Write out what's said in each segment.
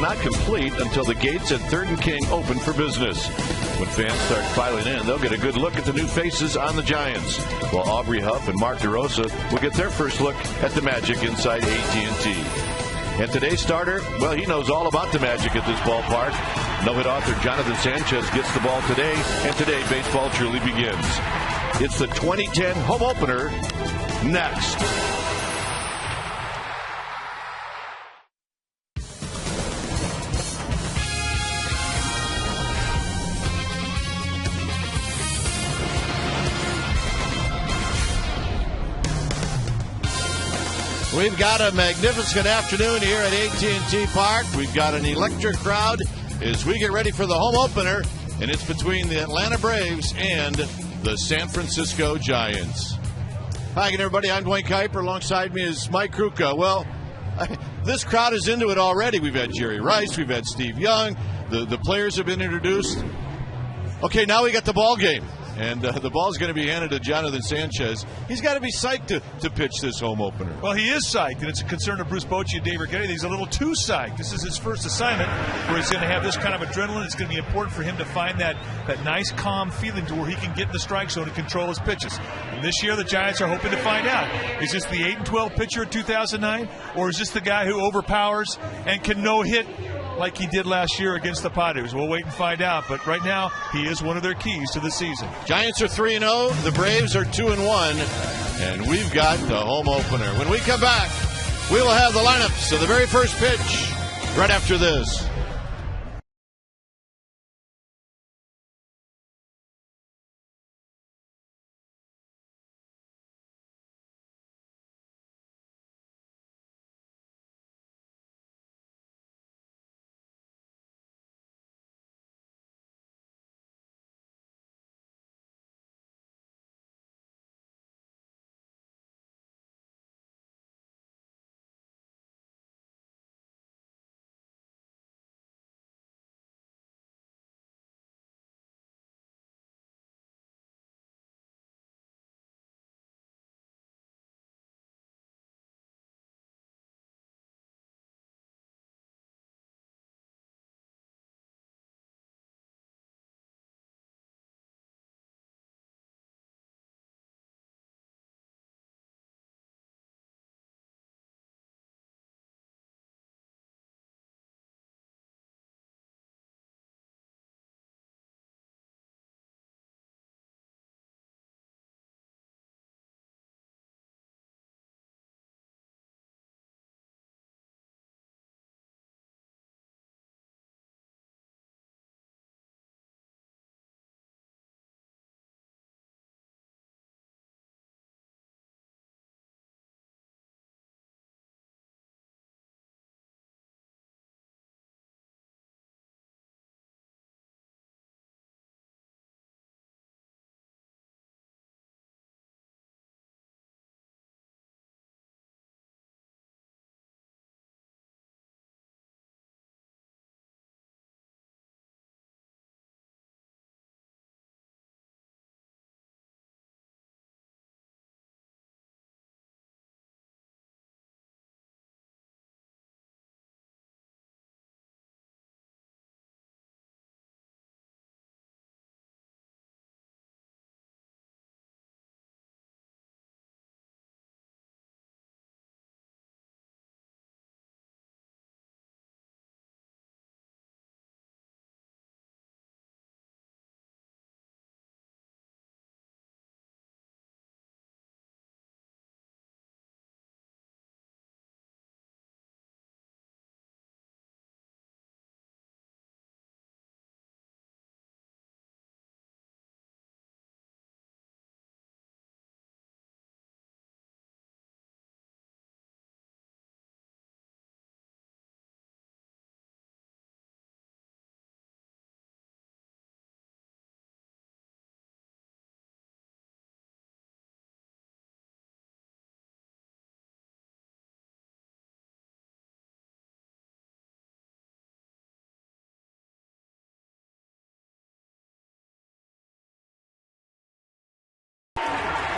not complete until the gates at 3rd and King open for business. When fans start filing in, they'll get a good look at the new faces on the Giants, while Aubrey Huff and Mark DeRosa will get their first look at the magic inside AT&T. And today's starter, well, he knows all about the magic at this ballpark. No-hit author Jonathan Sanchez gets the ball today, and today baseball truly begins. It's the 2010 home opener next. We've got a magnificent afternoon here at AT&T Park. We've got an electric crowd as we get ready for the home opener, and it's between the Atlanta Braves and the San Francisco Giants. Hi again, everybody. I'm Dwayne Kuiper. Alongside me is Mike Kruka. Well, this crowd is into it already. We've had Jerry Rice. We've had Steve Young. The players have been introduced. Okay, now we got the ball game. And the ball's going to be handed to Jonathan Sanchez. He's got to be psyched to pitch this home opener. Well, he is psyched, and it's a concern of Bruce Bochy and Dave Righetti. He's a little too psyched. This is his first assignment where he's going to have this kind of adrenaline. It's going to be important for him to find that nice, calm feeling to where he can get in the strike zone and control his pitches. And this year, the Giants are hoping to find out. Is this the 8-12 pitcher of 2009, or is this the guy who overpowers and can no-hit like he did last year against the Padres? We'll wait and find out, but right now he is one of their keys to the season. Giants are 3-0, the Braves are 2-1, and we've got the home opener. When we come back, we will have the lineups of the very first pitch right after this.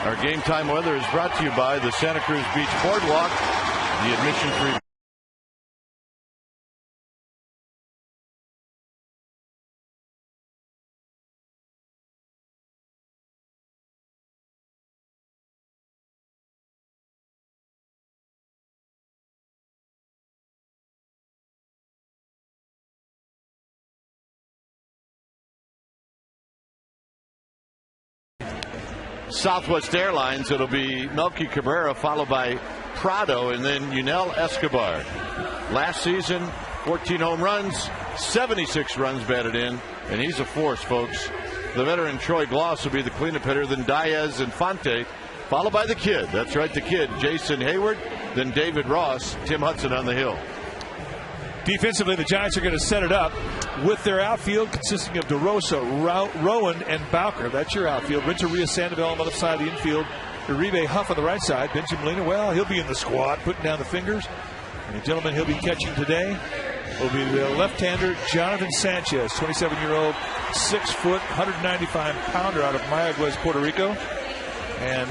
Our game time weather is brought to you by the Santa Cruz Beach Boardwalk. The admission free Southwest Airlines, it'll be Melky Cabrera, followed by Prado, and then Yunel Escobar. Last season, 14 home runs, 76 runs batted in, and he's a force, folks. The veteran Troy Gloss will be the cleanup hitter, then Diaz Infante, followed by the kid. That's right, the kid, Jason Hayward, then David Ross, Tim Hudson on the hill. Defensively, the Giants are going to set it up with their outfield consisting of DeRosa, Rowan, and Bowker. That's your outfield. Renteria Sandoval on the left side of the infield. Uribe Huff on the right side. Benji Molina, well, he'll be in the squad, putting down the fingers. And the gentleman he'll be catching today will be the left-hander Jonathan Sanchez, 27-year-old, 6 foot, 195-pounder out of Mayaguez, Puerto Rico. And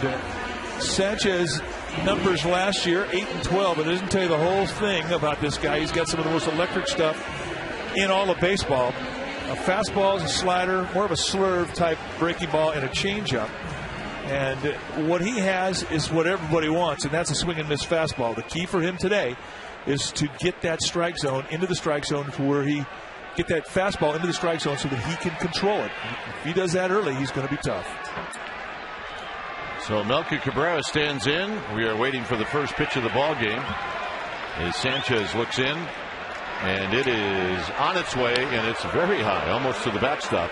Sanchez numbers last year, 8 and 12. It doesn't tell you the whole thing about this guy. He's got some of the most electric stuff in all of baseball. A fastball is a slider, more of a slurve type breaking ball, and a changeup. And what he has is what everybody wants, and that's a swing and miss fastball. The key for him today is to get that strike zone into the strike zone to where he get that fastball into the strike zone so that he can control it. If he does that early, he's going to be tough. So Melky Cabrera stands in. We are waiting for the first pitch of the ball game as Sanchez looks in, and it is on its way, and it's very high, almost to the backstop.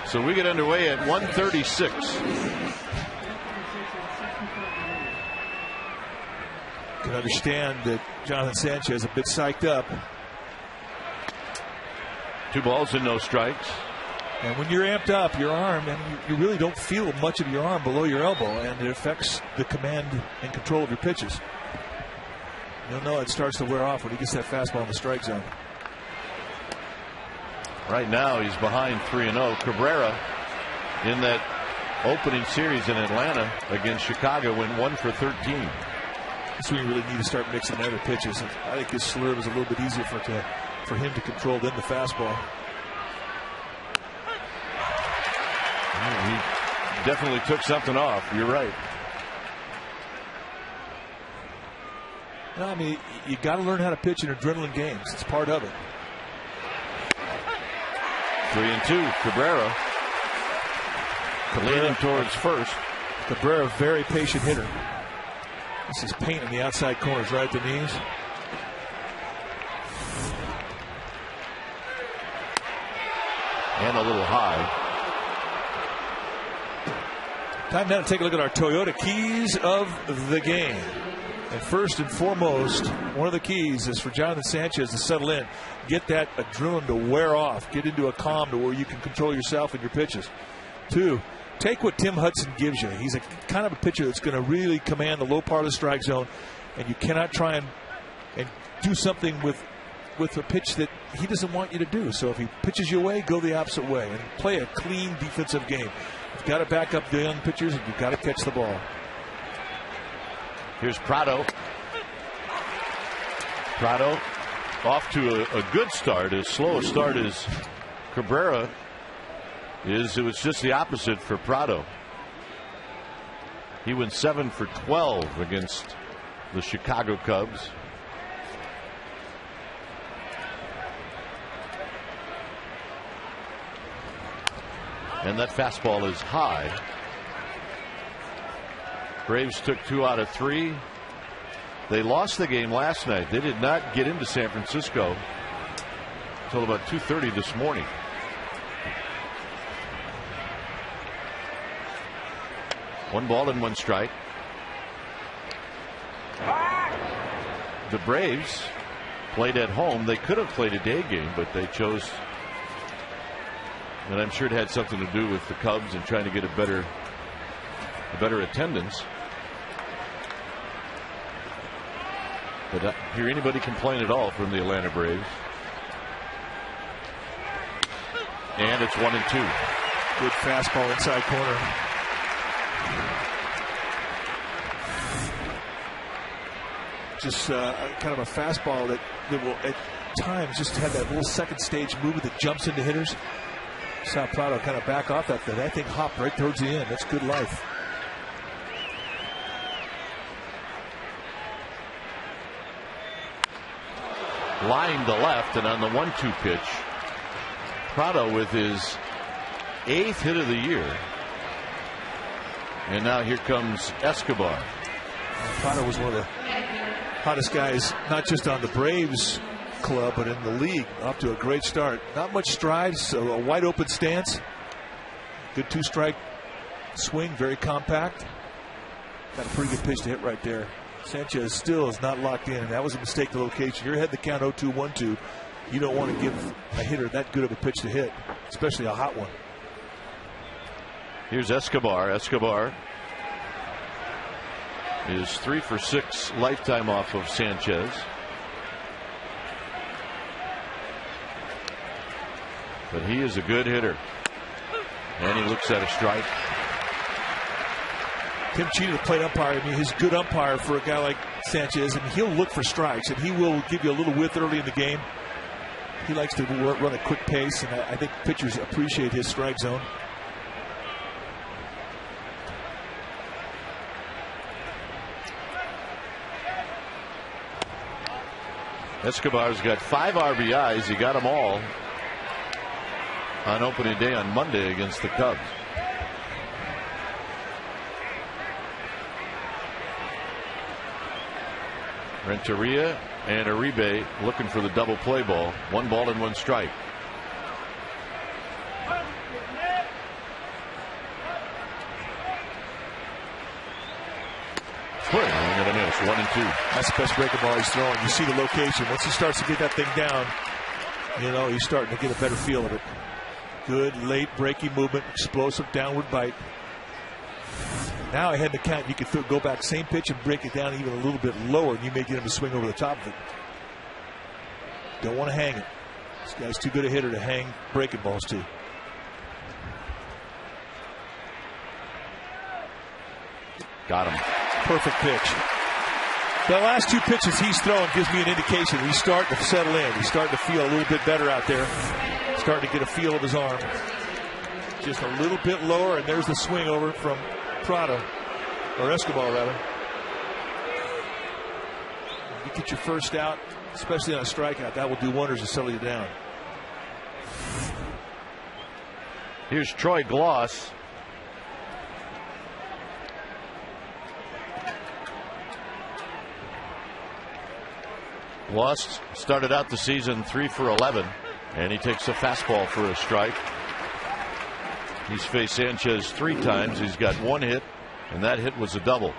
So we get underway at 1:36. You can understand that Jonathan Sanchez is a bit psyched up. 2 balls and no strikes. And when you're amped up, your arm, and you really don't feel much of your arm below your elbow, and it affects the command and control of your pitches. You'll know it starts to wear off when he gets that fastball in the strike zone. Right now, he's behind 3-0. Cabrera, in that opening series in Atlanta against Chicago, went 1 for 13. That's when you really need to start mixing other pitches. I think his slurve is a little bit easier for him to control than the fastball. He definitely took something off. You're right. No, I mean, you got to learn how to pitch in adrenaline games. It's part of it. 3-2. Cabrera leaning towards first. Cabrera, very patient hitter. This is paint in the outside corners, right at the knees. And a little high. Time now to take a look at our Toyota keys of the game. And first and foremost, one of the keys is for Jonathan Sanchez to settle in. Get that adrenaline to wear off. Get into a calm to where you can control yourself and your pitches. 2, take what Tim Hudson gives you. He's a kind of a pitcher that's going to really command the low part of the strike zone. And you cannot try and do something with a pitch that he doesn't want you to do. So if he pitches you away, go the opposite way and play a clean defensive game. You've got to back up the young pitchers, and you've got to catch the ball. Here's Prado. Prado off to a good start. As slow a start as Cabrera is, it was just the opposite for Prado. He went 7 for 12 against the Chicago Cubs. And that fastball is high. Braves took 2 out of 3. They lost the game last night. They did not get into San Francisco until about 2:30 this morning. One ball and 1 strike. The Braves played at home. They could have played a day game, but they chose. And I'm sure it had something to do with the Cubs and trying to get a better attendance. But I hear anybody complain at all from the Atlanta Braves. And it's 1-2. Good fastball inside corner. Just kind of a fastball that will at times just have that little second stage movement that jumps into hitters. Saw Prado kind of back off that thing hopped right towards the end. That's good life. Line to left, and on the 1-2 pitch, Prado with his 8th hit of the year And now here comes Escobar. Prado was one of the hottest guys, not just on the Braves club, but in the league. Off to a great start. Not much stride, so a wide open stance. Good 2-strike swing, very compact. Got a pretty good pitch to hit right there. Sanchez still is not locked in, and that was a mistake to location. You're ahead the count 0-2, 1-2. You don't want to give a hitter that good of a pitch to hit, especially a hot one. Here's Escobar. Escobar is 3 for 6 lifetime off of Sanchez. But he is a good hitter. And he looks at a strike. Tim Cheatham, the plate umpire, I mean, he's a good umpire for a guy like Sanchez, and he'll look for strikes, and he will give you a little width early in the game. He likes to run a quick pace, and I think pitchers appreciate his strike zone. Escobar's got 5 RBIs. He got them all on opening day on Monday against the Cubs. Renteria and Uribe looking for the double play ball. 1 ball and 1 strike. Swing and a miss. 1-2. That's the best breaking ball he's throwing. You see the location. Once he starts to get that thing down, you know, he's starting to get a better feel of it. Good late breaking movement, explosive downward bite. Now ahead in the count, you can go back, same pitch, and break it down even a little bit lower, and you may get him to swing over the top of it. Don't want to hang it. This guy's too good a hitter to hang breaking balls to. Got him. Perfect pitch. The last 2 pitches he's throwing gives me an indication he's starting to settle in. He's starting to feel a little bit better out there. Starting to get a feel of his arm. Just a little bit lower, and there's the swing over from Prado, or Escobar rather. You get your first out, especially on a strikeout, that will do wonders to settle you down. Here's Troy Gloss. Gloss started out the season 3 for 11, and he takes a fastball for a strike. He's faced Sanchez 3 times. He's got 1 hit, and that hit was a double.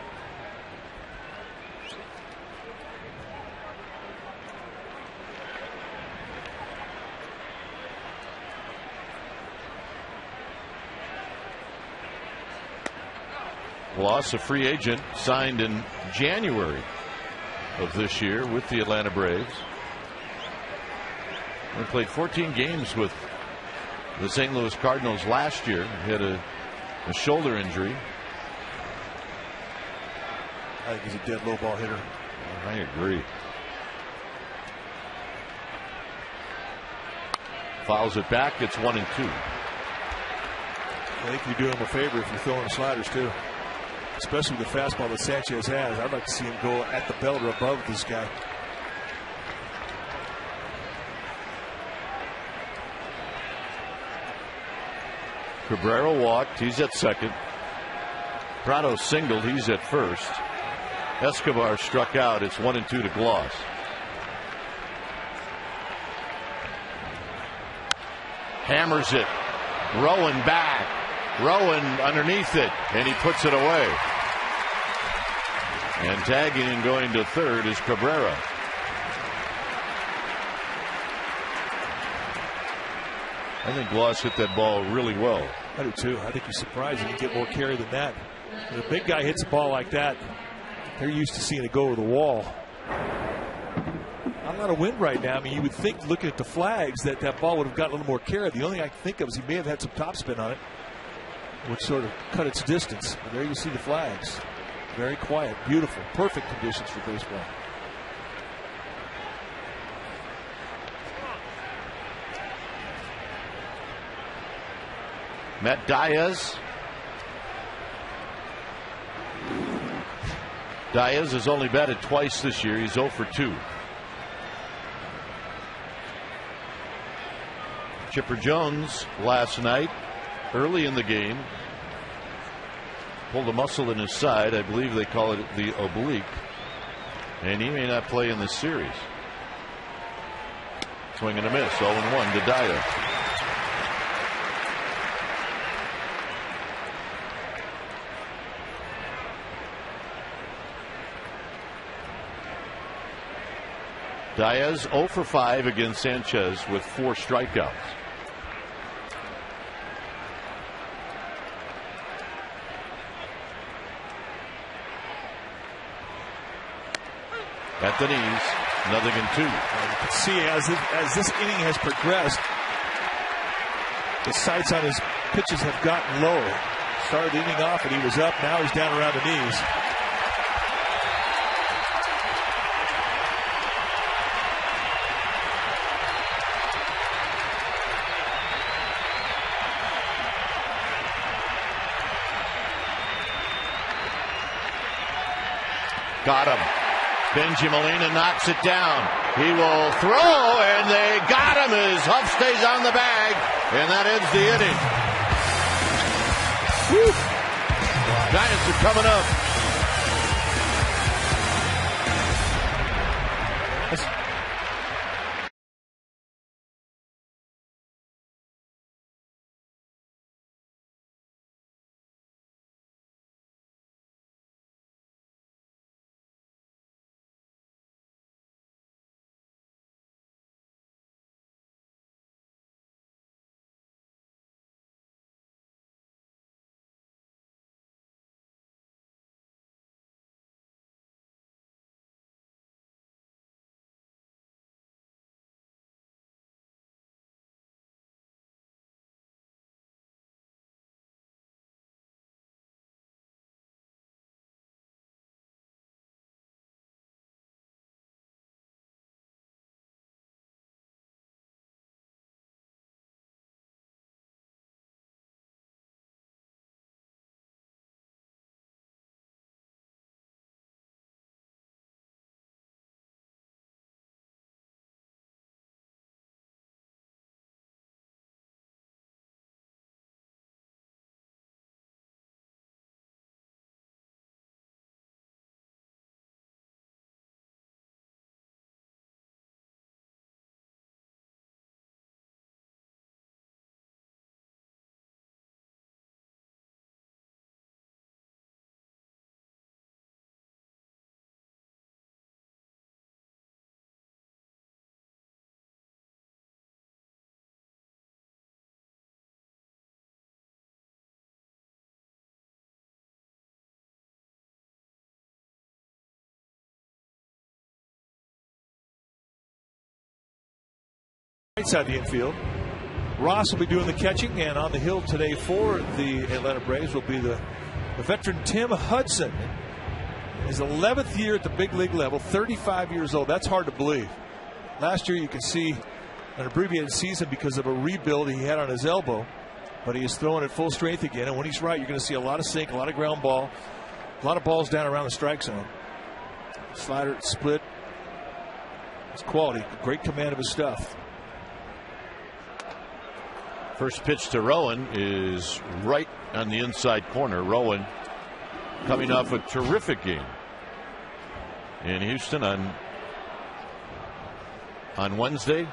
Gloss, a free agent, signed in January of this year with the Atlanta Braves. He played 14 games with the St. Louis Cardinals last year. He had a shoulder injury. I think he's a dead low ball hitter. I agree. Fouls it back. It's 1-2. I think you do him a favor if you're throwing sliders too, especially with the fastball that Sanchez has. I'd like to see him go at the belt or above this guy. Cabrera walked. He's at second. Prado singled. He's at first. Escobar struck out. It's 1-2 to Gloss. Hammers it. Rowan back. Rowan underneath it, and he puts it away. And tagging and going to third is Cabrera. I think Gloss hit that ball really well. I do too. I think he's surprised he can get more carry than that. When a big guy hits a ball like that, they're used to seeing it go over the wall. Not a lot of wind right now. I mean, you would think, looking at the flags, that that ball would have got a little more carry. The only thing I can think of is he may have had some topspin on it, which sort of cut its distance. But there you see the flags. Very quiet, beautiful, perfect conditions for baseball. Matt Diaz. Diaz has only batted twice this year. He's 0 for 2. Chipper Jones last night, early in the game, pulled a muscle in his side. I believe they call it the oblique. And he may not play in this series. Swing and a miss. 0-1 to Daya. Diaz 0 for 5 against Sanchez with 4 strikeouts. At the knees, 0-2. You can see as this inning has progressed, the sights on his pitches have gotten lower. Started the inning off and he was up. Now he's down around the knees. Got him. Benji Molina knocks it down. He will throw, and they got him as Huff stays on the bag, and that ends the inning. Whew. Giants are coming up. Right side of the infield. Ross will be doing the catching, and on the hill today for the Atlanta Braves will be the veteran Tim Hudson. His 11th year at the big league level, 35 years old. That's hard to believe. Last year you can see an abbreviated season because of a rebuild he had on his elbow, but he is throwing at full strength again, and when he's right, you're going to see a lot of sink, a lot of ground ball, a lot of balls down around the strike zone. Slider, split. It's quality. Great command of his stuff. First pitch to Rowan is right on the inside corner. Rowan coming off a terrific game in Houston on Wednesday.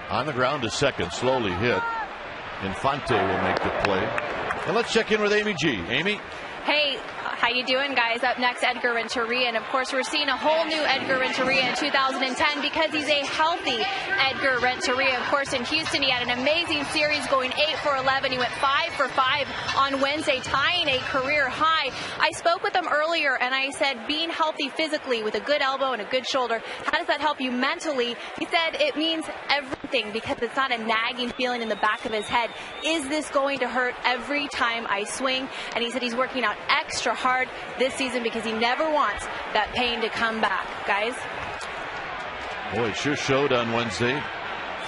On the ground to second, slowly hit. Infante will make the play. And let's check in with Amy G. Amy? Hey, how you doing, guys? Up next, Edgar Renteria. And, of course, we're seeing a whole new Edgar Renteria in 2010 because he's a healthy Edgar Renteria. Of course, in Houston, he had an amazing series going 8 for 11. He went 5 for 5 on Wednesday, tying a career high. I spoke with him earlier, and I said, being healthy physically with a good elbow and a good shoulder, how does that help you mentally? He said it means everything because it's not a nagging feeling in the back of his head. Is this going to hurt every time I swing? And he said he's working out extra hard this season because he never wants that pain to come back. Guys? Boy, it sure showed on Wednesday.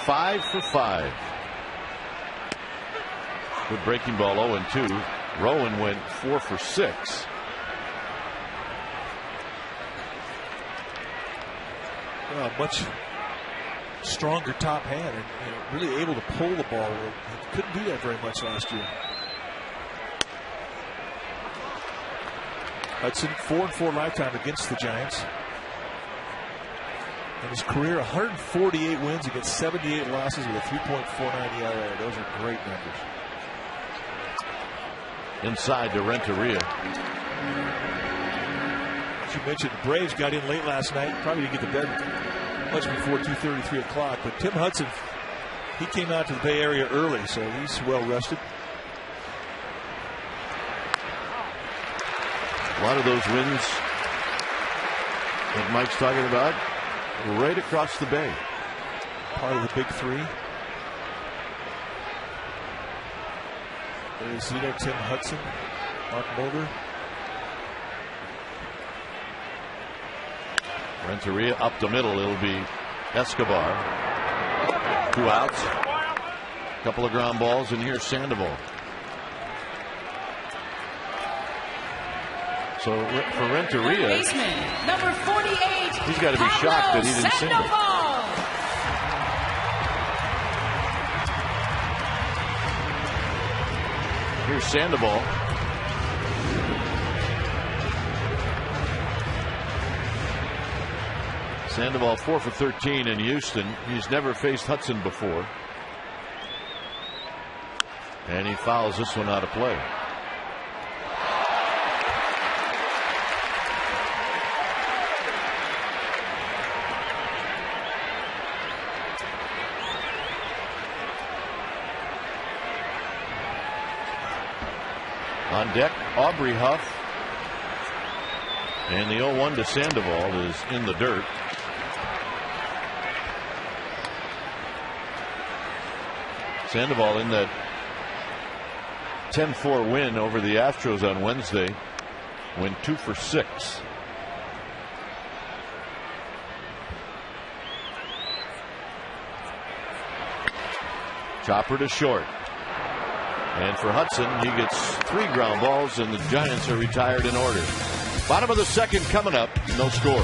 5 for 5. Good breaking ball, 0-2. Rowan went 4 for 6. stronger top hand and really able to pull the ball. He couldn't do that very much last year. Hudson 4-4 lifetime against the Giants. In his career, 148 wins against 78 losses with a 3.49 ERA. Those are great numbers. Inside to Renteria. As you mentioned, the Braves got in late last night. Probably didn't get to bed much before 2:30, 3 o'clock. But Tim Hudson, he came out to the Bay Area early, so he's well rested. A lot of those wins that Mike's talking about right across the bay. Part of the big three. There's Zeno, Tim Hudson, Mark Mulder. Renteria up the middle. It'll be Escobar. 2 outs. A couple of ground balls, and here's Sandoval. So for Renteria, number 48, he's got to be shocked that he didn't single. Here's Sandoval. Sandoval 4 for 13 in Houston. He's never faced Hudson before. And he fouls this one out of play. On deck, Aubrey Huff. And the 0-1 to Sandoval is in the dirt. Sandoval in that 10-4 win over the Astros on Wednesday went 2 for 6. Chopper to short. And for Hudson, he gets 3 ground balls, and the Giants are retired in order. Bottom of the second coming up, no score.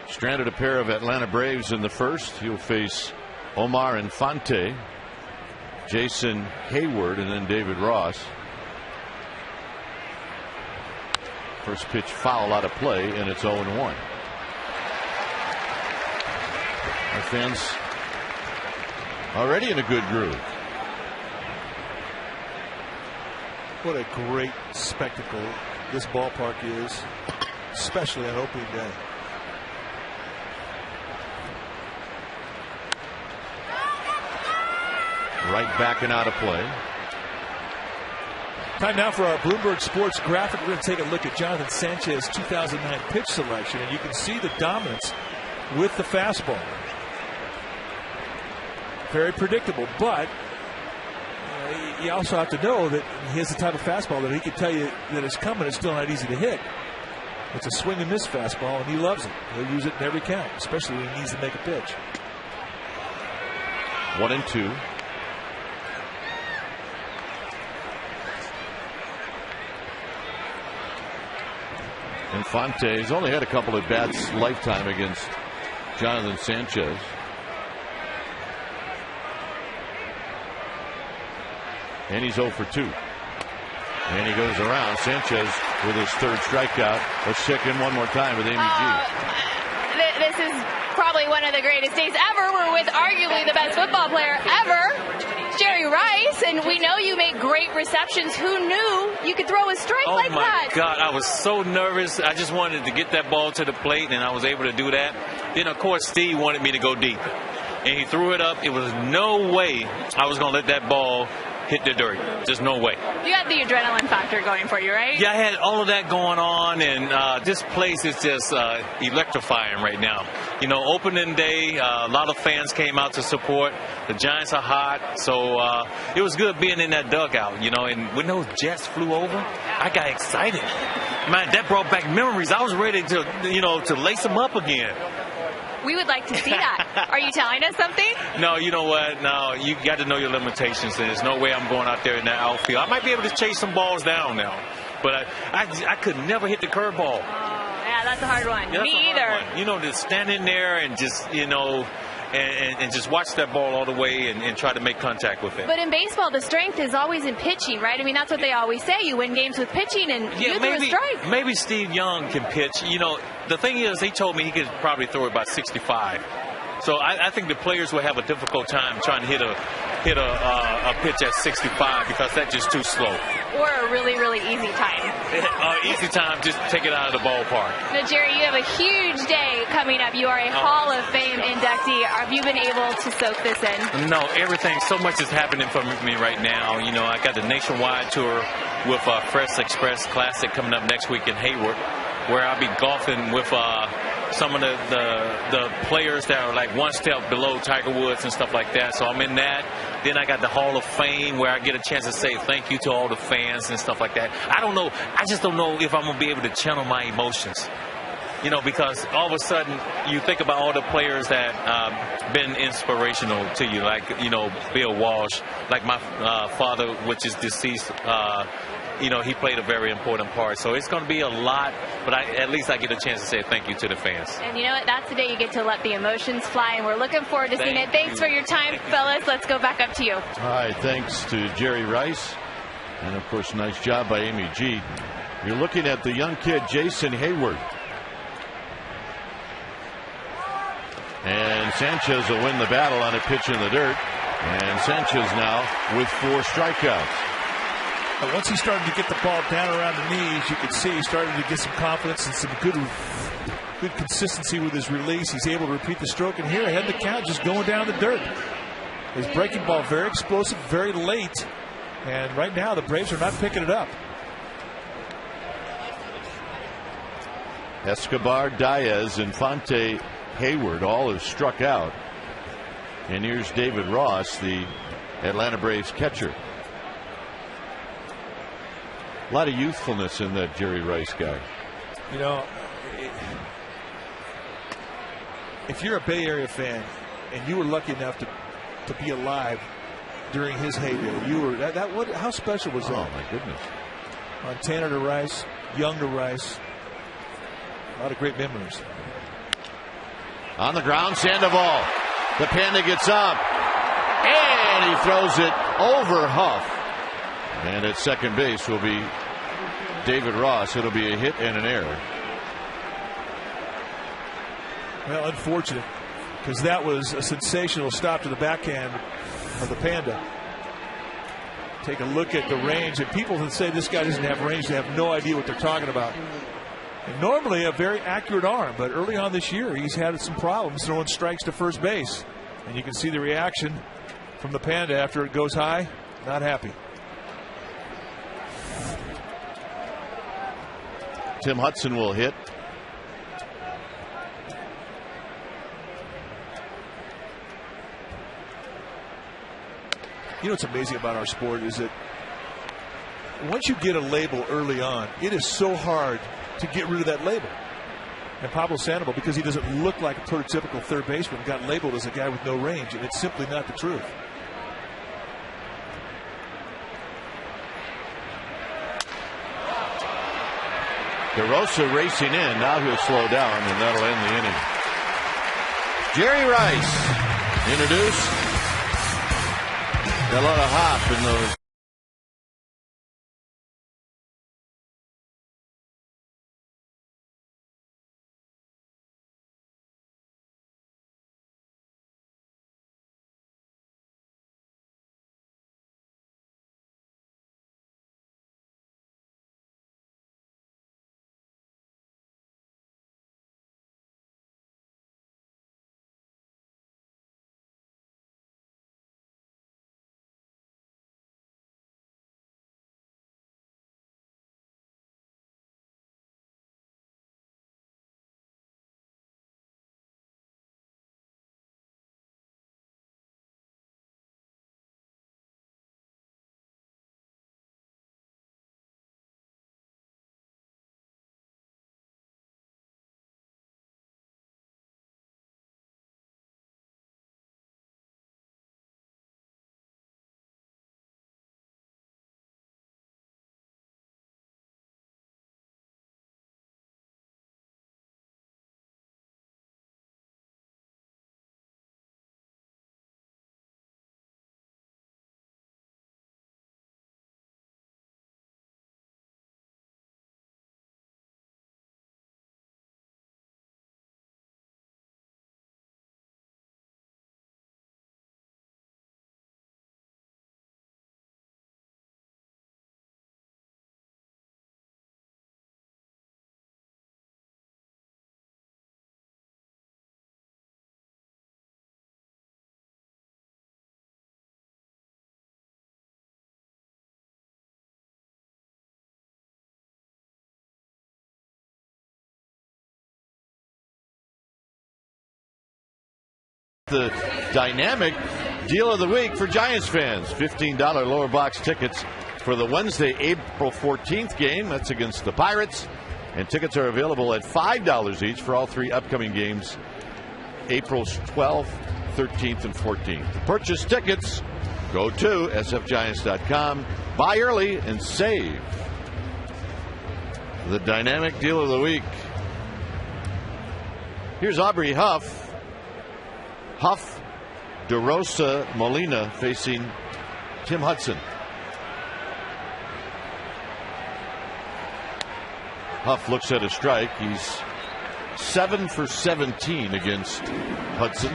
Stranded a pair of Atlanta Braves in the first. He'll face Omar Infante, Jason Hayward, and then David Ross. First pitch foul out of play, and it's 0-1. Our fans already in a good groove. What a great spectacle this ballpark is, especially on opening day. Right backing out of play. Time now for our Bloomberg Sports graphic. We're going to take a look at Jonathan Sanchez's 2009 pitch selection, and you can see the dominance with the fastball. Very predictable, but you also have to know that he has the type of fastball that he can tell you that it's coming. It's still not easy to hit. It's a swing and miss fastball, and he loves it. He'll use it in every count, especially when he needs to make a pitch. 1-2. Infante's only had a couple of bats lifetime against Jonathan Sanchez. And he's 0 for 2. And he goes around. Sanchez with his third strikeout. Let's check in one more time with Amy G. This is probably one of the greatest days ever. We're with arguably the best football player ever, Jerry Rice, and we know you make great receptions. Who knew you could throw a strike like that? Oh, my God. I was so nervous. I just wanted to get that ball to the plate, and I was able to do that. Then, of course, Steve wanted me to go deep, and he threw it up. It was no way I was going to let that ball hit the dirt. Just no way. You had the adrenaline factor going for you, right? Yeah, I had all of that going on, and this place is just electrifying right now. You know, opening day, a lot of fans came out to support. The Giants are hot, so it was good being in that dugout, you know, and when those Jets flew over, I got excited. Man, that brought back memories. I was ready to, you know, to lace them up again. We would like to see that. Are you telling us something? No, you know what? No, you got to know your limitations. There's no way I'm going out there in that outfield. I might be able to chase some balls down now, but I could never hit the curveball. Oh, yeah, that's a hard one. Yeah, Me either. You know, to stand in there and just, you know, and just watch that ball all the way and try to make contact with it. But in baseball, the strength is always in pitching, right? I mean, that's what they always say. You win games with pitching, and you threw a strike. Maybe Steve Young can pitch. You know, the thing is, he told me he could probably throw about 65. So I think the players will have a difficult time trying to hit a pitch at 65 because that's just too slow. Or a really, really easy time. Easy time, just take it out of the ballpark. Now, Jerry, you have a huge day coming up. You are a Hall of Fame inductee. Have you been able to soak this in? No, everything. So much is happening for me right now. You know, I got the nationwide tour with Fresh Express Classic coming up next week in Hayward, where I'll be golfing with some of the players that are like one step below Tiger Woods and stuff like that. So I'm in that. Then I got the Hall of Fame where I get a chance to say thank you to all the fans and stuff like that. I don't know. I just don't know if I'm going to be able to channel my emotions. You know, because all of a sudden you think about all the players that been inspirational to you, like, you know, Bill Walsh, like my father, which is deceased. You know, he played a very important part. So it's going to be a lot, but at least I get a chance to say thank you to the fans. And you know what? That's the day you get to let the emotions fly, and we're looking forward to seeing it. Thanks for your time, fellas. Let's go back up to you. All right, thanks to Jerry Rice. And, of course, nice job by Amy G. You're looking at the young kid, Jason Hayward. And Sanchez will win the battle on a pitch in the dirt. And Sanchez now with 4 strikeouts. But once he started to get the ball down around the knees, you could see he started to get some confidence and some good consistency with his release. He's able to repeat the stroke, and here ahead the count, just going down the dirt. His breaking ball very explosive, very late, and right now the Braves are not picking it up. Escobar, Diaz, Infante, Hayward all have struck out. And here's David Ross, the Atlanta Braves catcher. A lot of youthfulness in that Jerry Rice guy. You know, if you're a Bay Area fan and you were lucky enough to be alive during his heyday, you were how special was that? Oh my goodness! Montana to Rice, Young to Rice, a lot of great memories. On the ground, Sandoval. The Panda gets up, and he throws it over Huff. And at second base will be David Ross. It'll be a hit and an error. Well, unfortunate, because that was a sensational stop to the backhand of the Panda. Take a look at the range, and people that say this guy doesn't have range, they have no idea what they're talking about. And normally a very accurate arm, but early on this year he's had some problems throwing strikes to first base. And you can see the reaction from the Panda after it goes high. Not happy. Tim Hudson will hit. You know what's amazing about our sport is that once you get a label early on, it is so hard to get rid of that label. And Pablo Sandoval, because he doesn't look like a prototypical third baseman, got labeled as a guy with no range, and it's simply not the truth. DeRosa racing in. Now he'll slow down, and that'll end the inning. Jerry Rice introduced. Got a lot of hop in those. The dynamic deal of the week for Giants fans. $15 lower box tickets for the Wednesday, April 14th game. That's against the Pirates. And tickets are available at $5 each for all three upcoming games, April 12th, 13th, and 14th. To purchase tickets, go to sfgiants.com. Buy early and save. The dynamic deal of the week. Here's Aubrey Huff. Huff, DeRosa, Molina facing Tim Hudson. Huff looks at a strike. He's 7 for 17 against Hudson.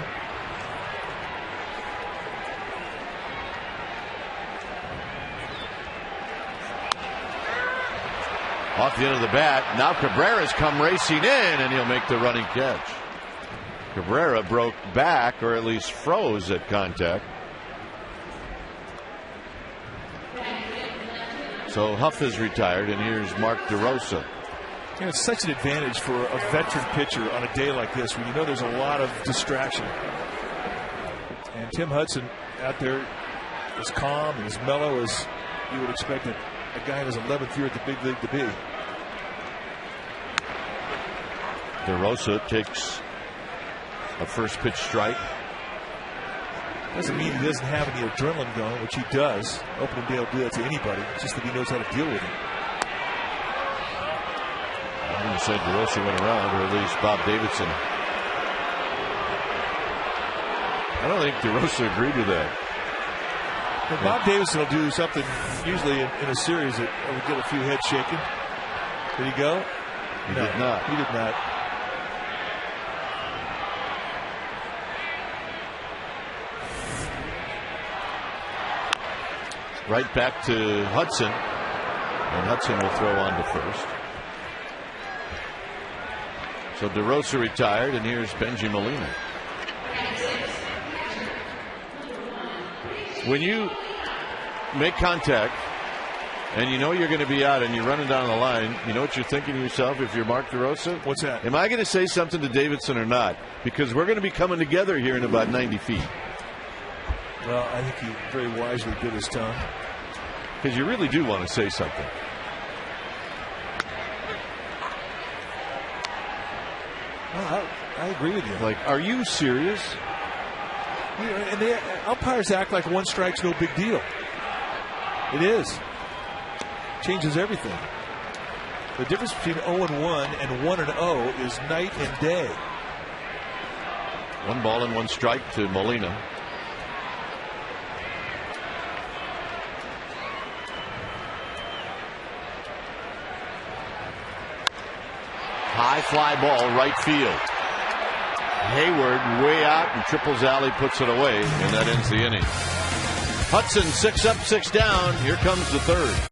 Off the end of the bat. Now Cabrera's come racing in, and he'll make the running catch. Cabrera broke back, or at least froze at contact. So Huff is retired, and here's Mark DeRosa. You know, it's such an advantage for a veteran pitcher on a day like this when you know there's a lot of distraction. And Tim Hudson out there as calm and as mellow as you would expect a guy in his 11th year at the big league to be. DeRosa takes a first pitch strike. Doesn't mean he doesn't have any adrenaline going, which he does. Opening day will do that to anybody. It's just that he knows how to deal with it. I'm going to say DeRosa went around, or at least Bob Davidson. I don't think DeRosa agreed with that. Well, Bob Davidson will do something usually in a series that will get a few heads shaken. Did he go? He did not. He did not. Right back to Hudson, and Hudson will throw on to first. So DeRosa retired, and here's Benji Molina. when you make contact and you know you're going to be out and you're running down the line, you know what you're thinking to yourself if you're Mark DeRosa? What's that? Am I going to say something to Davidson or not? Because we're going to be coming together here in about 90 feet. Well, I think he very wisely bit his tongue. Because you really do want to say something. Well, I agree with you. Like, are you serious? And the umpires act like one strike's no big deal. It is. Changes everything. The difference between 0-1 and 1-0 is night and day. 1 ball and 1 strike to Molina. High fly ball, right field. Hayward way out, and Triples Alley puts it away, and that ends the inning. Hudson 6 up, 6 down. Here comes the third.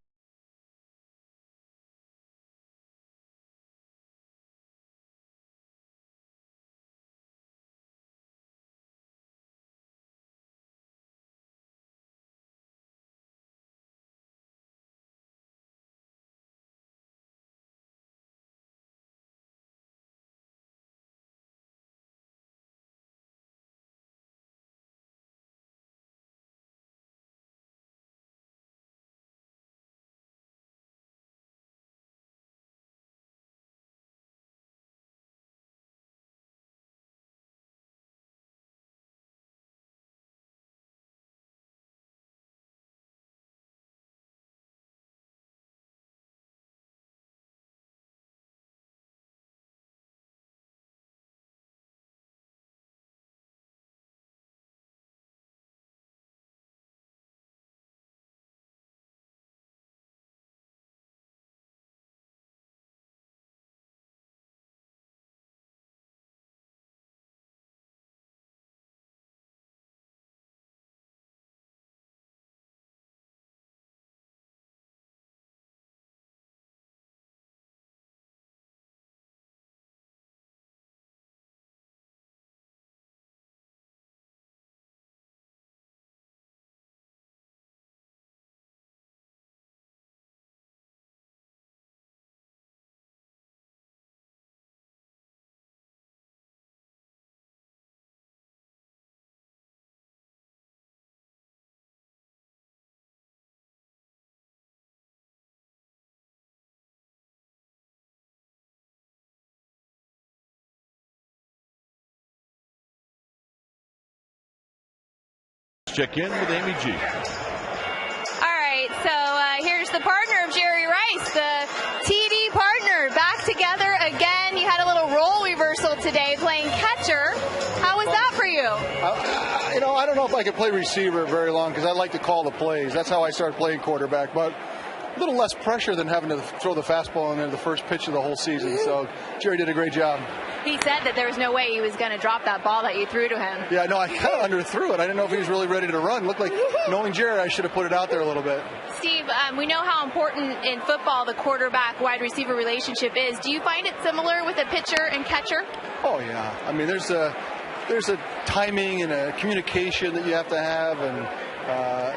Check in with Amy G. All right, so here's the partner of Jerry Rice, the TD partner, back together again. You had a little role reversal today playing catcher. How was that for you? I don't know if I could play receiver very long because I like to call the plays. That's how I started playing quarterback, but a little less pressure than having to throw the fastball in there the first pitch of the whole season. So Jerry did a great job. He said that there was no way he was going to drop that ball that you threw to him. Yeah, no, I kind of underthrew it. I didn't know if he was really ready to run. Looked like, knowing Jerry, I should have put it out there a little bit. Steve, we know how important in football the quarterback-wide receiver relationship is. Do you find it similar with a pitcher and catcher? Oh, yeah. I mean, there's a timing and a communication that you have to have. And,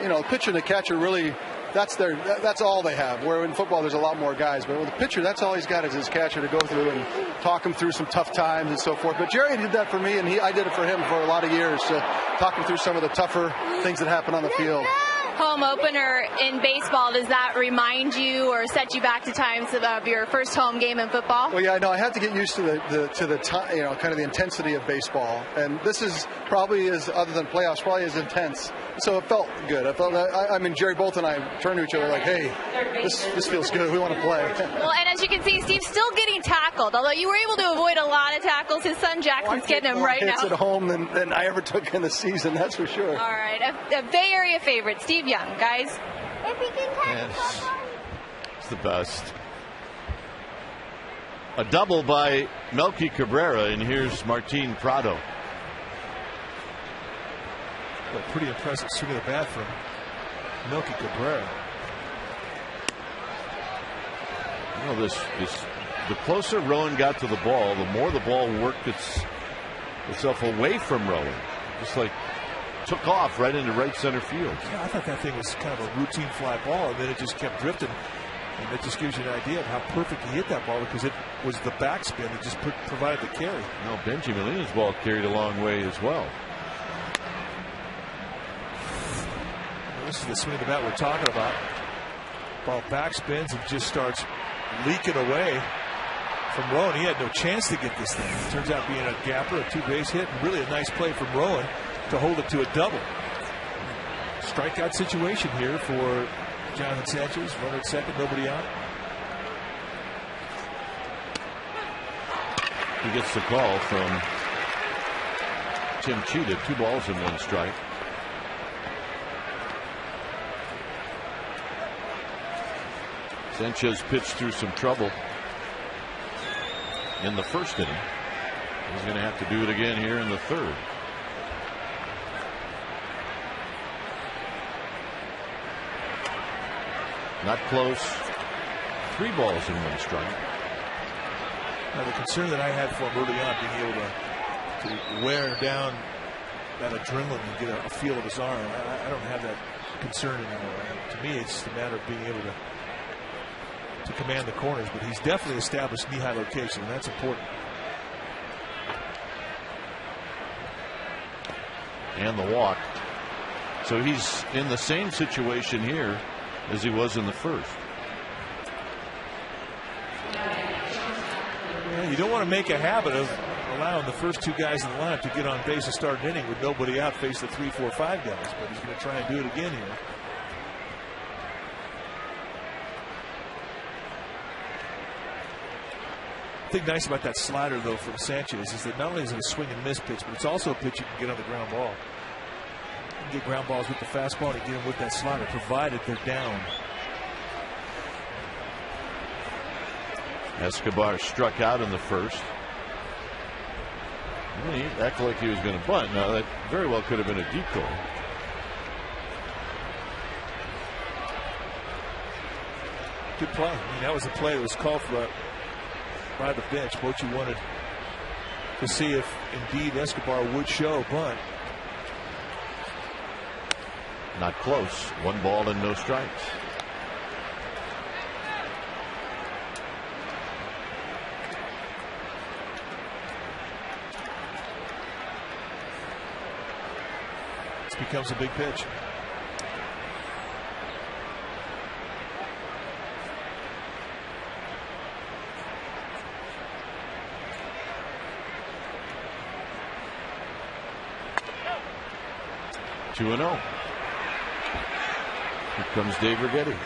the pitcher and the catcher really, that's all they have. Where in football, there's a lot more guys. But with the pitcher, that's all he's got is his catcher to go through and talk him through some tough times and so forth. But Jerry did that for me, and I did it for him for a lot of years, to talk him through some of the tougher things that happen on the field. Home opener in baseball, does that remind you or set you back to times of your first home game in football? Well, yeah, no, I had to get used to the time, kind of the intensity of baseball, and this is probably other than playoffs, probably as intense. So it felt good. I mean, Jerry Bolt and I turned to each other like, hey, this feels good. We want to play. Well, and as you can see, Steve's still getting tackled, although you were able to avoid a lot of tackles. His son Jackson's getting him right now. Hits at home than I ever took in the season, that's for sure. All right, a Bay Area favorite, Steve Young, guys. Yes. It's the best. A double by Melky Cabrera, and here's Martin Prado. Well, pretty impressive swing of the bat from Melky Cabrera. The closer Rowan got to the ball, the more the ball worked itself away from Rowan. Just like took off right into right center field. Yeah, I thought that thing was kind of a routine fly ball, and then it just kept drifting. And that just gives you an idea of how perfect he hit that ball, because it was the backspin that just provided the carry. Now Benji Molina's ball carried a long way as well. This is the swing of the bat we're talking about. Ball backspins and just starts leaking away from Rowan. He had no chance to get this thing. It turns out being a gapper, a two-base hit, and really a nice play from Rowan to hold it to a double. Strikeout situation here for Jonathan Sanchez. Runner at second, nobody out. He gets the call from Tim Cheetah. 2 balls and 1 strike. Sanchez pitched through some trouble in the first inning. He's going to have to do it again here in the third. Not close. 3 balls and 1 strike. Now the concern that I had for him early on, being able to wear down that adrenaline and get a feel of his arm, I don't have that concern anymore. To me, it's the matter of being able to command the corners, but he's definitely established knee-high location, and that's important. And the walk. So he's in the same situation here as he was in the first. Yeah, you don't want to make a habit of allowing the first 2 guys in the lineup to get on base and start an inning with nobody out, face the 3, 4, 5 guys, but he's going to try and do it again here. The thing nice about that slider, though, from Sanchez is that not only is it a swing and miss pitch, but it's also a pitch you can get on the ground ball. You can get ground balls with the fastball and get them with that slider, provided they're down. Escobar struck out in the first. He acted like he was going to bunt. Now, that very well could have been a decoy. Good play. I mean, that was a play that was called for by the bench. Bochy wanted to see if indeed Escobar would show a bunt. Not close. 1 ball and no strikes. This becomes a big pitch. Two and 0. Here comes Dave Righetti.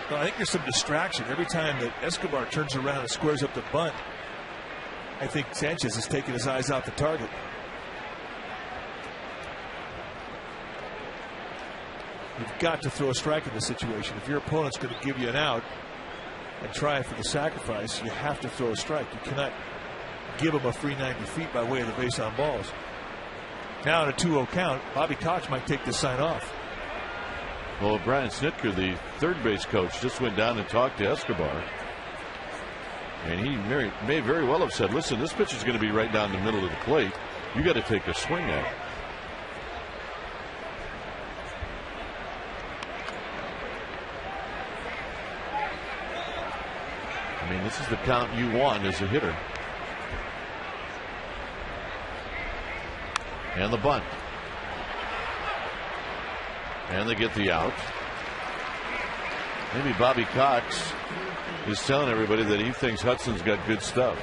Well, I think there's some distraction every time that Escobar turns around and squares up the bunt. I think Sanchez is taking his eyes off the target. You've got to throw a strike in this situation. If your opponent's going to give you an out and try for the sacrifice, you have to throw a strike. You cannot give him a free 90 feet by way of the base on balls. Now in a 2-0 count, Bobby Cox might take this sign off. Well, Brian Snitker, the third base coach, just went down and talked to Escobar. And he may very well have said, listen, this pitch is going to be right down the middle of the plate. You got to take a swing at it. I mean, this is the count you want as a hitter. And the bunt. And they get the out. Maybe Bobby Cox is telling everybody that he thinks Hudson's got good stuff.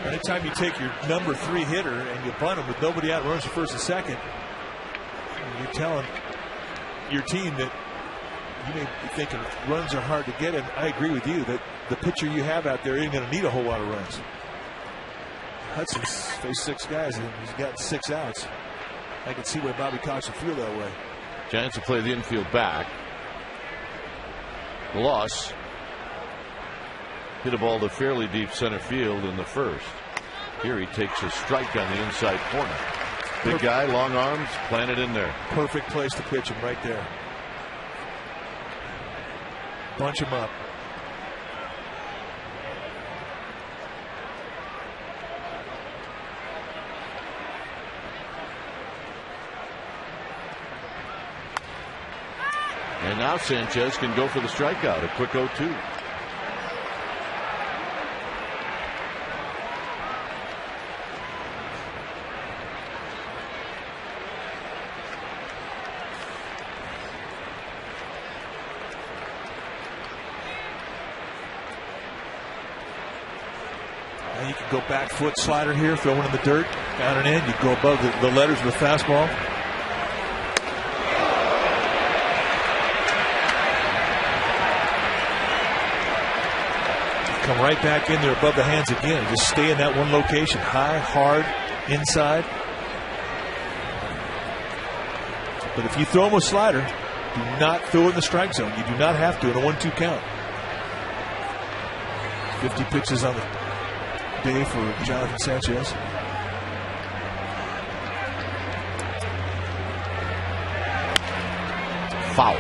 Anytime you take your number 3 hitter and you bunt him with nobody out, runs for first and second, you're telling your team that you may be thinking runs are hard to get. And I agree with you that the pitcher you have out there isn't going to need a whole lot of runs. Hudson's faced 6 guys and he's got 6 outs. I can see why Bobby Cox would feel that way. Giants will play the infield back. Loss. Hit a ball to fairly deep center field in the first. Here he takes a strike on the inside corner. Big guy, long arms, planted in there. Perfect place to pitch him right there. Bunch him up. And now Sanchez can go for the strikeout. A quick 0-2. Now you can go back foot slider here, throw it in the dirt, down and in. You go above the letters of the fastball. Come right back in there above the hands again. Just stay in that one location. High, hard, inside. But if you throw him a slider, do not throw it in the strike zone. You do not have to in a 1-2 count. 50 pitches on the day for Jonathan Sanchez. Foul.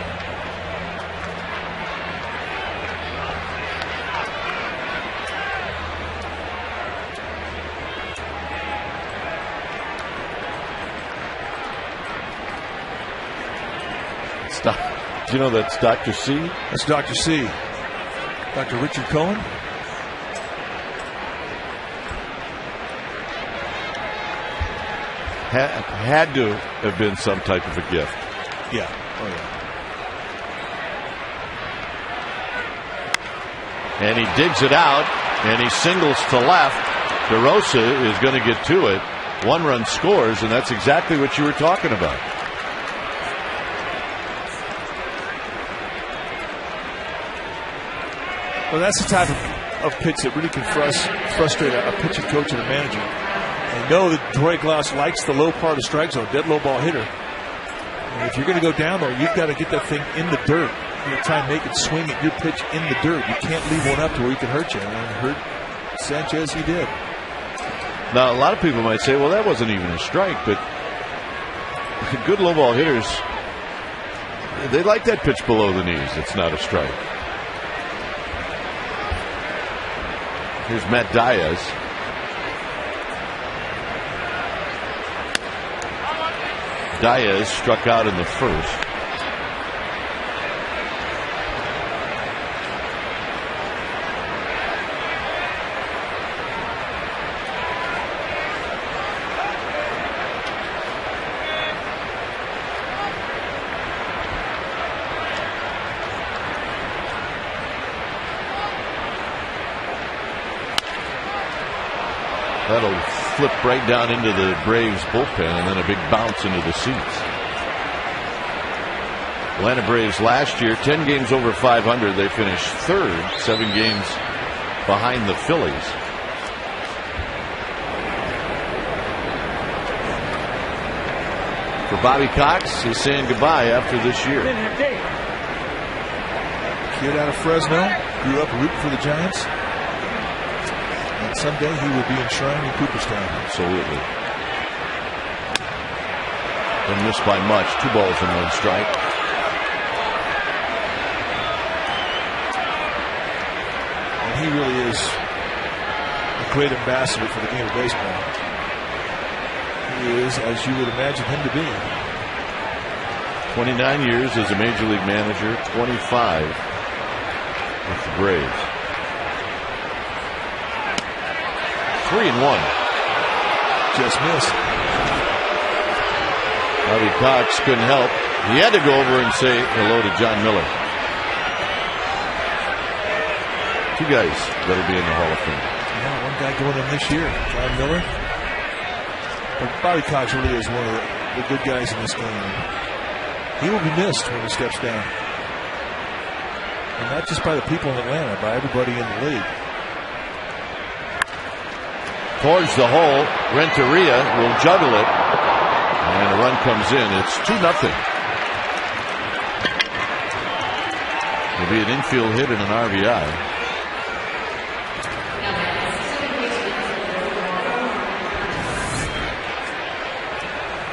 Do you know that's Dr. C? That's Dr. C. Dr. Richard Cohen. Had to have been some type of a gift. Yeah. Oh, yeah. And he digs it out, and he singles to left. DeRosa is going to get to it. 1 run scores, and that's exactly what you were talking about. Well, that's the type of pitch that really can frustrate a pitching coach and a manager. I know that Troy Glaus likes the low part of the strike zone, dead low ball hitter. And if you're going to go down there, you've got to get that thing in the dirt. You're trying to make it swing at your pitch in the dirt. You can't leave one up to where he can hurt you. And hurt Sanchez, he did. Now, a lot of people might say, well, that wasn't even a strike, but good low ball hitters, they like that pitch below the knees. It's not a strike. Here's Matt Diaz. Diaz struck out in the first. That'll flip right down into the Braves bullpen, and then a big bounce into the seats. Atlanta Braves last year, 10 games over 500. They finished third, 7 games behind the Phillies. For Bobby Cox, he's saying goodbye after this year. Kid out of Fresno, grew up rooting for the Giants. And someday he will be enshrined in Cooperstown. Absolutely. Didn't miss by much. 2 balls and 1 strike. And he really is a great ambassador for the game of baseball. He is, as you would imagine him to be. 29 years as a major league manager, 25 with the Braves. 3-1. Just missed. Bobby Cox couldn't help. He had to go over and say hello to John Miller. 2 guys that'll be in the Hall of Fame. Yeah, 1 guy going in this year, John Miller. But Bobby Cox really is one of the good guys in this game. He will be missed when he steps down. And not just by the people in Atlanta, by everybody in the league. Towards the hole, Renteria will juggle it, and a run comes in. It's 2-0. It'll be an infield hit and an RBI.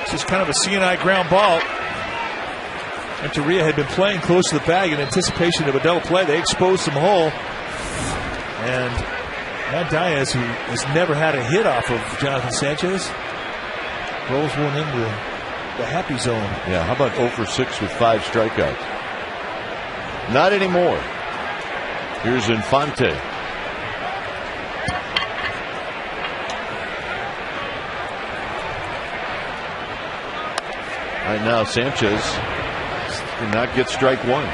This is kind of a CNI ground ball. Renteria had been playing close to the bag in anticipation of a double play. They exposed some hole, and Matt Diaz, who has never had a hit off of Jonathan Sanchez, rolls one into the happy zone. Yeah, how about 0 for 6 with 5 strikeouts? Not anymore. Here's Infante. Right now, Sanchez did not get strike one.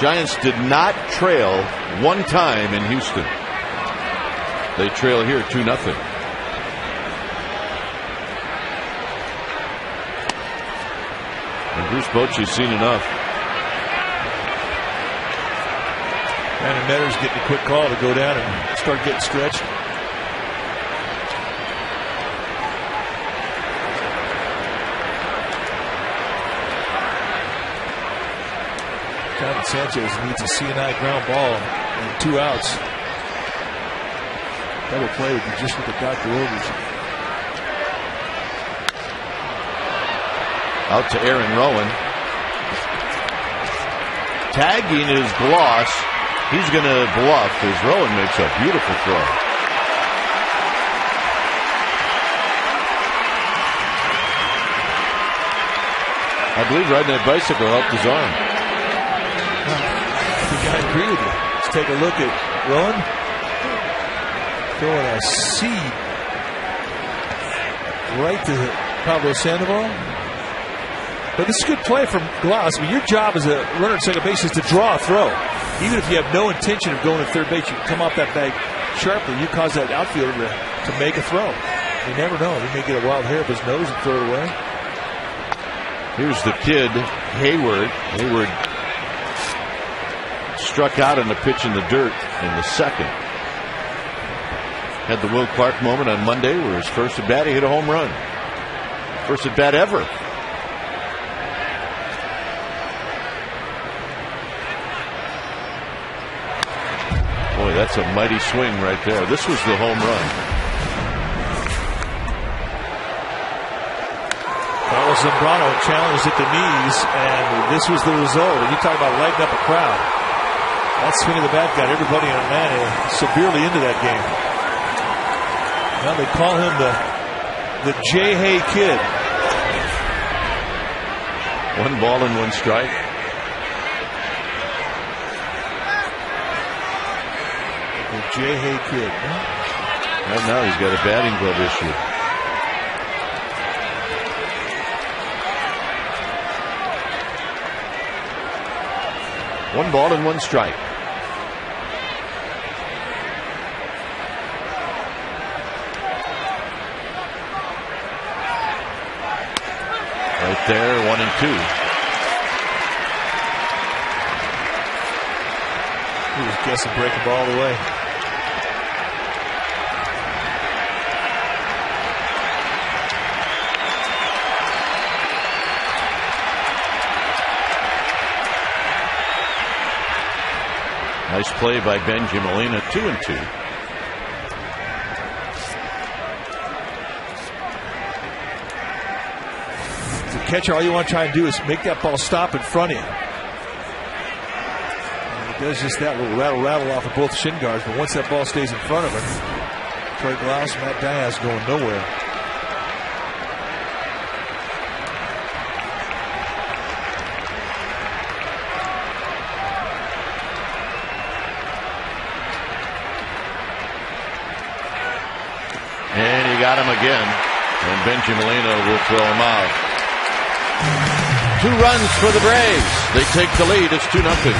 Giants did not trail one time in Houston. They trail here 2-0. And Bruce Bochy's seen enough. Brandon Meadows getting a quick call to go down and start getting stretched. Jonathan Sanchez needs a CNI ground ball and 2 outs. Double play would be just what the doctor orders. Out to Aaron Rowan. Tagging his Gloss. He's going to bluff as Rowan makes a beautiful throw. I believe riding that bicycle helped his arm. I think I agree with you. Let's take a look at Rowan. Throwing a seed right to Pablo Sandoval. But this is a good play from Gloss. I mean, your job as a runner at second base is to draw a throw. Even if you have no intention of going to third base, you come off that bag sharply. You cause that outfielder to make a throw. You never know. He may get a wild hair up his nose and throw it away. Here's the kid, Hayward. Hayward struck out on the pitch in the dirt in the second. Had the Will Clark moment on Monday where his first at bat he hit a home run. First at bat ever. Boy, that's a mighty swing right there. This was the home run. Carlos Zambrano challenged at the knees, and this was the result. And you talk about lighting up a crowd. That swing of the bat got everybody in Atlanta severely into that game. Now they call him the J. Hay Kid. 1 ball and 1 strike. J. Hay Kid. Right now he's got a batting glove issue. One ball and 1 strike. Right there, 1 and 2. He was guessing breaking ball all the way. Nice play by Benji Molina, 2 and 2. The catcher, all you want to try and do is make that ball stop in front of you. And it does just that little rattle off of both shin guards, but once that ball stays in front of him, Troy Glaus, Matt Diaz going nowhere. And he got him again. And Benji Molina will throw him out. 2 runs for the Braves. They take the lead. It's 2-0.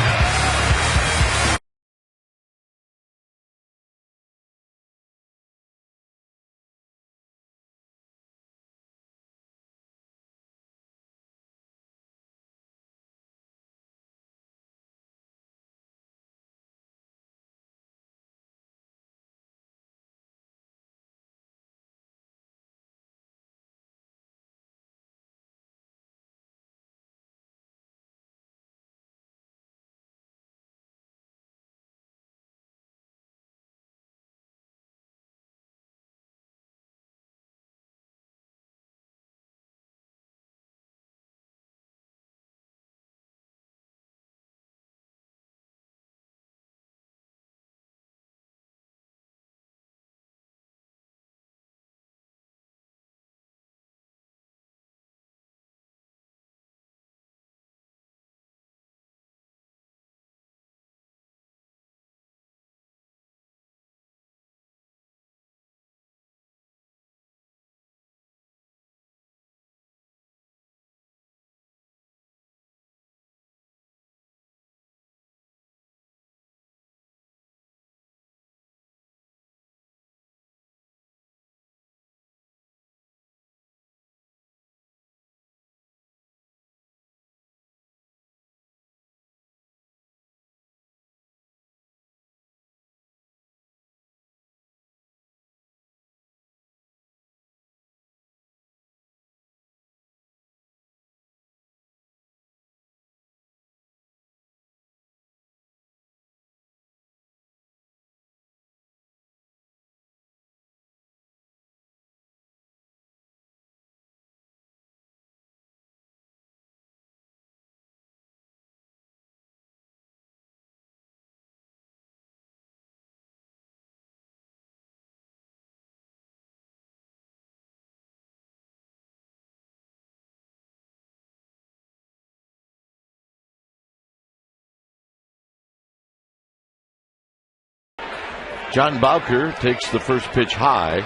John Bowker takes the first pitch high.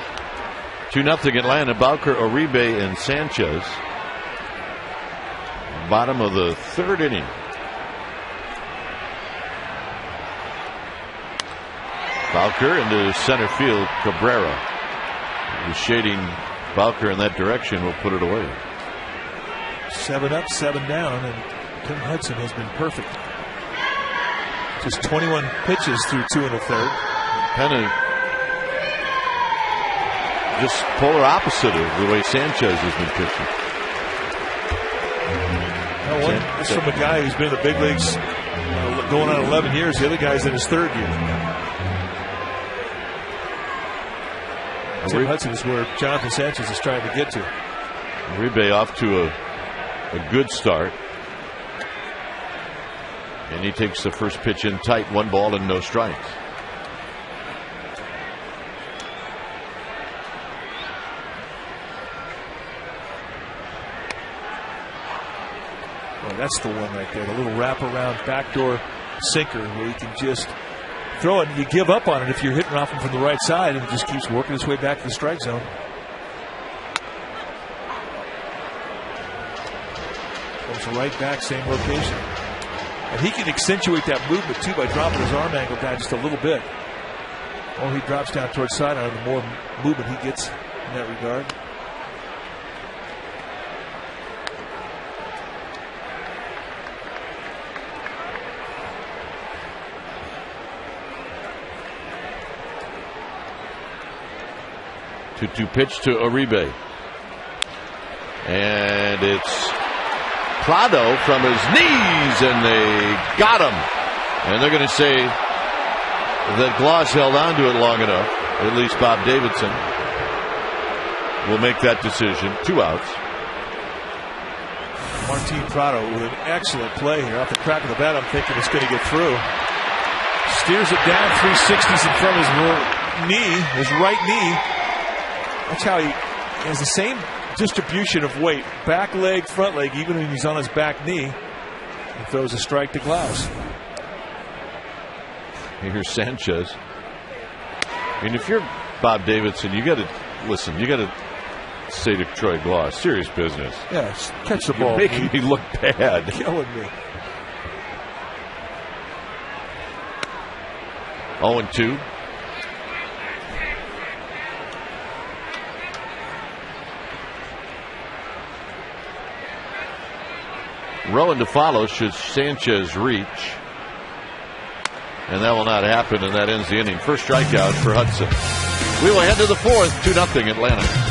2-0 Atlanta. Bowker, Uribe, and Sanchez. Bottom of the third inning. Bowker into center field. Cabrera is shading Bowker in that direction. Will put it away. 7 up, 7 down, and Tim Hudson has been perfect. Just 21 pitches through 2 1/3. Kind of just polar opposite of the way Sanchez has been pitching. One is from a guy who's been in the big leagues going on 11 years. The other guy's in his 3rd year. Tim Hudson is where Jonathan Sanchez is trying to get to. Uribe off to a good start. And he takes the first pitch in tight. 1 ball and no strikes. Well, that's the one right there. The little wraparound backdoor sinker where you can just throw it and you give up on it if you're hitting off him from the right side, and it just keeps working its way back to the strike zone. Goes right back, same location. And he can accentuate that movement too by dropping his arm angle down just a little bit. The more he drops down towards sidearm, the more movement he gets in that regard. To pitch to Uribe. And it's Prado from his knees, and they got him. And they're going to say that Gloss held on to it long enough. At least Bob Davidson will make that decision. 2 outs. Martin Prado with an excellent play here. Off the crack of the bat, I'm thinking it's going to get through. Steers it down 360s in front of his knee, his right knee. That's how he has the same distribution of weight, back leg, front leg, even when he's on his back knee. He throws a strike to Glaus. Here's Sanchez. I mean, if you're Bob Davidson, you got to listen. You got to say to Troy Glaus, serious business. Yeah, catch the ball. You're making me look bad. Killing me. 0-2. Rowan to follow should Sanchez reach. And that will not happen, and that ends the inning. First strikeout for Hudson. We will head to the 4th, 2-0 Atlanta.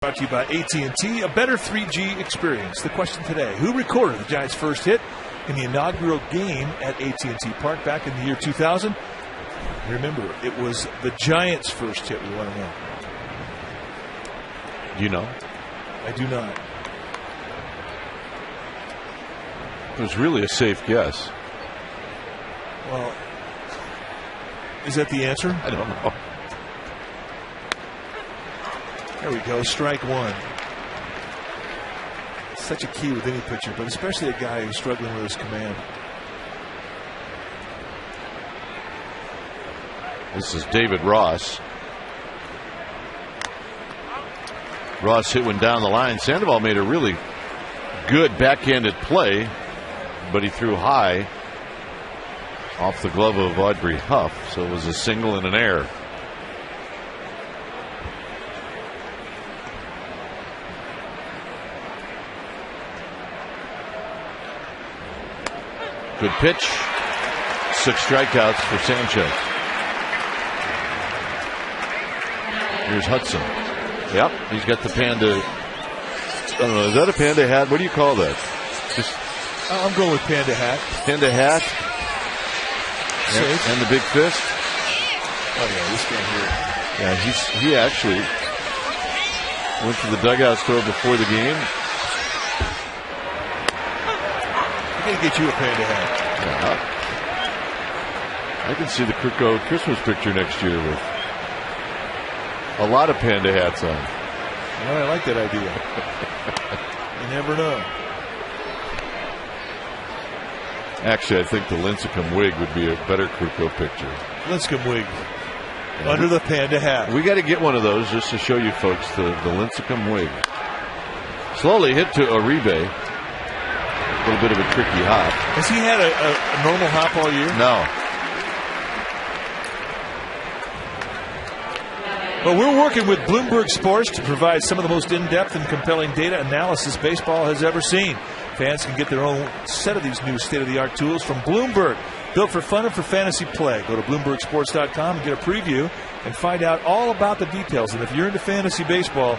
Brought to you by AT&T, a better 3G experience. The question today, who recorded the Giants' first hit in the inaugural game at AT&T Park back in the year 2000? Remember, it was the Giants' first hit we want to know. Do you know? I do not. It was really a safe guess. Well, is that the answer? I don't know. There we go, strike one. Such a key with any pitcher, but especially a guy who's struggling with his command. This is David Ross. Ross hit one down the line. Sandoval made a really good backhanded play, but he threw high off the glove of Aubrey Huff, so it was a single and an error. Good pitch. 6 strikeouts for Sanchez. Here's Hudson. Yep, he's got the panda. I don't know, is that a panda hat? What do you call that? Just I'm going with panda hat. Panda hat. Safe. And the big fist. Oh yeah, this guy here. Yeah, he actually went to the dugout store before the game. I'm going to get you a panda hat. Yeah. I can see the Kirko Christmas picture next year with a lot of panda hats on. Well, I like that idea. You never know. Actually, I think the Lincecum wig would be a better Kirko picture. Lincecum wig. Yeah. Under the panda hat. We got to get one of those just to show you folks the Lincecum wig. Slowly hit to Uribe. A little bit of a tricky hop. Has he had a normal hop all year? No. Well, we're working with Bloomberg Sports to provide some of the most in-depth and compelling data analysis baseball has ever seen. Fans can get their own set of these new state-of-the-art tools from Bloomberg, built for fun and for fantasy play. Go to BloombergSports.com and get a preview and find out all about the details. And if you're into fantasy baseball,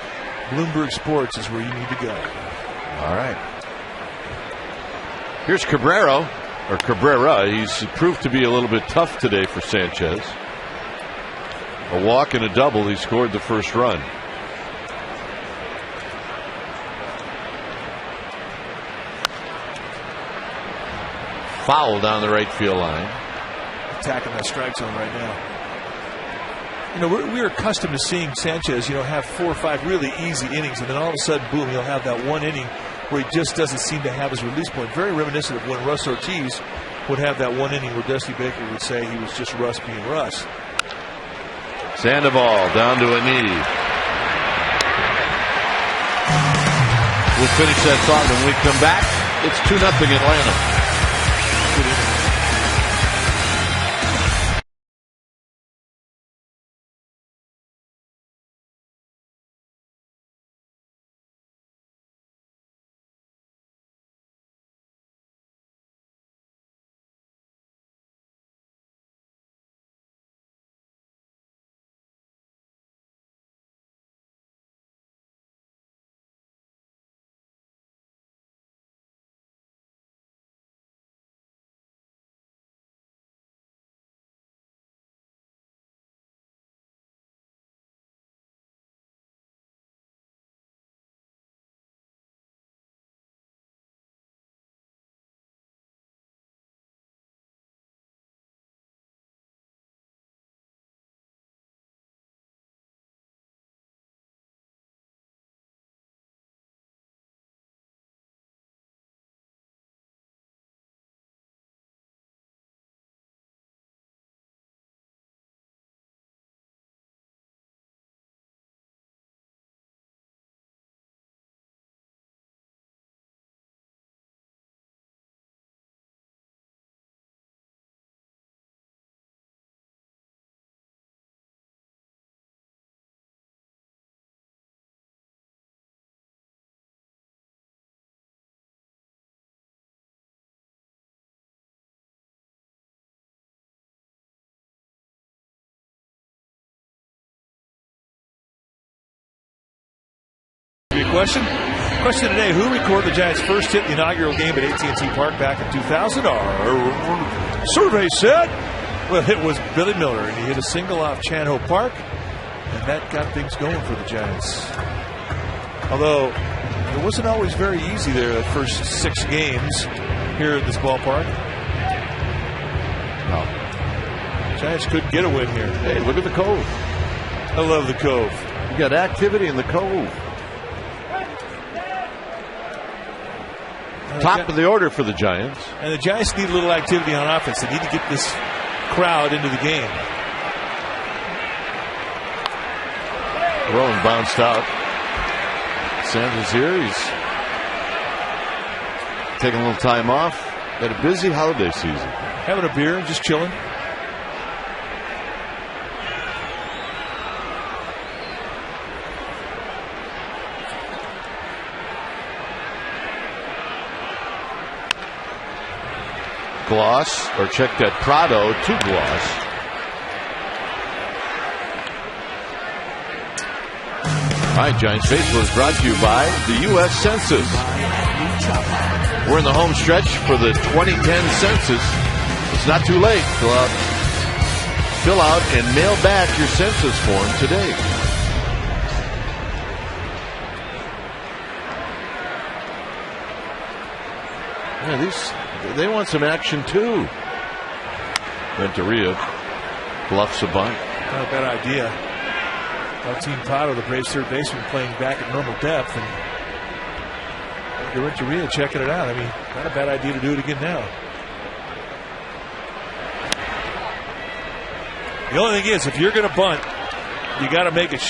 Bloomberg Sports is where you need to go. All right. Here's Cabrera. He's proved to be a little bit tough today for Sanchez. A walk and a double. He scored the first run. Foul down the right field line. Attacking that strike zone right now. You know, we're accustomed to seeing Sanchez, have 4 or 5 really easy innings, and then all of a sudden, boom, he'll have that one inning where he just doesn't seem to have his release point. Very reminiscent of when Russ Ortiz would have that one inning where Dusty Baker would say he was just Russ being Russ. Sandoval down to a knee. We'll finish that thought when we come back. It's 2-0 Atlanta. trivia question. Question today, who recorded the Giants' first hit in the inaugural game at AT&T Park back in 2000? Our survey said, well, it was Billy Miller, and he hit a single off Chan Ho Park, and that got things going for the Giants. Although it wasn't always very easy there the first 6 games here at this ballpark. No. Giants could get a win here. Hey, look at the Cove. I love the Cove. You got activity in the Cove. Top of the order for the Giants. And the Giants need a little activity on offense. They need to get this crowd into the game. Rowan bounced out. Sands is here. He's taking a little time off. Had a busy holiday season. Having a beer and just chilling. Gloss, or check that Prado to Gloss. All right, Giants Baseball is brought to you by the U.S. Census. We're in the home stretch for the 2010 census. It's not too late. Fill out and mail back your census form today. Yeah, they want some action too. Renteria bluffs a bunt. Not a bad idea. Team Prado, the Braves third baseman, playing back at normal depth, and Renteria checking it out. I mean, not a bad idea to do it again now. The only thing is, if you're going to bunt, you got to make it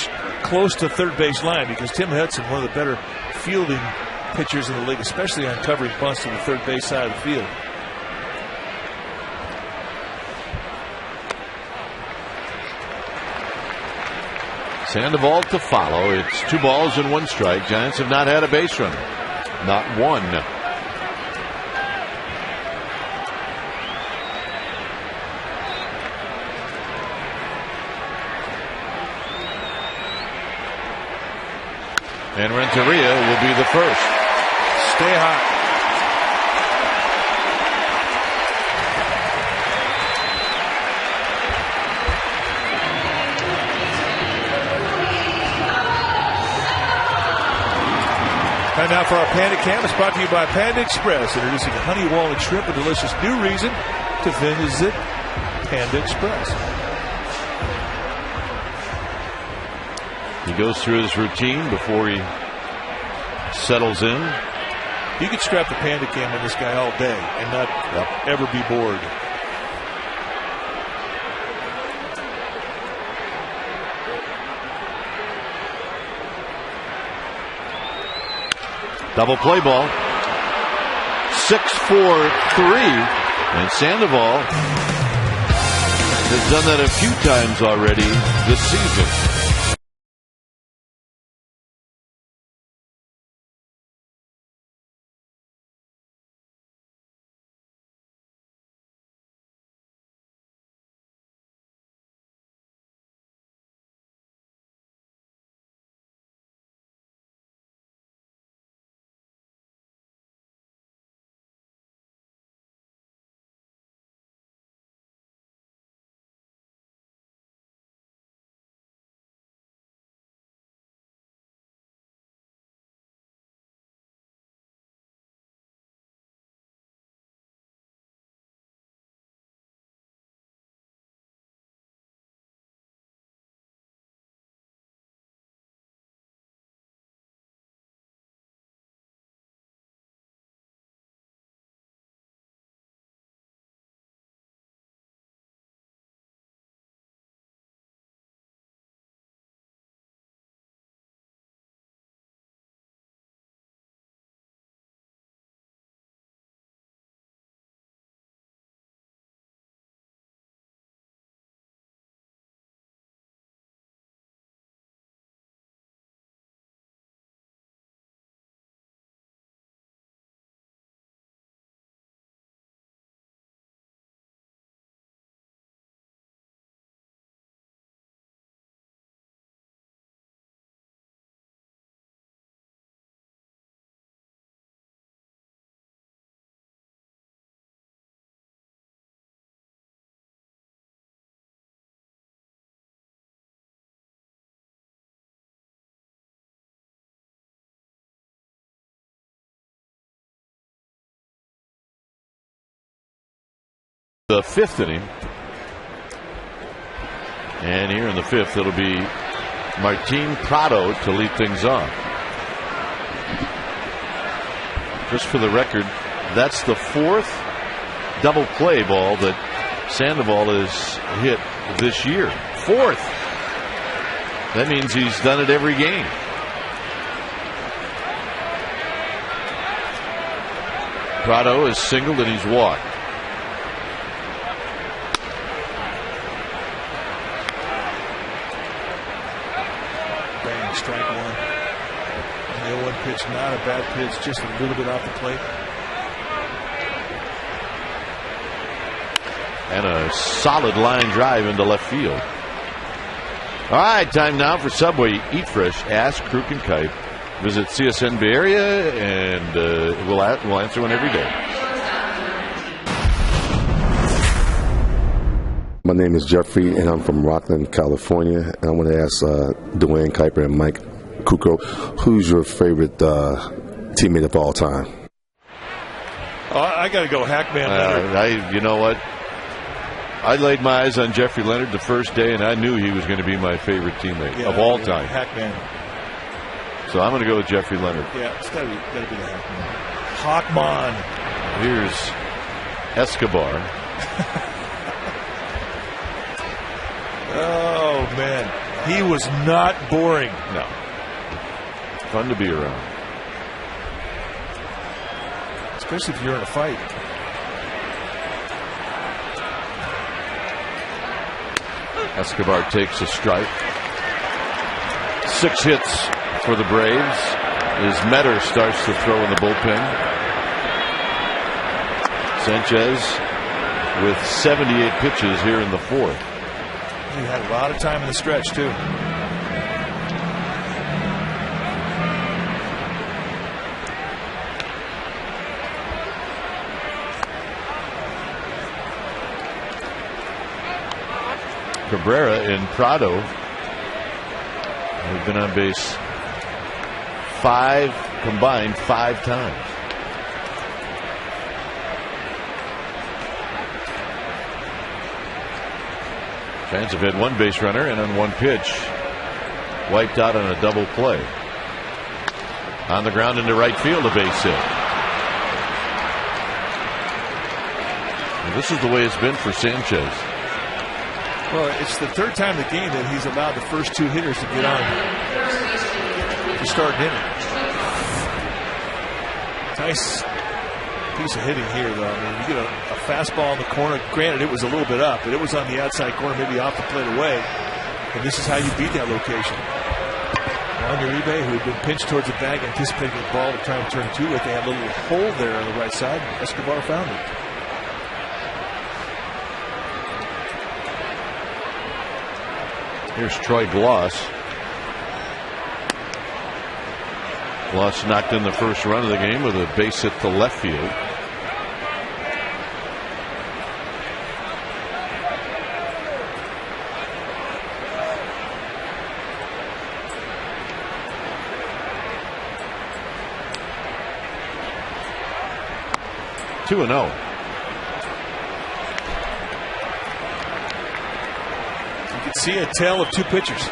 close to third base line, because Tim Hudson, one of the better fielding pitchers in the league, especially on covering bunts to the third base side of the field. Sandoval to follow. It's 2 balls and 1 strike. Giants have not had a base runner. Not one. And Renteria will be the first. Stay hot. Time now for our Panda Cam. It's brought to you by Panda Express, introducing honey walnut shrimp, a delicious new reason to visit Panda Express. He goes through his routine before he settles in. You could strap the Panda Cam on this guy all day and not ever be bored. Double play ball. 6-4-3. And Sandoval has done that a few times already this season. The 5th inning. And here in the 5th, it'll be Martin Prado to lead things off. Just for the record, that's the 4th double play ball that Sandoval has hit this year. 4th. That means he's done it every game. Prado is singled and he's walked. Bang, strike one. And the 0-1 pitch, not a bad pitch, just a little bit off the plate. And a solid line drive into left field. All right, time now for Subway Eat Fresh. Ask Kruk and Kuip. Visit CSN Bay Area, and we'll answer one every day. My name is Jeffrey, and I'm from Rockland, California. And I want to ask Dwayne Kuiper and Mike Krukow, who's your favorite teammate of all time? I got to go Hackman Leonard. You know what? I laid my eyes on Jeffrey Leonard the first day, and I knew he was going to be my favorite teammate of all time. Hackman. So I'm going to go with Jeffrey Leonard. Yeah, it's got to be the Hackman. Here's Escobar. Oh, man. He was not boring. No. Fun to be around. Especially if you're in a fight. Escobar takes a strike. 6 hits for the Braves as Metter starts to throw in the bullpen. Sanchez with 78 pitches here in the 4th. He had a lot of time in the stretch, too. Cabrera and Prado have been on base combined 5 times. Giants have had 1 base runner and on 1 pitch wiped out on a double play. On the ground into right field, a base hit. And this is the way it's been for Sanchez. Well, it's the 3rd time in the game that he's allowed the first 2 hitters to get on to start an inning. Nice piece of hitting here, though. I mean, you get a fastball in the corner. Granted, it was a little bit up, but it was on the outside corner, maybe off the plate away. And this is how you beat that location. Juan Uribe, who had been pinched towards the bag, anticipating the ball to try and turn 2 with. They had a little hole there on the right side. Escobar found it. Here's Troy Gloss. Gloss knocked in the first run of the game with a base hit to left field. Two and 0. See a tale of 2 pitchers.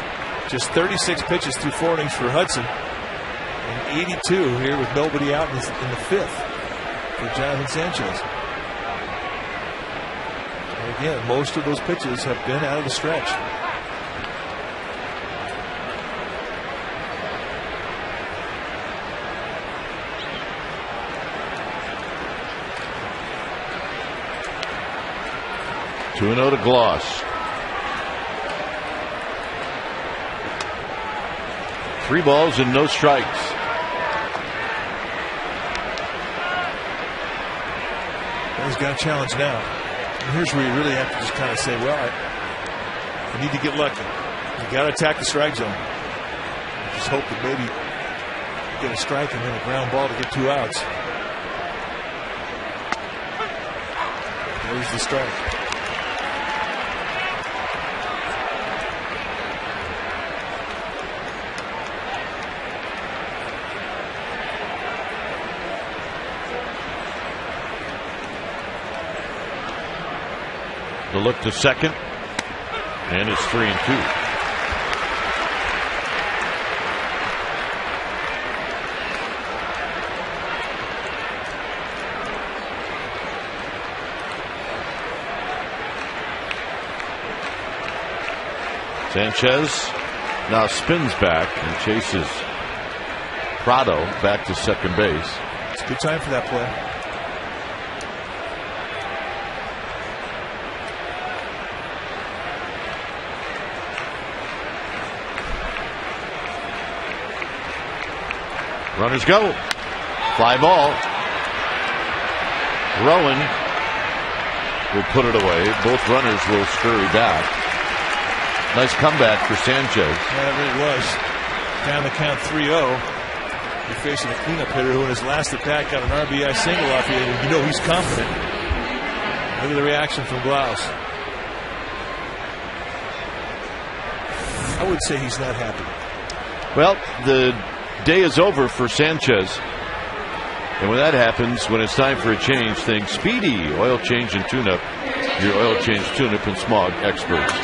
Just 36 pitches through 4 innings for Hudson. And 82 here with nobody out in the 5th for Jonathan Sanchez. And again, most of those pitches have been out of the stretch. Two and 0 to Gloss. 3 balls and no strikes. He's got a challenge now. And here's where you really have to just kind of say, well, I need to get lucky. You got to attack the strike zone. Just hope that maybe you get a strike and then a ground ball to get 2 outs. There's the strike. The look to second, and it's 3-2. Sanchez now spins back and chases Prado back to second base. It's a good time for that play. Runners go. Fly ball. Rowan will put it away. Both runners will scurry back. Nice comeback for Sanchez. Yeah, it really was. Down the count 3-0. You're facing a cleanup hitter who in his last at bat got an RBI single off you. You know he's confident. Look at the reaction from Glaus. I would say he's not happy. Well, the day is over for Sanchez. And when that happens, when it's time for a change, think Speedy Oil Change and Tune-Up. Your oil change, tune-up, and smog experts.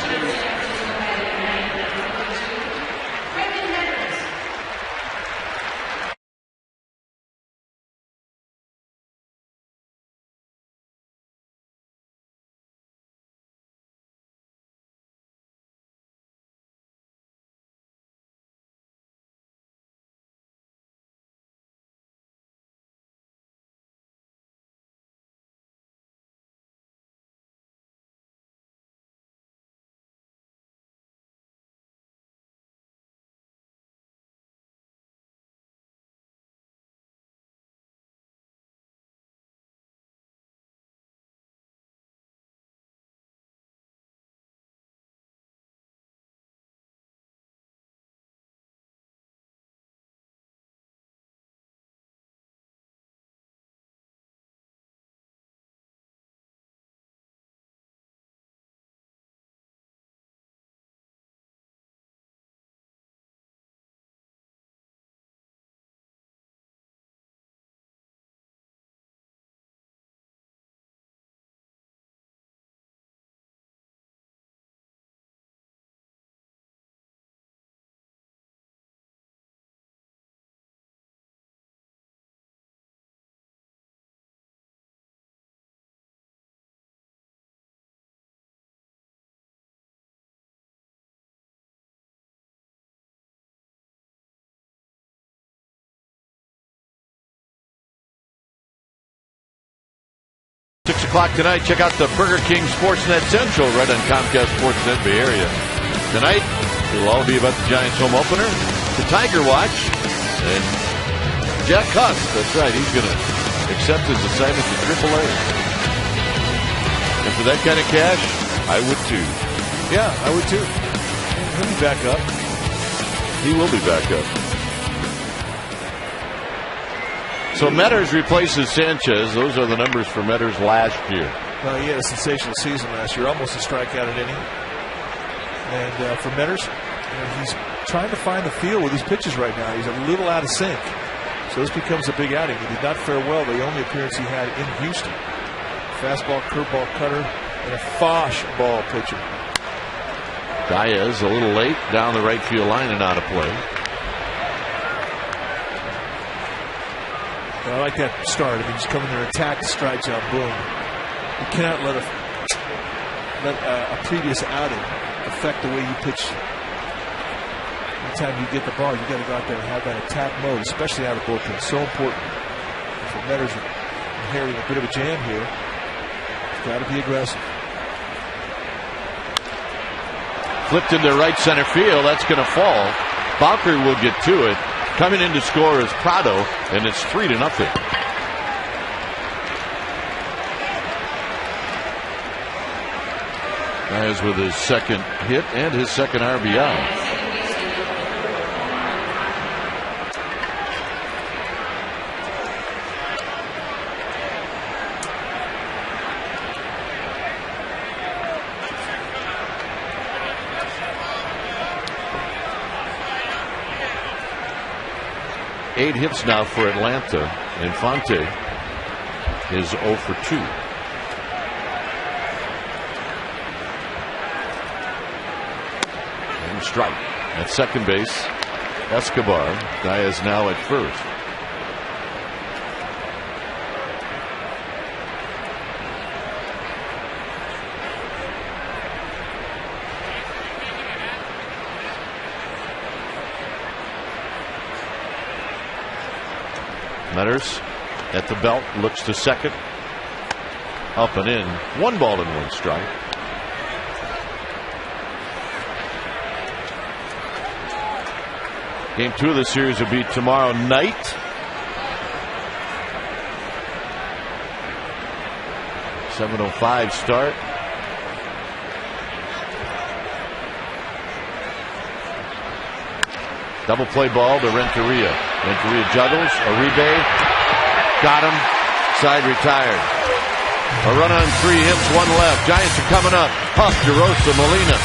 Tonight, check out the Burger King Sportsnet Central right on Comcast Sportsnet Bay Area. Tonight, it'll all be about the Giants home opener, the Tiger Watch, and Jack Huss. That's right, he's going to accept his assignment to AAA. And for that kind of cash, I would too. Yeah, I would too. He'll be back up. He will be back up. So Metters replaces Sanchez. Those are the numbers for Metters last year. Well, he had a sensational season last year, almost a strikeout an inning. And for Metters, he's trying to find the feel with his pitches right now. He's a little out of sync. So this becomes a big outing. He did not fare well the only appearance he had in Houston. Fastball, curveball, cutter, and a Fosh ball pitcher. Diaz a little late down the right field line and out of play. I like that start. I mean, just come in there, attack, strike zone, boom. You cannot let a previous outing affect the way you pitch. Anytime you get the ball, you got to go out there and have that attack mode, especially out of bullpen. So important. For Metters inheriting a bit of a jam here, you've got to be aggressive. Flipped into right center field. That's going to fall. Bowker will get to it. Coming in to score is Prado, and it's 3-0. Diaz with his second hit and his second RBI. Eight hits now for Atlanta. Infante is 0 for 2. strike. At second base, Escobar. Diaz now at first. Letters at the belt, looks to second. Up and in. 1 ball and 1 strike. Game 2 of the series will be tomorrow night. .7:05 start. Double play ball to Renteria. Renteria juggles. Uribe got him. Side retired. A run on 3 hits, 1 left. Giants are coming up. Huff, DeRosa, Molina.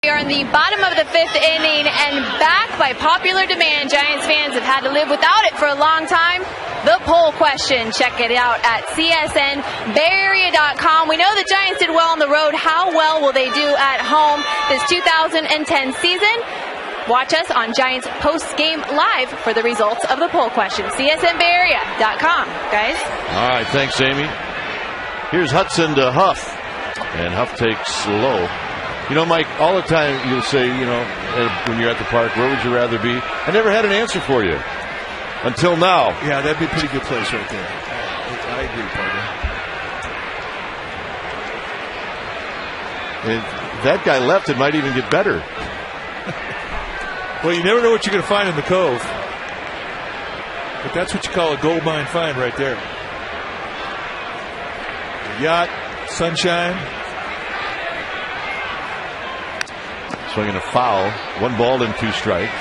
We are in the bottom of the 5th inning, and back by popular demand. Giants fans have had to live without it for a long time. The poll question. Check it out at csnbayarea.com. We know the Giants did well on the road. How well will they do at home this 2010 season? Watch us on Giants post-game live for the results of the poll question. csnbayarea.com, guys. All right, thanks, Amy. Here's Hudson to Huff, and Huff takes low. You know, Mike, all the time you'll say, you know, when you're at the park, where would you rather be? I never had an answer for you until now. Yeah, that'd be a pretty good place right there. I agree, partner. If that guy left, it might even get better. Well, you never know what you're going to find in the Cove. But that's what you call a gold mine find right there. Yacht, sunshine. Swinging a foul. 1 ball and 2 strikes.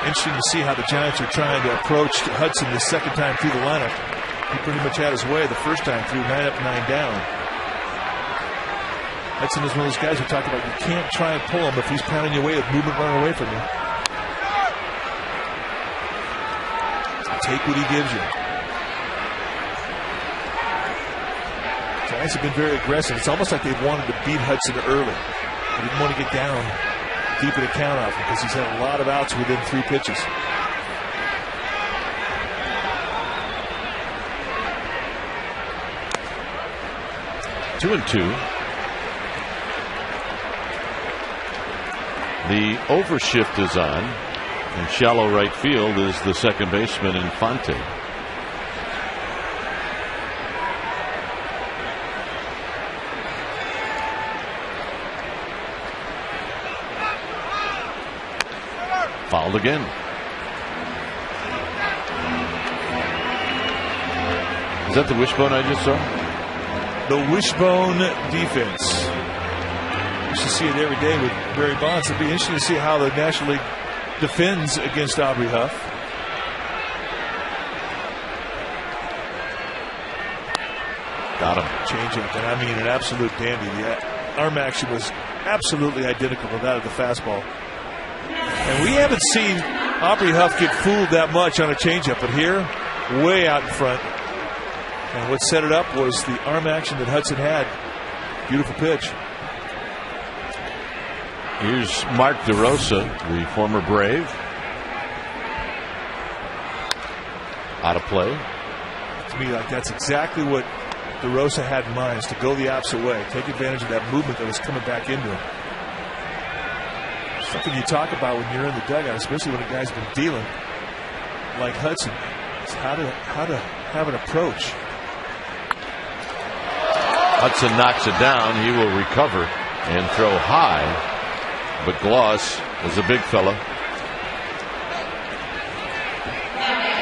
Interesting to see how the Giants are trying to approach Hudson the second time through the lineup. He pretty much had his way the first time through, 9 up, 9 down. Hudson is one of those guys who talk about you can't try and pull him if he's pounding you away with movement running away from you. Take what he gives you. Giants have been very aggressive. It's almost like they've wanted to beat Hudson early. They didn't want to get down deep in a count off him because he's had a lot of outs within 3 pitches. Two and 2. The overshift is on, and shallow right field is the second baseman, Infante. Fouled again. Is that the wishbone I just saw? The wishbone defense. You should see it every day with Barry Bonds. It'll be interesting to see how the National League defends against Aubrey Huff. Got him. Changeup, and I mean an absolute dandy. The arm action was absolutely identical to that of the fastball. And we haven't seen Aubrey Huff get fooled that much on a changeup, but here, way out in front. And what set it up was the arm action that Hudson had. Beautiful pitch. Here's Mark DeRosa, the former Brave. Out of play. To me, like, that's exactly what DeRosa had in mind, is to go the opposite way, take advantage of that movement that was coming back into him. Something you talk about when you're in the dugout, especially when a guy's been dealing like Hudson, is how to have an approach. Hudson knocks it down. He will recover and throw high, but Gloss is a big fella.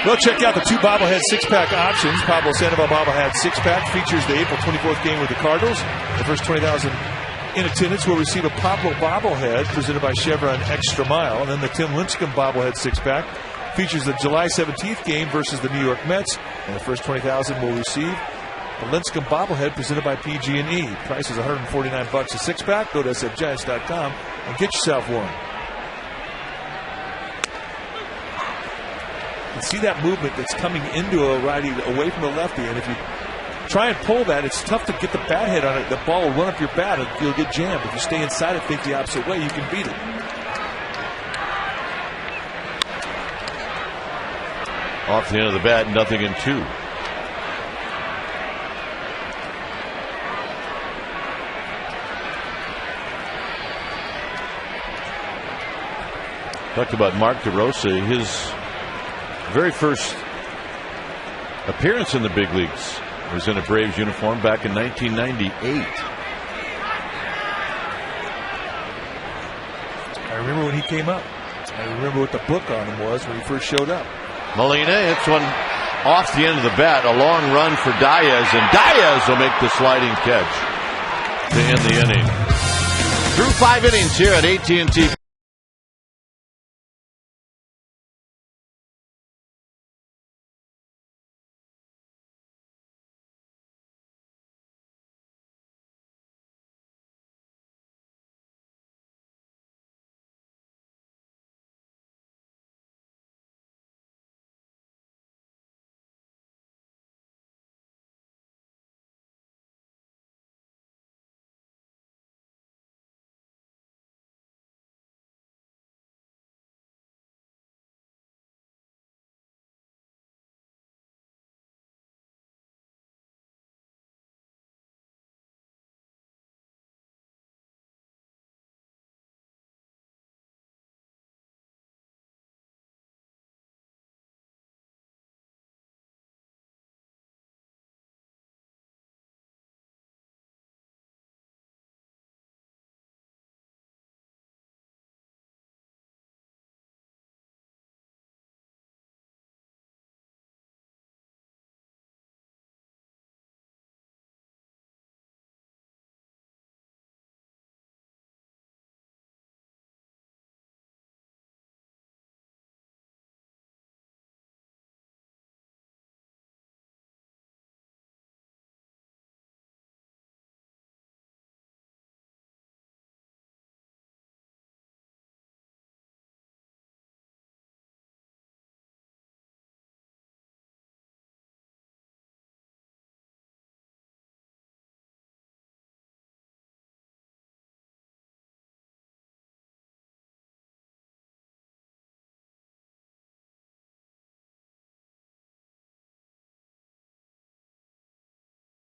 Well, check out the 2 bobblehead 6-pack options. Pablo Sandoval bobblehead 6-pack features the April 24th game with the Cardinals. The first 20,000 in attendance will receive a Pablo bobblehead presented by Chevron Extra Mile. And then the Tim Lincecum bobblehead 6-pack features the July 17th game versus the New York Mets. And the first 20,000 will receive the Lincecum bobblehead presented by PG&E. Price is $149 a 6-pack. Go to sfgiants.com and get yourself one. You see that movement that's coming into a righty away from the lefty, and if you try and pull that, it's tough to get the bat head on it. The ball will run up your bat and you'll get jammed. If you stay inside it, think the opposite way, you can beat it. Off the end of the bat, 0-2. Talked about Mark DeRosa. His very first appearance in the big leagues was in a Braves uniform back in 1998. I remember when he came up. I remember what the book on him was when he first showed up. Molina hits one off the end of the bat. A long run for Diaz, and Diaz will make the sliding catch to end the inning. Through 5 innings here at AT&T.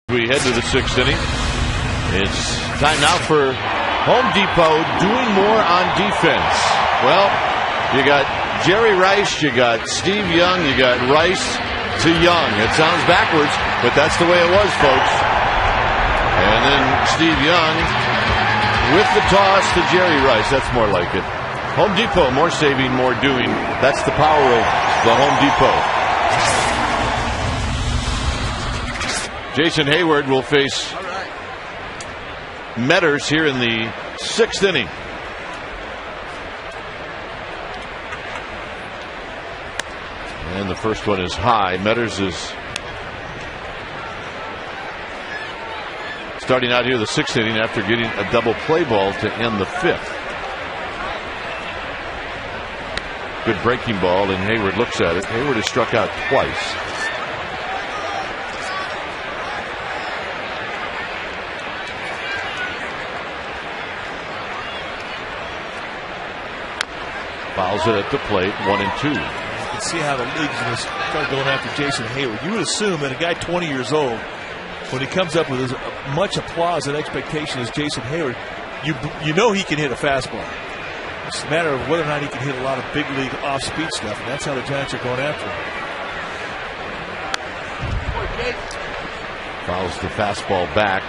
We head to the 6th inning. It's time now for Home Depot doing more on defense. Well, you got Jerry Rice, you got Steve Young, you got Rice to Young. It sounds backwards, but that's the way it was, folks. And then Steve Young with the toss to Jerry Rice. That's more like it. Home Depot, more saving, more doing. That's the power of the Home Depot. Jason Hayward will face Metters here in the 6th inning. And the first one is high. Metters is starting out here the 6th inning after getting a double play ball to end the 5th. Good breaking ball, and Hayward looks at it. Hayward has struck out twice. Fouls it at the plate, 1-2. You can see how the league's going to start going after Jason Hayward. You would assume that a guy 20 years old, when he comes up with as much applause and expectation as Jason Hayward, you know he can hit a fastball. It's a matter of whether or not he can hit a lot of big league off-speed stuff, and that's how the Giants are going after him. Fouls the fastball back.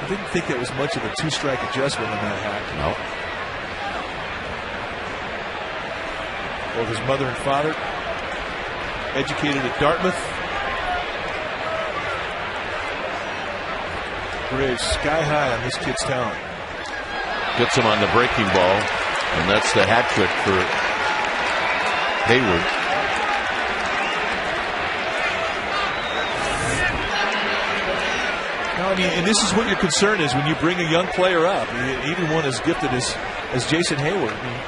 I didn't think that was much of a two-strike adjustment on that hack. No. Both his mother and father, educated at Dartmouth. Braves sky high on this kid's talent. Gets him on the breaking ball, and that's the hat trick for Hayward. No, I mean, and this is what your concern is when you bring a young player up, even one as gifted as Jason Hayward. I mean,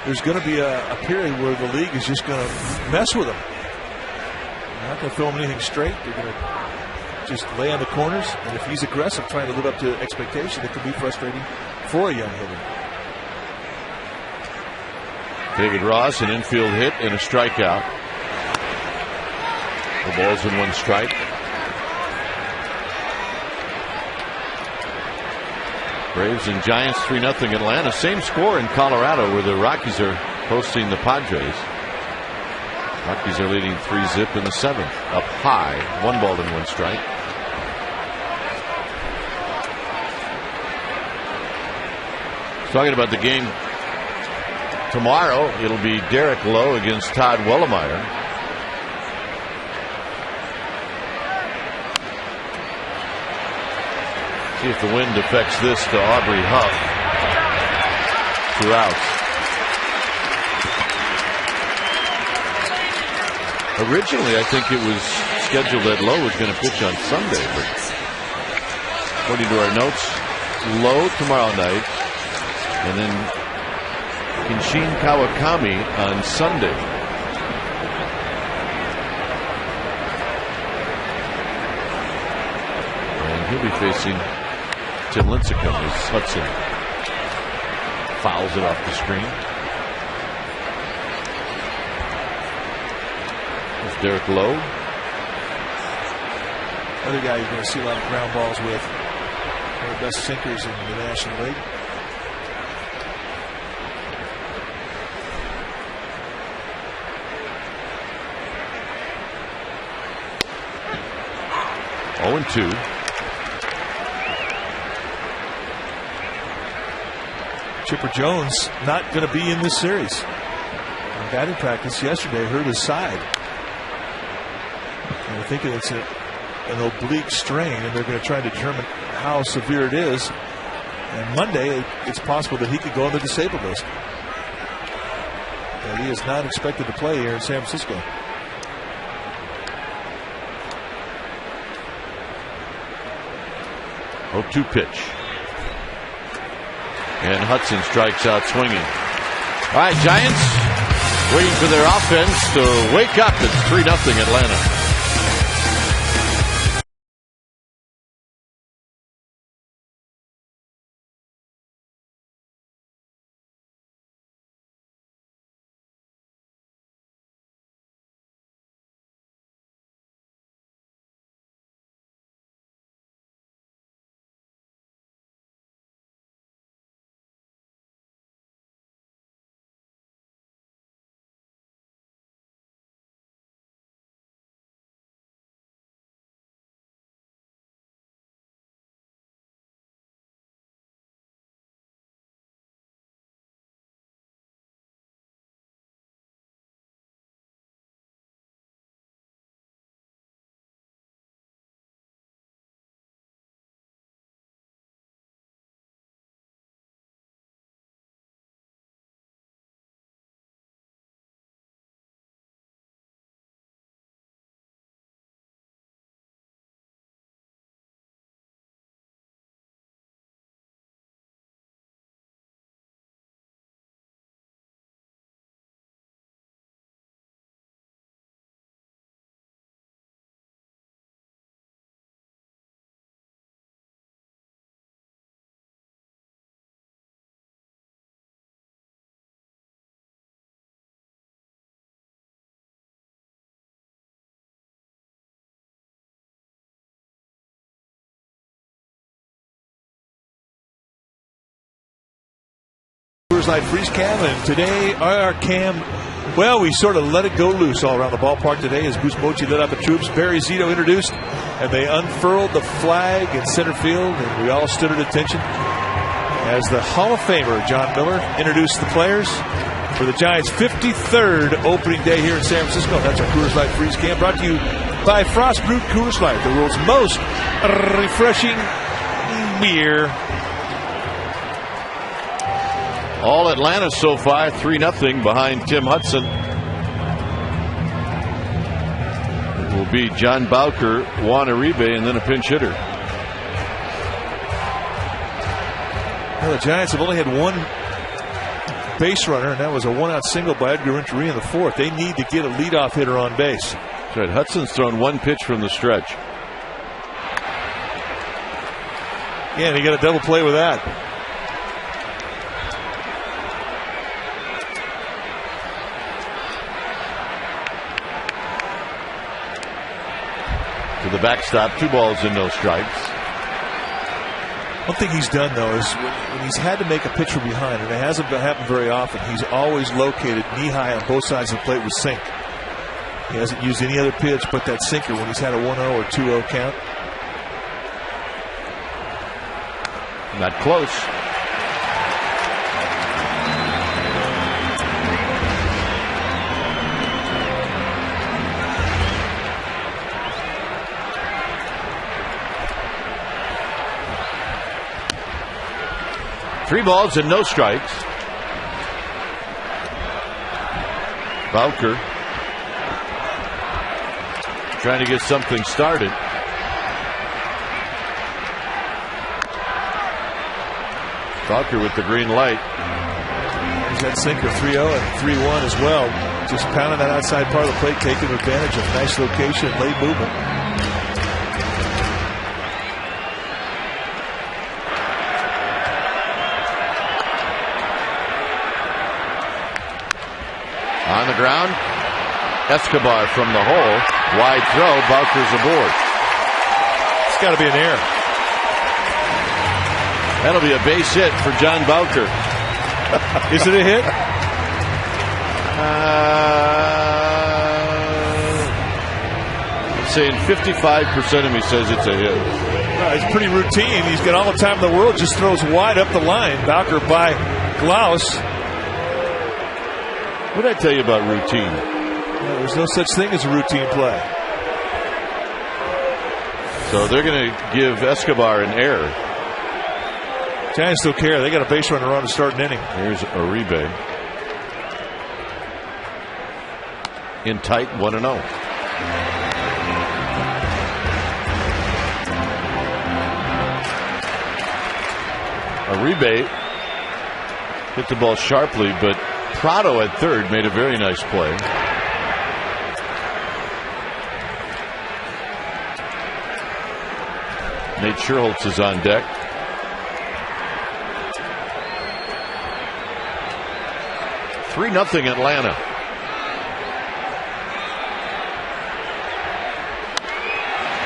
there's going to be a period where the league is just going to mess with him. They're not going to throw him anything straight. They're going to just lay on the corners, and if he's aggressive trying to live up to expectation, it can be frustrating for a young hitter. David Ross, an infield hit and a strikeout. The ball's in 1 strike. Braves and Giants 3-0 Atlanta. Same score in Colorado, where the Rockies are hosting the Padres. Rockies are leading 3-0 in the 7th. Up high, 1 ball and 1 strike. Talking about the game tomorrow, it'll be Derek Lowe against Todd Wellemeyer. See if the wind affects this to Aubrey Huff. 2 outs. Originally, I think it was scheduled that Lowe was going to pitch on Sunday, but according to our notes, Lowe tomorrow night, and then Kinshin Kawakami on Sunday. And he'll be facing Tim Lincecum as Hudson fouls it off the screen. There's Derek Lowe. Another guy you're going to see a lot of ground balls with. One of the best sinkers in the National League. Oh, 2. Chipper Jones not going to be in this series. In batting practice yesterday, hurt his side. And they're thinking it's an oblique strain, and they're going to try to determine how severe it is. And Monday, it's possible that he could go on the disabled list. But he is not expected to play here in San Francisco. Oh, 2 pitch. And Hudson strikes out swinging. All right, Giants waiting for their offense to wake up. It's 3-0 Atlanta. Light Freeze Cam, and today our cam, well, we sort of let it go loose all around the ballpark today as Bruce Bochy led out the troops. Barry Zito introduced, and they unfurled the flag in center field, and we all stood at attention as the Hall of Famer John Miller introduced the players for the Giants' 53rd opening day here in San Francisco. That's our Coors Light Freeze Cam, brought to you by Frost Brewed Coors Light, the world's most refreshing beer. All Atlanta so far, 3-0 behind Tim Hudson. It will be John Bowker, Juan Uribe, and then a pinch hitter. Well, the Giants have only had one base runner, and that was a one-out single by Edgar Renteria in the fourth. They need to get a leadoff hitter on base. That's right. Hudson's thrown one pitch from the stretch. Yeah, and he got a double play with that. To the backstop, 2 balls and no strikes. One thing he's done, though, is when he's had to make a pitch from behind, and it hasn't happened very often, he's always located knee-high on both sides of the plate with sink. He hasn't used any other pitch but that sinker when he's had a 1-0 or 2-0 count. Not close. Three balls and no strikes. Bowker trying to get something started. Bowker with the green light. There's that sinker, 3-0 and 3-1 as well. Just pounding that outside part of the plate, taking advantage of nice location, late movement. On the ground, Escobar from the hole. Wide throw, Bowker's aboard. It's got to be an error. That'll be a base hit for John Bowker. Is it a hit? I'm saying 55% of me says it's a hit. It's pretty routine. He's got all the time in the world, just throws wide up the line. Bowker by Glaus. What did I tell you about routine? Well, there's no such thing as a routine play. So they're going to give Escobar an error. Giants don't care. They got a base runner on to start an inning. Here's Uribe. In tight, 1-0. Uribe hit the ball sharply, but Prado at third made a very nice play. Nate Scherholtz is on deck. Three 0 Atlanta.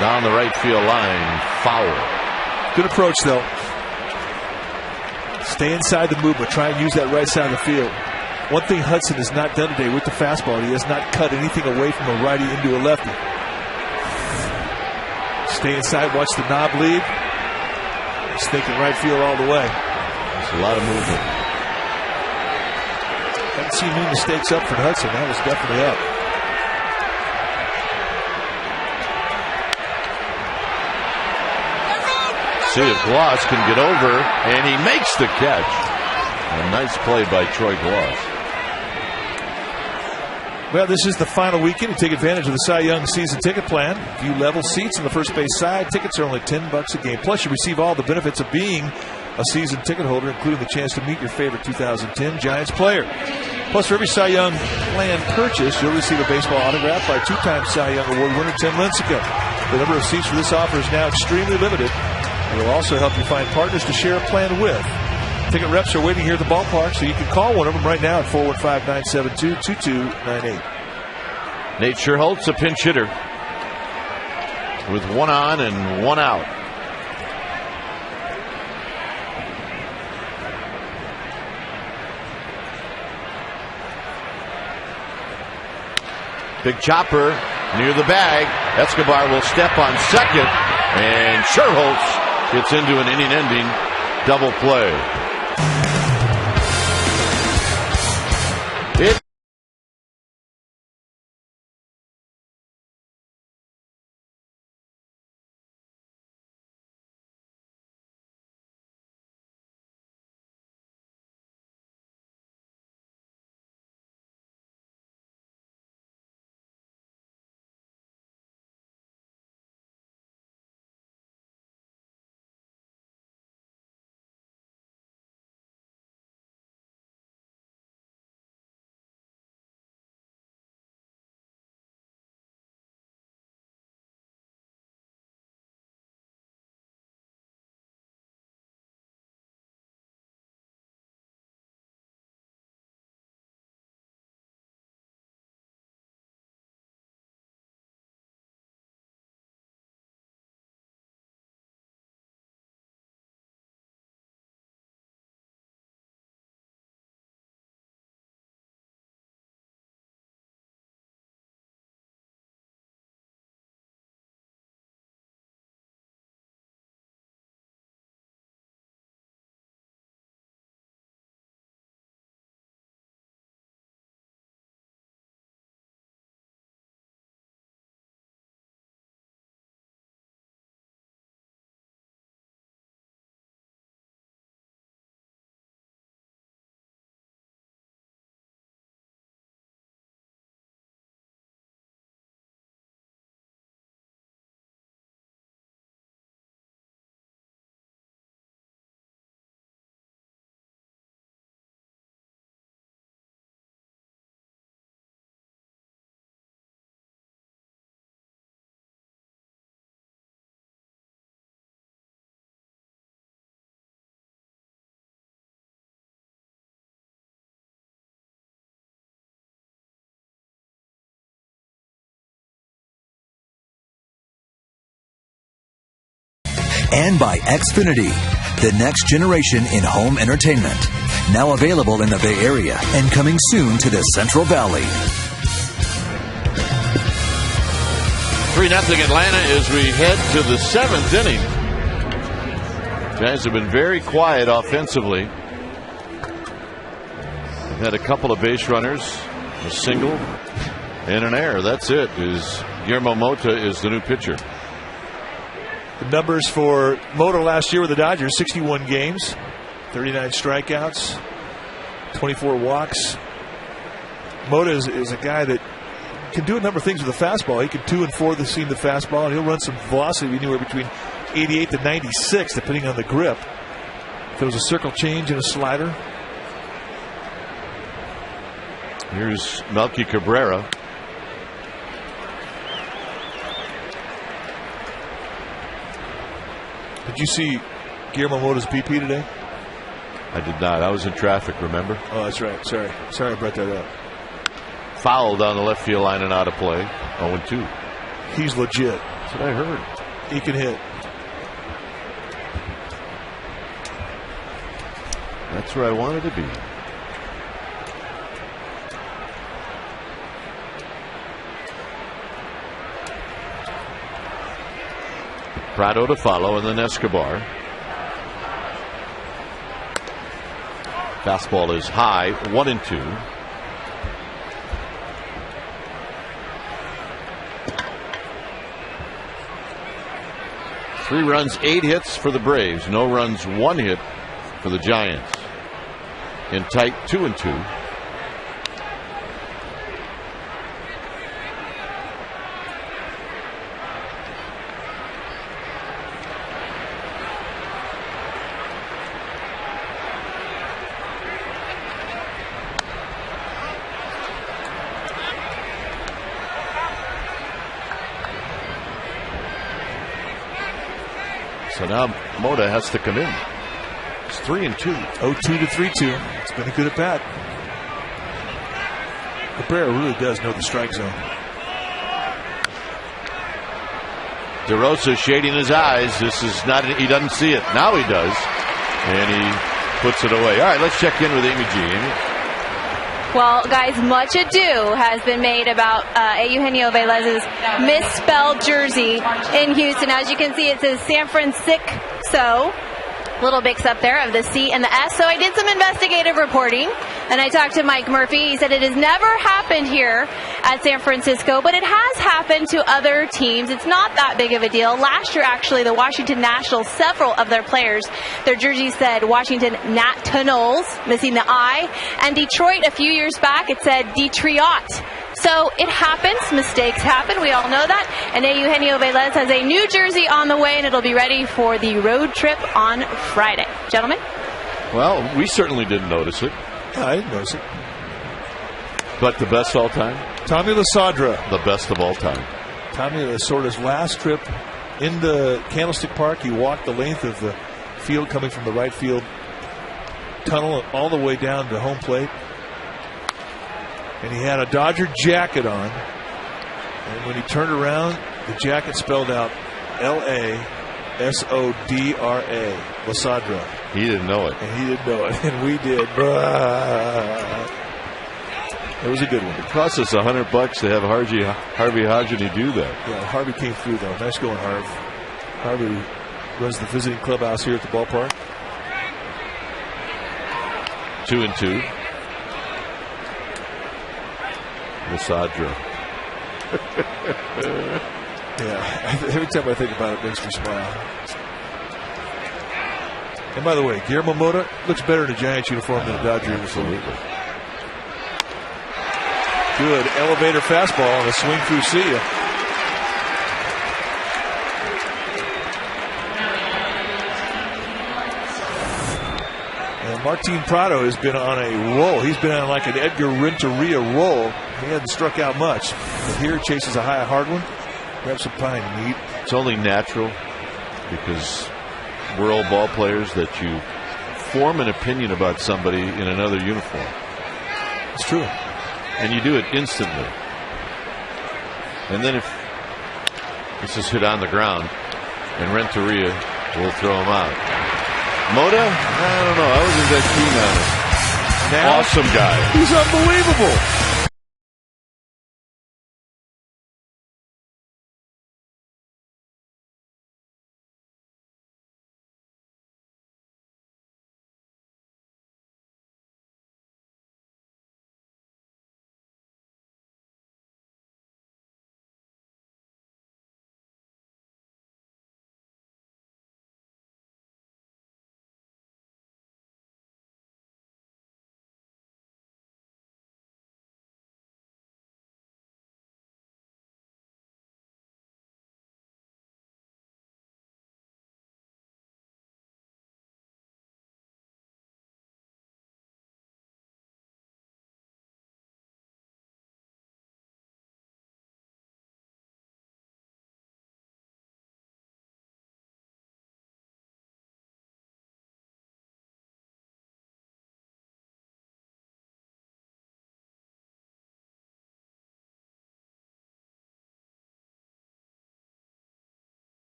Down the right field line, foul. Good approach, though. Stay inside the movement. Try and use that right side of the field. One thing Hudson has not done today with the fastball, he has not cut anything away from a righty into a lefty. Stay inside, watch the knob lead. He's thinking right field all the way. That's a lot of movement. Haven't seen any mistakes up for Hudson. That was definitely up. See if Glaus can get over, and he makes the catch. A nice play by Troy Glaus. Well, this is the final weekend to take advantage of the Cy Young season ticket plan. View level seats on the first base side. Tickets are only $10 a game. Plus, you receive all the benefits of being a season ticket holder, including the chance to meet your favorite 2010 Giants player. Plus, for every Cy Young plan purchase, you'll receive a baseball autograph by two-time Cy Young Award winner Tim Lincecum. The number of seats for this offer is now extremely limited. It will also help you find partners to share a plan with. Ticket reps are waiting here at the ballpark, so you can call one of them right now at 415-972-2298. Nate Scherholtz, a pinch hitter, with one on and one out. Big chopper near the bag. Escobar will step on second, and Sherholtz gets into an inning-ending double play. And by Xfinity, the next generation in home entertainment. Now available in the Bay Area and coming soon to the Central Valley. 3-0 Atlanta as we head to the 7th inning. Guys have been very quiet offensively. They've had a couple of base runners, a single, and an error. That's it. Guillermo Mota is the new pitcher. The numbers for Mota last year with the Dodgers: 61 games, 39 strikeouts, 24 walks. Mota is a guy that can do a number of things with the fastball. He can 2 and 4 the seam the fastball, and he'll run some velocity anywhere between 88 to 96, depending on the grip. If there was a circle change and a slider. Here's Melky Cabrera. Did you see Guillermo Mota's BP today? I did not. I was in traffic, remember? Oh, that's right. Sorry I brought that up. Fouled on the left field line and out of play. 0-2. He's legit. That's what I heard. He can hit. That's where I wanted to be. Prado to follow, and then Escobar. Fastball is high, 1-2. Three runs, 8 hits for the Braves. No runs, 1 hit for the Giants. In tight, 2-2. So now Mota has to come in. It's 3-2. 0-2 to 3-2. It's been a good at bat. Cabrera really does know the strike zone. DeRosa shading his eyes. This is not, he doesn't see it. Now he does. And he puts it away. All right, let's check in with Amy G. Amy? Well, guys, much ado has been made about Eugenio Velez's misspelled jersey in Houston. As you can see, it says San Francisco. Little mix up there of the C and the S. So I did some investigative reporting, and I talked to Mike Murphy. He said it has never happened here at San Francisco, but it has happened to other teams. It's not that big of a deal. Last year, actually, the Washington Nationals, several of their players, their jerseys said Washington Nationals, missing the I, and Detroit a few years back, it said Detroit. So it happens. Mistakes happen. We all know that. And Eugenio Velez has a new jersey on the way, and it'll be ready for the road trip on Friday. Gentlemen? Well, we certainly didn't notice it. I didn't notice it. But the best all time? Tommy Lasadra. The best of all time. Tommy Lasadra's last trip into Candlestick Park, he walked the length of the field coming from the right field tunnel all the way down to home plate. And he had a Dodger jacket on. And when he turned around, the jacket spelled out L-A-S-O-D-R-A. Lasadra. He didn't know it. And he didn't know it. And we did. It was a good one. It cost us $100 to have Harvey Hodgeny do that. Yeah, Harvey came through, though. Nice going, Harv. Harvey runs the visiting clubhouse here at the ballpark. 2-2. Lasadra. Yeah, every time I think about it, it makes me smile. And by the way, Guillermo Mota looks better in a Giants uniform than a Dodger uniform. Absolutely. Good elevator fastball on a swing through. See ya. And Martin Prado has been on a roll. He's been on like an Edgar Renteria roll. He hadn't struck out much. But here chases a hard one. Grabs some pine and eat. It's only natural because we're all ball players that you form an opinion about somebody in another uniform. It's true. And you do it instantly. And then if this is hit on the ground and Renteria will throw him out. Mota? I don't know. I wasn't that keen on it. Now, awesome guy. He's unbelievable.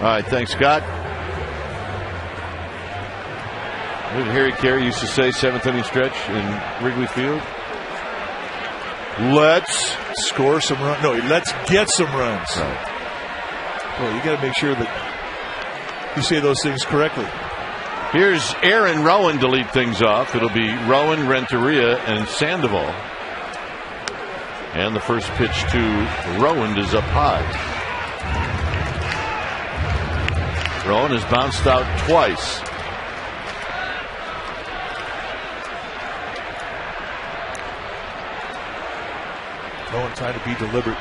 All right, thanks, Scott. What did Harry Carey used to say, 7th inning stretch in Wrigley Field? Let's score some runs. No, let's get some runs. Right. Well, you got to make sure that you say those things correctly. Here's Aaron Rowan to lead things off. It'll be Rowan, Renteria, and Sandoval. And the first pitch to Rowan is up high. Rowan has bounced out twice. Rowan trying to be deliberate.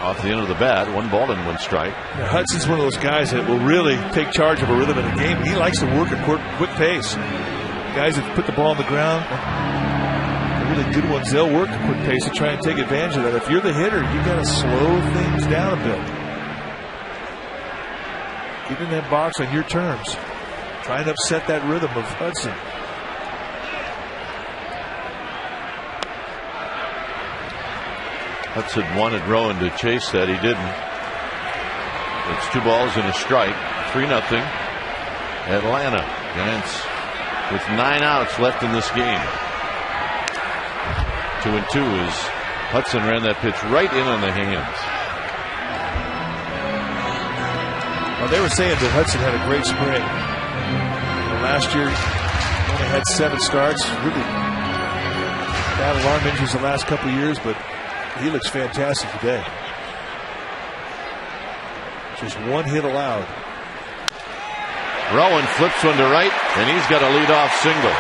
Off the end of the bat, 1 ball and 1 strike. Yeah, Hudson's one of those guys that will really take charge of a rhythm in a game. He likes to work at quick pace. Guys that put the ball on the ground, the really good ones, they'll work at quick pace to try and take advantage of that. If you're the hitter, you got to slow things down a bit. Get in that box on your terms. Try and upset that rhythm of Hudson. Hudson wanted Rowan to chase that. He didn't. It's 2 balls and a strike. 3-0. Atlanta. Giants with 9 outs left in this game. 2-2 as Hudson ran that pitch right in on the hands. Well, they were saying that Hudson had a great spring. Last year, he only had 7 starts. Really battled arm injuries the last couple of years, but he looks fantastic today. Just 1 hit allowed. Rowan flips one to right, and he's got a leadoff single.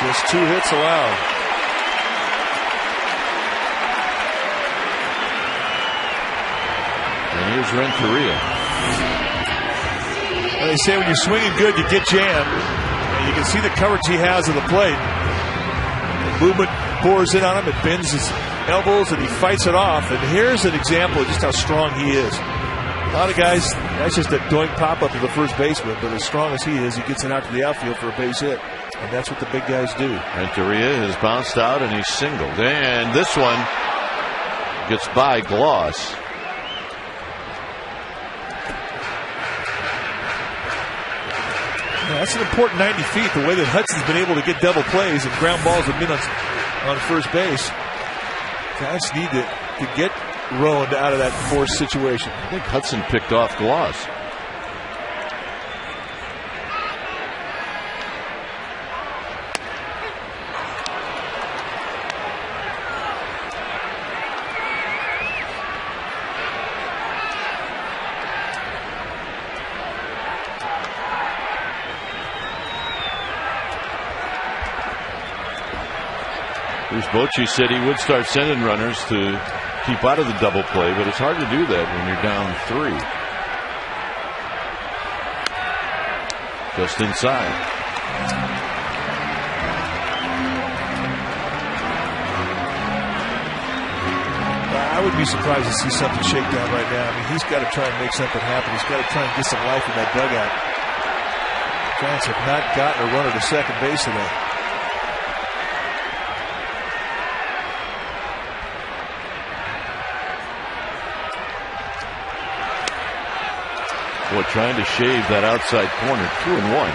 Just 2 hits allowed. And here's Renteria. Well, they say when you're swinging good, you get jammed. And you can see the coverage he has of the plate. The movement pours in on him. It bends his elbows, and he fights it off. And here's an example of just how strong he is. A lot of guys, that's just a doink pop-up to the first baseman, but as strong as he is, he gets it out to the outfield for a base hit. And that's what the big guys do. Renteria has bounced out, and he's singled. And this one gets by Gloss. Yeah, that's an important 90 feet, the way that Hudson's been able to get double plays and ground balls have been on first base. Guys need to get Rowan out of that forced situation. I think Hudson picked off Gloss. Bruce Bochy said he would start sending runners to keep out of the double play, but it's hard to do that when you're down 3. Just inside. I would be surprised to see something shake down right now. I mean, he's got to try and make something happen. He's got to try and get some life in that dugout. Giants have not gotten a runner to second base today. Boy, trying to shave that outside corner. 2-1.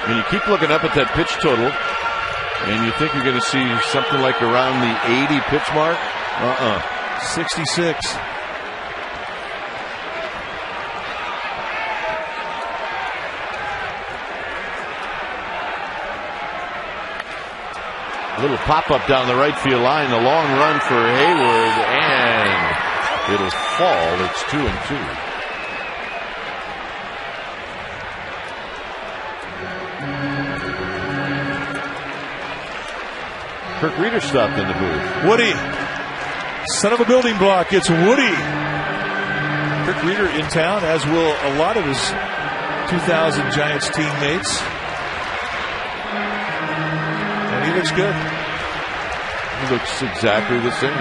I mean, you keep looking up at that pitch total, and you think you're going to see something like around the 80 pitch mark. 66. A little pop-up down the right field line. A long run for Hayward, and it'll fall. It's 2-2. Kirk Reeder stopped in the booth. Woody, son of a building block. It's Woody. Kirk Reeder in town, as will a lot of his 2000 Giants teammates. And he looks good. He looks exactly the same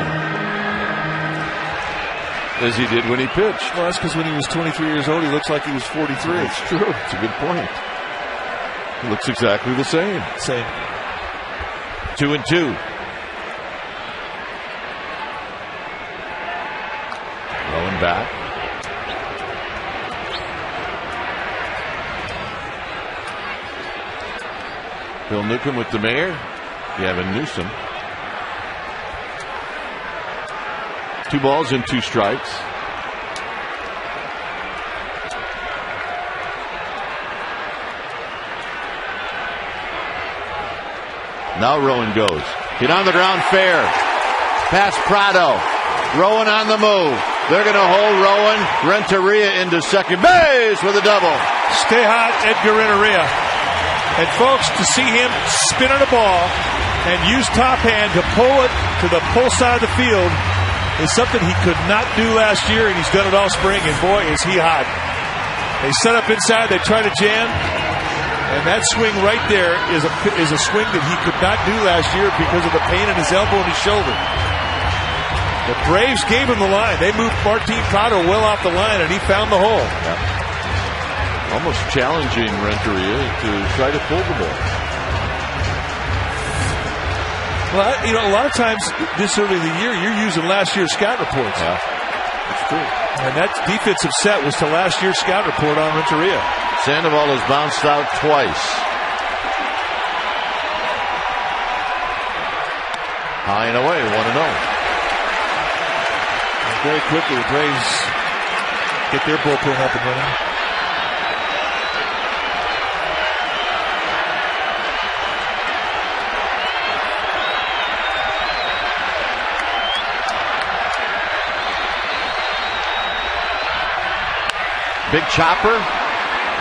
as he did when he pitched. Well, that's because when he was 23 years old, he looks like he was 43. It's true. It's a good point. He looks exactly the same. Same. 2-2. Rowan back. Bill Newcomb with the mayor. Gavin Newsom. 2 balls and 2 strikes. Now Rowan goes. Hit on the ground fair. Past Prado. Rowan on the move. They're going to hold Rowan. Renteria into second base with a double. Stay hot, Edgar Renteria. And folks, to see him spin on a ball and use top hand to pull it to the pull side of the field is something he could not do last year, and he's done it all spring, and boy, is he hot. They set up inside, they try to jam, and that swing right there is a swing that he could not do last year because of the pain in his elbow and his shoulder. The Braves gave him the line. They moved Martin Prado well off the line, and he found the hole. Yeah. Almost challenging Renteria to try to pull the ball. Well, a lot of times this early in the year, you're using last year's scout reports. Yeah, that's true. And that defensive set was to last year's scout report on Renteria. Sandoval has bounced out twice. High and away, 1-0. Very quickly, the Braves get their bullpen up and running. Big chopper.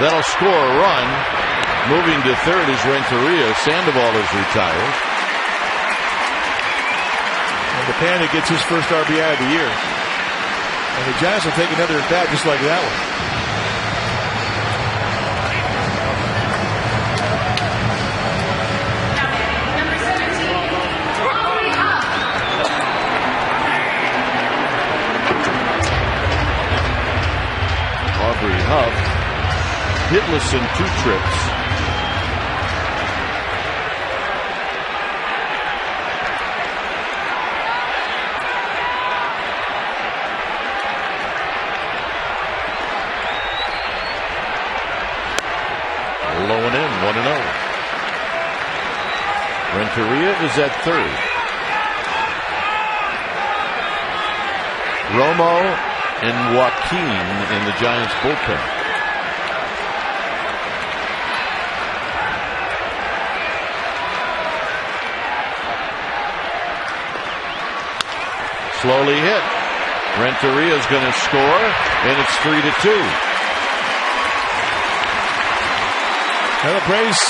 That'll score a run. Moving to third is Renteria. Sandoval is retired. And the Panda gets his first RBI of the year. And the Giants will take another at bat just like that one. Aubrey Huff hitless in 2 trips. Low and in, 1-0. Renteria is at third. Romo and Joaquin in the Giants bullpen. Slowly hit. Renteria is going to score, and it's 3-2. Well, the Braves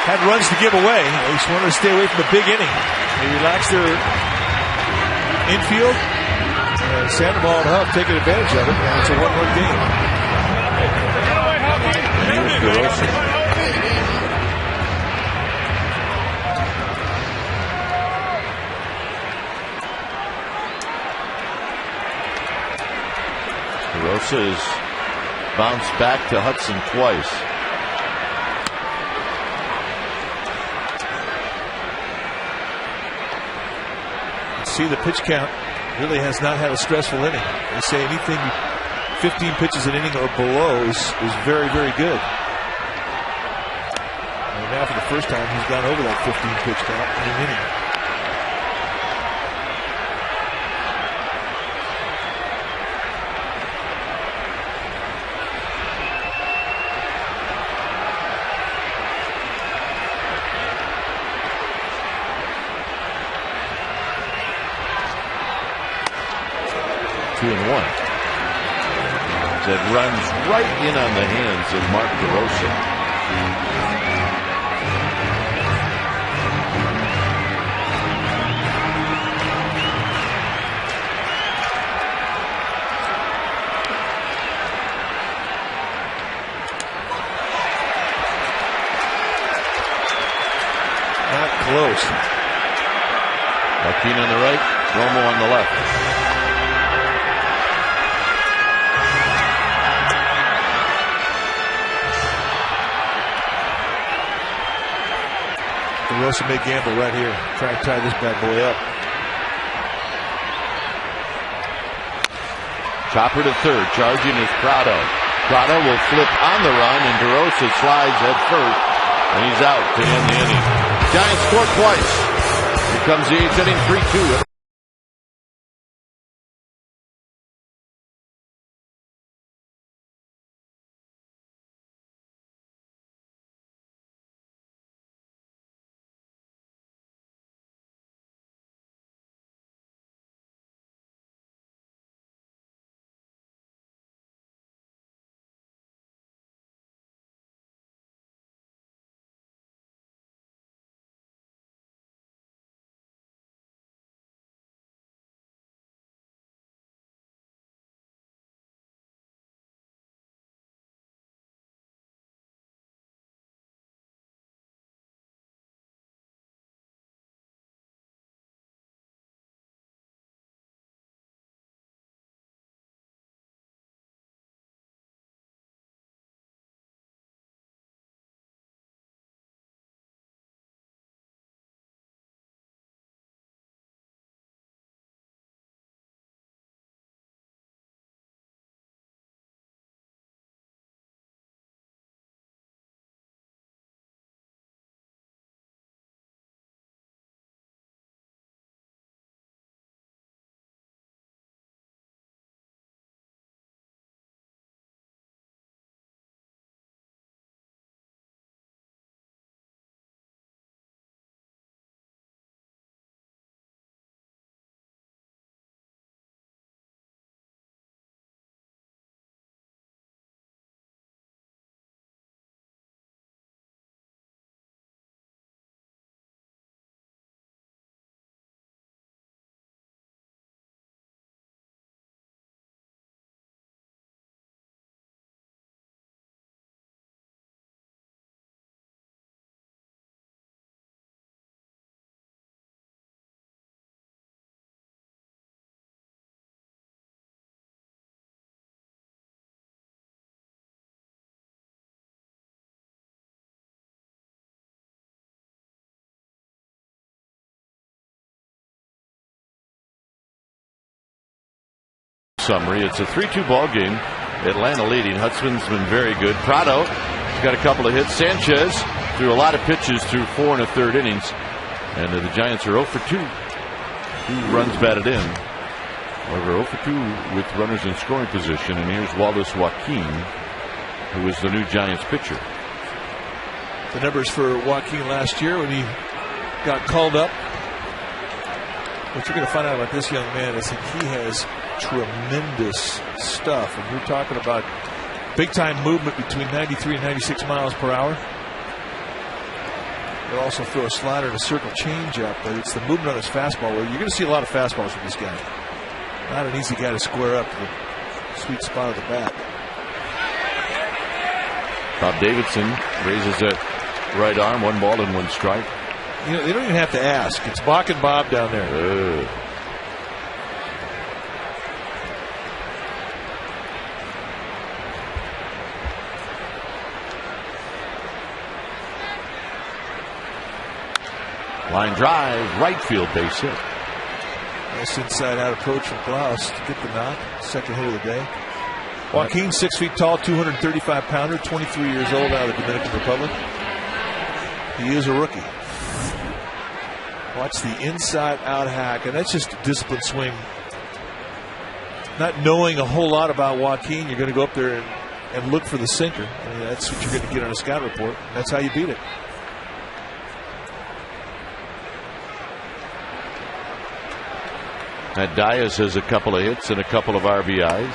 had runs to give away. They just wanted to stay away from the big inning. They relaxed their infield, and Sandoval and Huff taking advantage of it, and it's a 1-run game. DeRosa has bounced back to Hudson twice. See, the pitch count really has not had a stressful inning. They say anything 15 pitches an inning or below is very, very good. And now for the first time, he's gone over that 15 pitch count in an inning. That runs right in on the hands of Mark DeRosa. Not close. Joaquin on the right, Romo on the left. DeRosa may gamble right here. Try to tie this bad boy up. Chopper to third. Charging is Prado. Prado will flip on the run, and DeRosa slides at first, and he's out to end the inning. Giants score twice. Here comes the 8th inning, 3-2. Summary. It's a 3-2 ball game. Atlanta leading. Hudspin's been very good. Prado got a couple of hits. Sanchez threw a lot of pitches through 4 1/3 innings. And the Giants are 0 for 2. 2 runs batted in. However, 0 for 2 with runners in scoring position. And here's Wallace Joaquin, who is the new Giants pitcher. The numbers for Joaquin last year when he got called up. What you're going to find out about this young man is that he has tremendous stuff. And you're talking about big-time movement between 93 and 96 miles per hour. He'll also throw a slider and a circle changeup, but it's the movement on his fastball. Well, you're going to see a lot of fastballs from this guy. Not an easy guy to square up to the sweet spot of the bat. Bob Davidson raises that right arm, 1 ball and 1 strike. You know, they don't even have to ask. It's Bach and Bob down there. Line drive, right field, base hit. Nice inside-out approach from Klaus to get the knock. Second hit of the day. Joaquin, 6 feet tall, 235-pounder, 23 years old, out of the Dominican Republic. He is a rookie. Watch the inside-out hack, and that's just a disciplined swing. Not knowing a whole lot about Joaquin, you're going to go up there and look for the sinker. I mean, that's what you're going to get on a scout report. That's how you beat it. Diaz has a couple of hits and a couple of RBIs.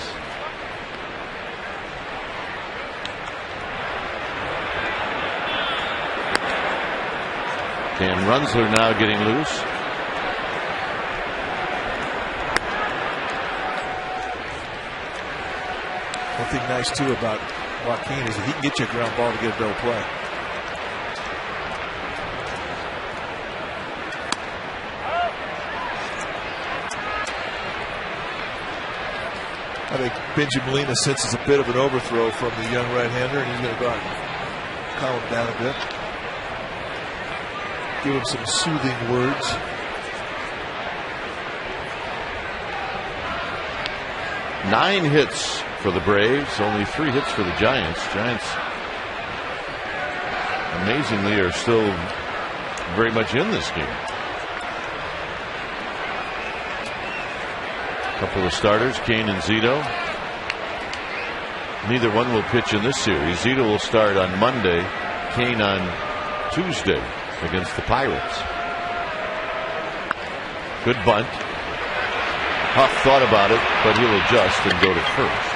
Dan Runzler now getting loose. One thing nice too about Joaquin is that he can get you a ground ball to get a double play. I think Benji Molina senses a bit of an overthrow from the young right-hander, and he's going to go out and calm him down a bit. Give him some soothing words. Nine hits for the Braves, only 3 hits for the Giants. Giants, amazingly, are still very much in this game. Couple of starters, Kane and Zito. Neither one will pitch in this series. Zito will start on Monday, Kane on Tuesday against the Pirates. Good bunt. Huff thought about it, but he'll adjust and go to first.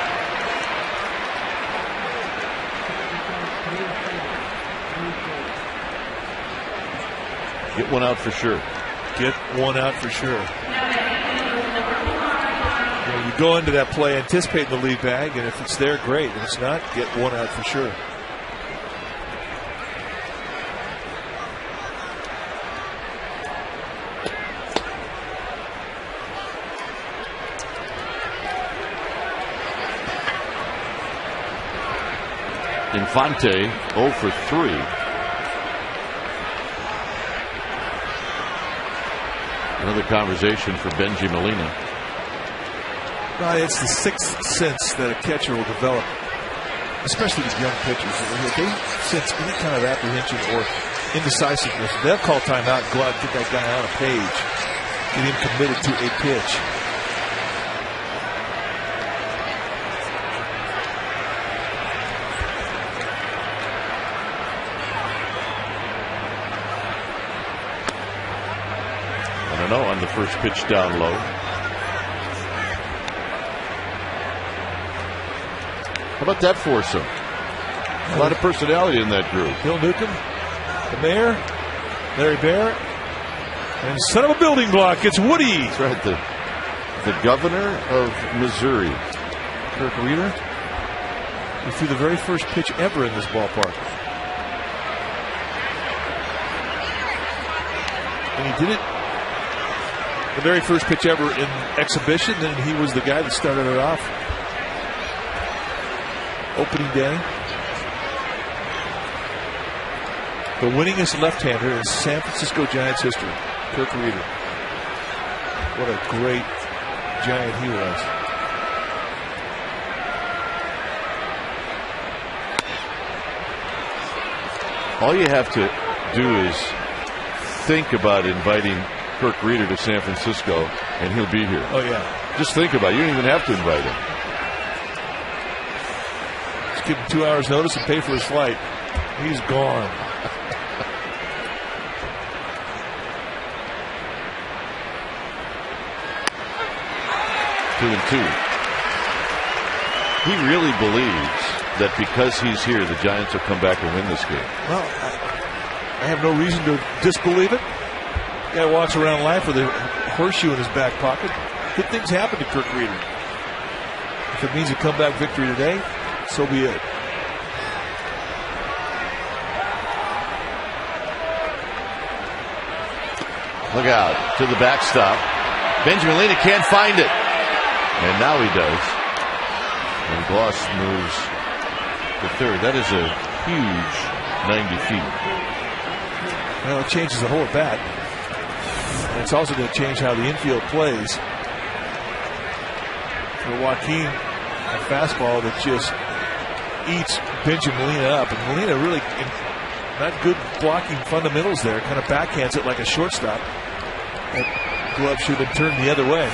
Get one out for sure. Get one out for sure. You go into that play anticipating the lead bag, and if it's there, great. If it's not, get one out for sure. Infante 0 for 3. Another conversation for Benji Molina. It's the sixth sense that a catcher will develop, especially these young pitchers. If they sense any kind of apprehension or indecisiveness, they'll call timeout and go out and get that guy on a page, get him committed to a pitch. I don't know, on the first pitch down low. How about that foursome? A lot of personality in that group. Bill Newcomb, the mayor, Larry Barrett, and son of a building block, it's Woody. That's right, the governor of Missouri. Kirk Reeder. He threw the very first pitch ever in this ballpark. And he did it the very first pitch ever in exhibition, and he was the guy that started it off. Opening day. The winningest left-hander in San Francisco Giants history, Kirk Reeder. What a great Giant he was. All you have to do is think about inviting Kirk Reeder to San Francisco, and he'll be here. Oh, yeah. Just think about it. You don't even have to invite him. Just give him 2 hours notice and pay for his flight. He's gone. Two and two. He really believes that because he's here, the Giants will come back and win this game. Well, I have no reason to disbelieve it. The guy walks around life with a horseshoe in his back pocket. Good things happen to Kirk Reeder. If it means a comeback victory today, so be it. Look out to the backstop. Benjamin Lena can't find it. And now he does. And Gloss moves to third. That is a huge 90 feet. Well, it changes the whole at bat. And it's also going to change how the infield plays. For Joaquin, a fastball that just eats Benjamin Molina up. And Molina really not good blocking fundamentals there. Kind of backhands it like a shortstop. That glove should have been turned the other way.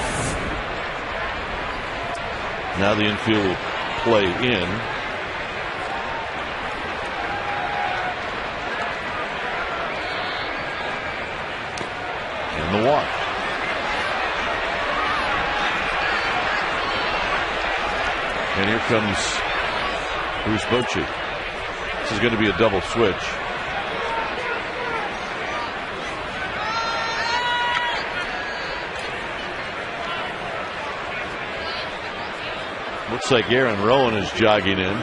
Now the infield will play in. And the walk. And here comes Bruce Bochy. This is going to be a double switch. Looks like Aaron Rowan is jogging in.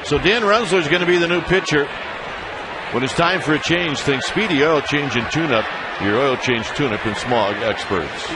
So Dan Runsler is going to be the new pitcher. When it's time for a change, think Speedy Oil Change and Tune-Up, your oil change tune-up and smog experts.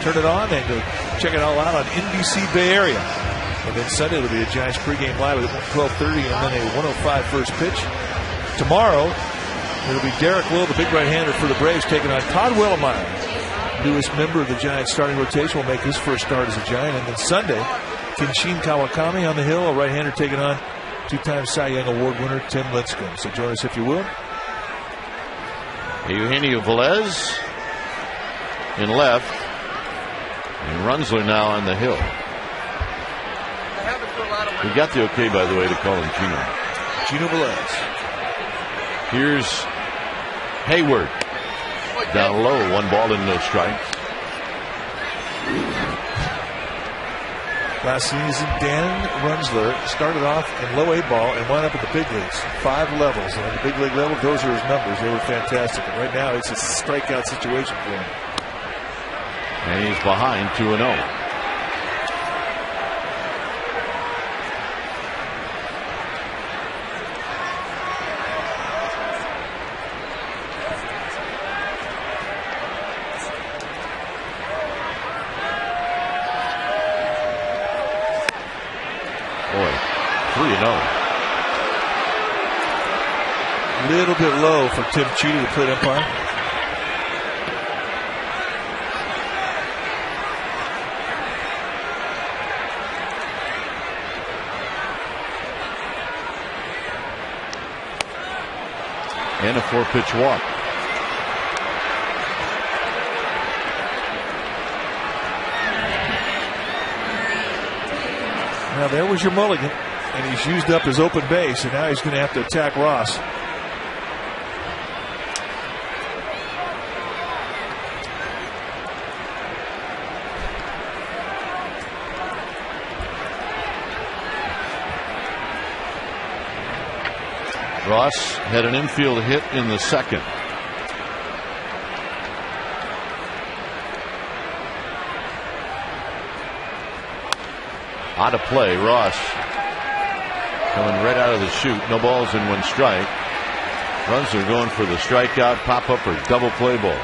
Turn it on and go check it all out on NBC Bay Area. And then Sunday it'll be a Giants pregame live at 12:30 and then a 1:05 first pitch. Tomorrow it'll be Derek Lowe, the big right-hander for the Braves, taking on Todd Wellemeyer. Newest member of the Giants starting rotation will make his first start as a Giant. And then Sunday, Kinshin Kawakami on the hill, a right-hander taking on two-time Cy Young Award winner Tim Lincecum. So join us if you will. Eugenio Velez in left. And Runsler now on the hill. We got the okay, by the way, to call him Gino. Gino Velez. Here's Hayward. Down low, 1 ball and no strikes. Last season, Dan Runsler started off in low A ball and wound up at the big leagues. 5 levels. And at the big league level, those are his numbers. They were fantastic. And right now, it's a strikeout situation for him. And he's behind 2-0. 3-0. A little bit low for Tim Cheetah, the plate umpire. And a 4-pitch walk. Now there was your mulligan, and he's used up his open base, and now he's going to have to attack Ross. Ross had an infield hit in the second. Out of play. Ross coming right out of the chute. No balls and 1 strike. Runzler going for the strikeout, pop up, or double play ball.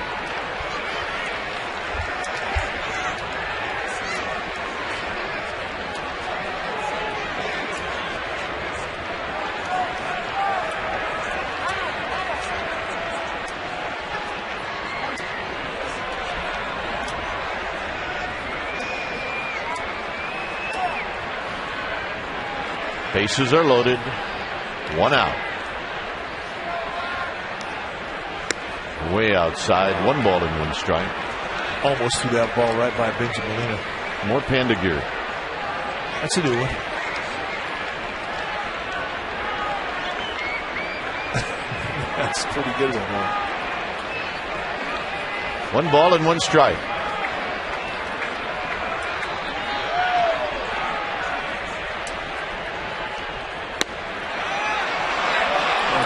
Bases are loaded. 1 out. Way outside. 1 ball and 1 strike. Almost threw that ball right by Benjamin Molina. More Panda gear. That's a new one. That's a pretty good one, man. 1 ball and 1 strike.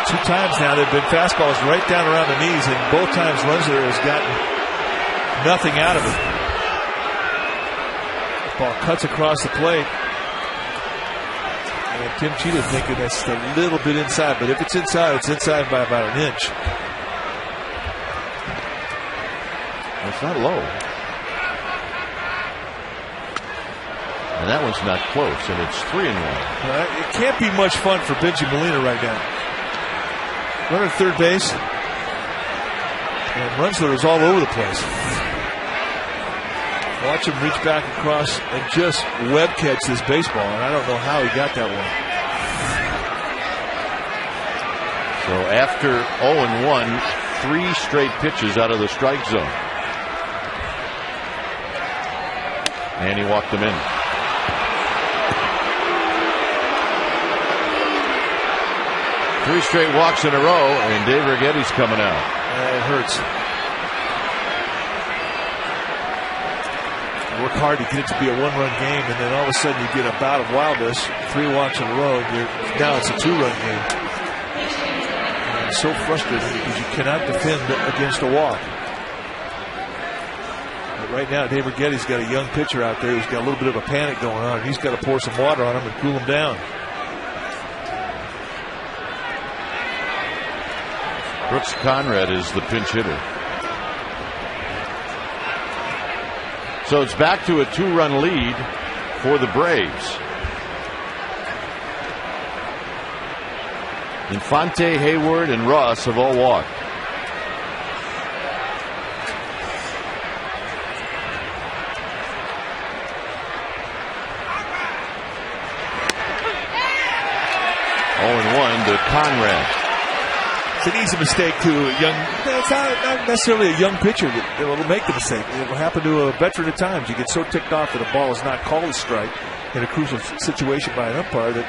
Two times now they've been fastballs right down around the knees, and both times Runzler has gotten nothing out of it. The ball cuts across the plate, and Tim Cheetah thinking that's a little bit inside, but if it's inside by about 1 inch. It's not low. And that one's not close, and it's 3-1. It can't be much fun for Benji Molina right now. Runner at third base, and Runzler is all over the place. Watch him reach back across and just web catch this baseball, and I don't know how he got that one. So after 0-1, 3 straight pitches out of the strike zone. And he walked them in. Three straight walks in a row, and Dave Righetti's coming out. It hurts. You work hard to get it to be a 1-run game, and then all of a sudden you get a bout of wildness, 3 walks in a row, and now it's a 2-run game. And it's so frustrating because you cannot defend against a walk. But right now, Dave Righetti's got a young pitcher out there who's got a little bit of a panic going on, and he's got to pour some water on him and cool him down. Brooks Conrad is the pinch hitter. So it's back to a 2-run lead for the Braves. Infante, Hayward, and Ross have all walked. To Conrad. It's an easy mistake to a young. It's not necessarily a young pitcher that will make the mistake. It will happen to a veteran at times. You get so ticked off that a ball is not called a strike in a crucial situation by an umpire that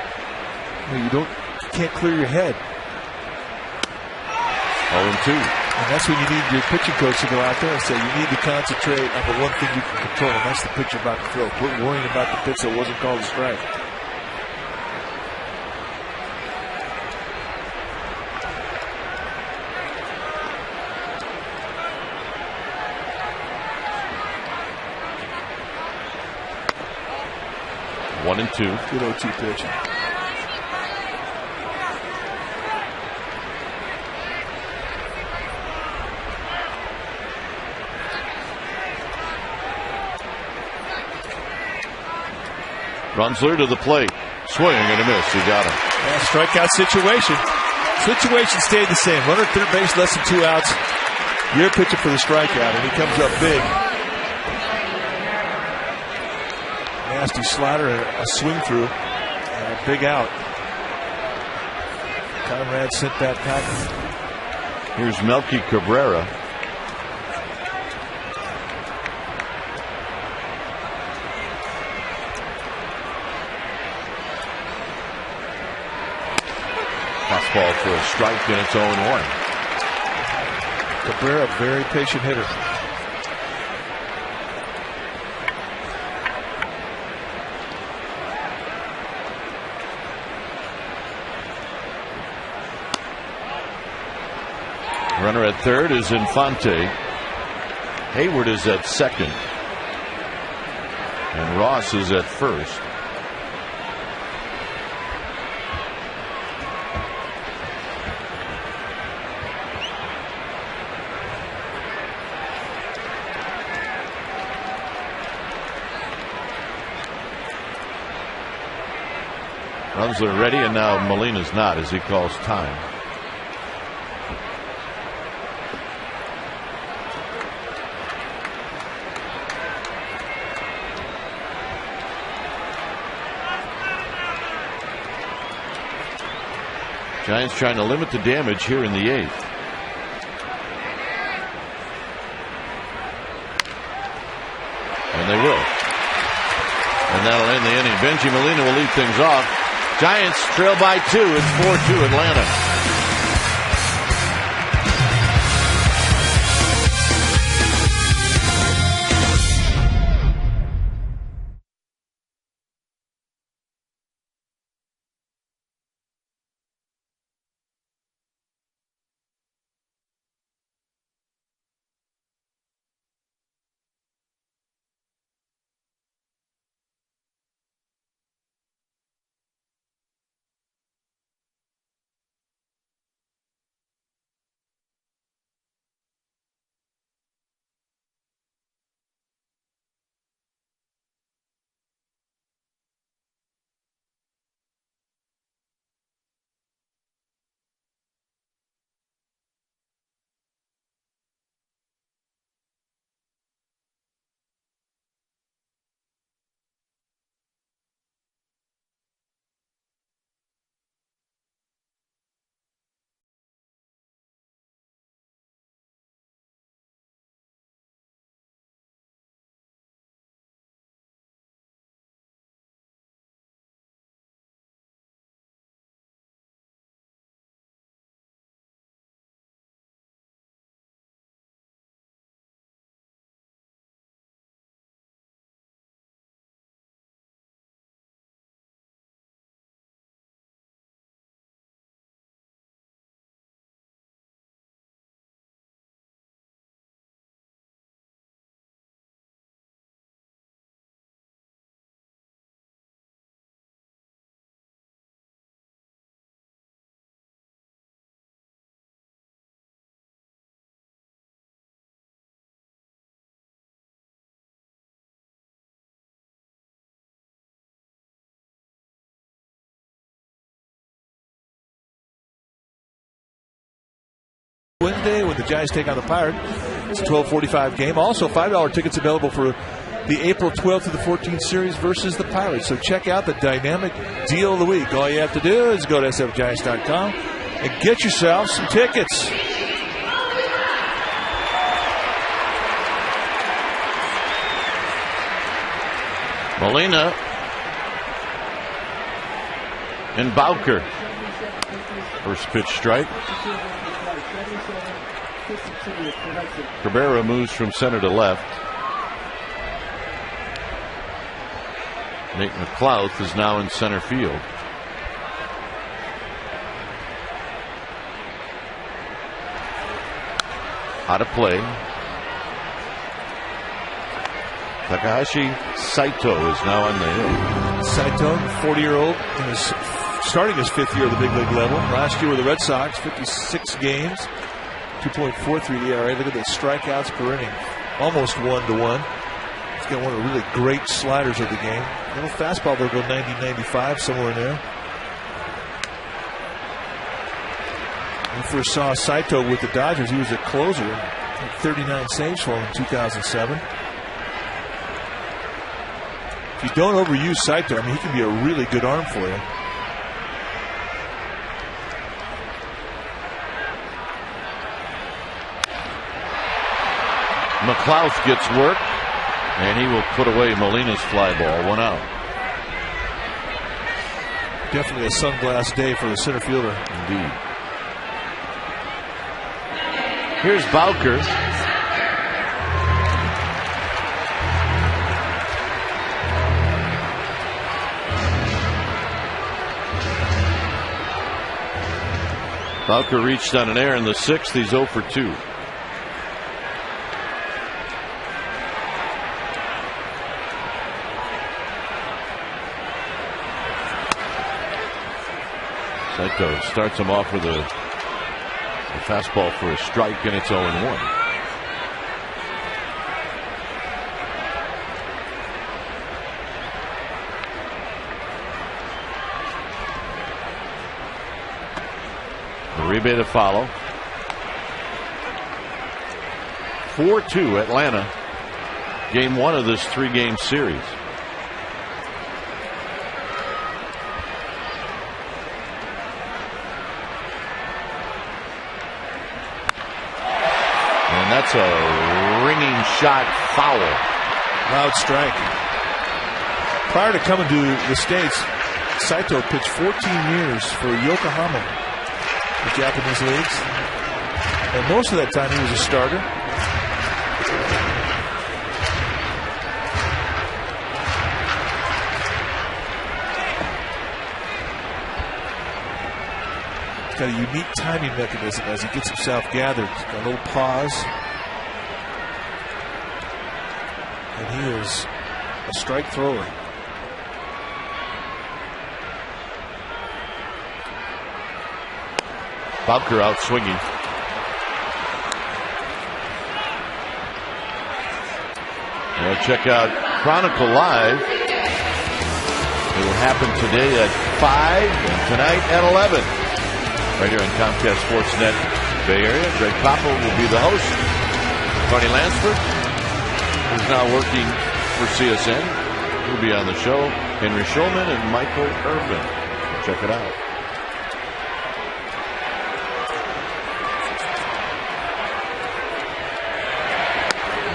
you can't clear your head. 0-2. And that's when you need your pitching coach to go out there and say you need to concentrate on the one thing you can control, and that's the pitch you're about to throw. Quit worrying about the pitch that wasn't called a strike. One and 2. Good 0-2 pitch. Runzler to the plate. Swing and a miss. He got him. Yeah, strikeout situation. Situation stayed the same. Runner at third base, less than 2 outs. You're pitching for the strikeout, and he comes up big. Nasty slider, a swing through, and a big out. Conrad sent that back. Here's Melky Cabrera. Fastball for a strike, and it's 0-1. Cabrera, very patient hitter. Runner at third is Infante. Hayward is at second. And Ross is at first. Runzler ready, and now Molina's not as he calls time. Giants trying to limit the damage here in the 8th. And they will. And that'll end the inning. Bengie Molina will lead things off. Giants trail by 2. It's 4-2 Atlanta. Wednesday when the Giants take on the Pirates. It's a 12:45 game. Also, $5 tickets available for the April 12th to the 14th series versus the Pirates. So check out the dynamic deal of the week. All you have to do is go to sfgiants.com and get yourself some tickets. Molina and Bowker. First pitch strike. Cabrera moves from center to left. Nate McLouth is now in center field. Out of play. Takahashi Saito is now on the hill. Saito, 40-year-old, starting his 5th year at the big league level. Last year with the Red Sox, 56 games, 2.43 ERA. Look at the strikeouts per inning, almost 1-to-1. He's got one of the really great sliders of the game. Little fastball will go 90, 95, somewhere in there. When we first saw Saito with the Dodgers, he was a closer. Had 39 saves for him in 2007. If you don't overuse Saito, I mean, he can be a really good arm for you. McLouth gets work, and he will put away Molina's fly ball. 1 out. Definitely a sunglass day for the center fielder. Indeed. Here's Bowker. Bowker reached on an error in the 6th. He's 0 for 2. Saito starts him off with a fastball for a strike, and it's 0-1. Uribe to follow. 4-2 Atlanta. Game 1 of this 3-game series. And that's a ringing shot, foul. Loud strike. Prior to coming to the States, Saito pitched 14 years for Yokohama, the Japanese leagues. And most of that time he was a starter. He's got a unique timing mechanism as he gets himself gathered. He's got a little pause. And he is a strike thrower. Bowker out swinging. Now check out Chronicle Live. It will happen today at 5 and tonight at 11. Right here on Comcast Sportsnet Bay Area. Greg Koppel will be the host. Tony Lansford, who's now working for CSN, will be on the show. Henry Schulman and Michael Irvin. Check it out.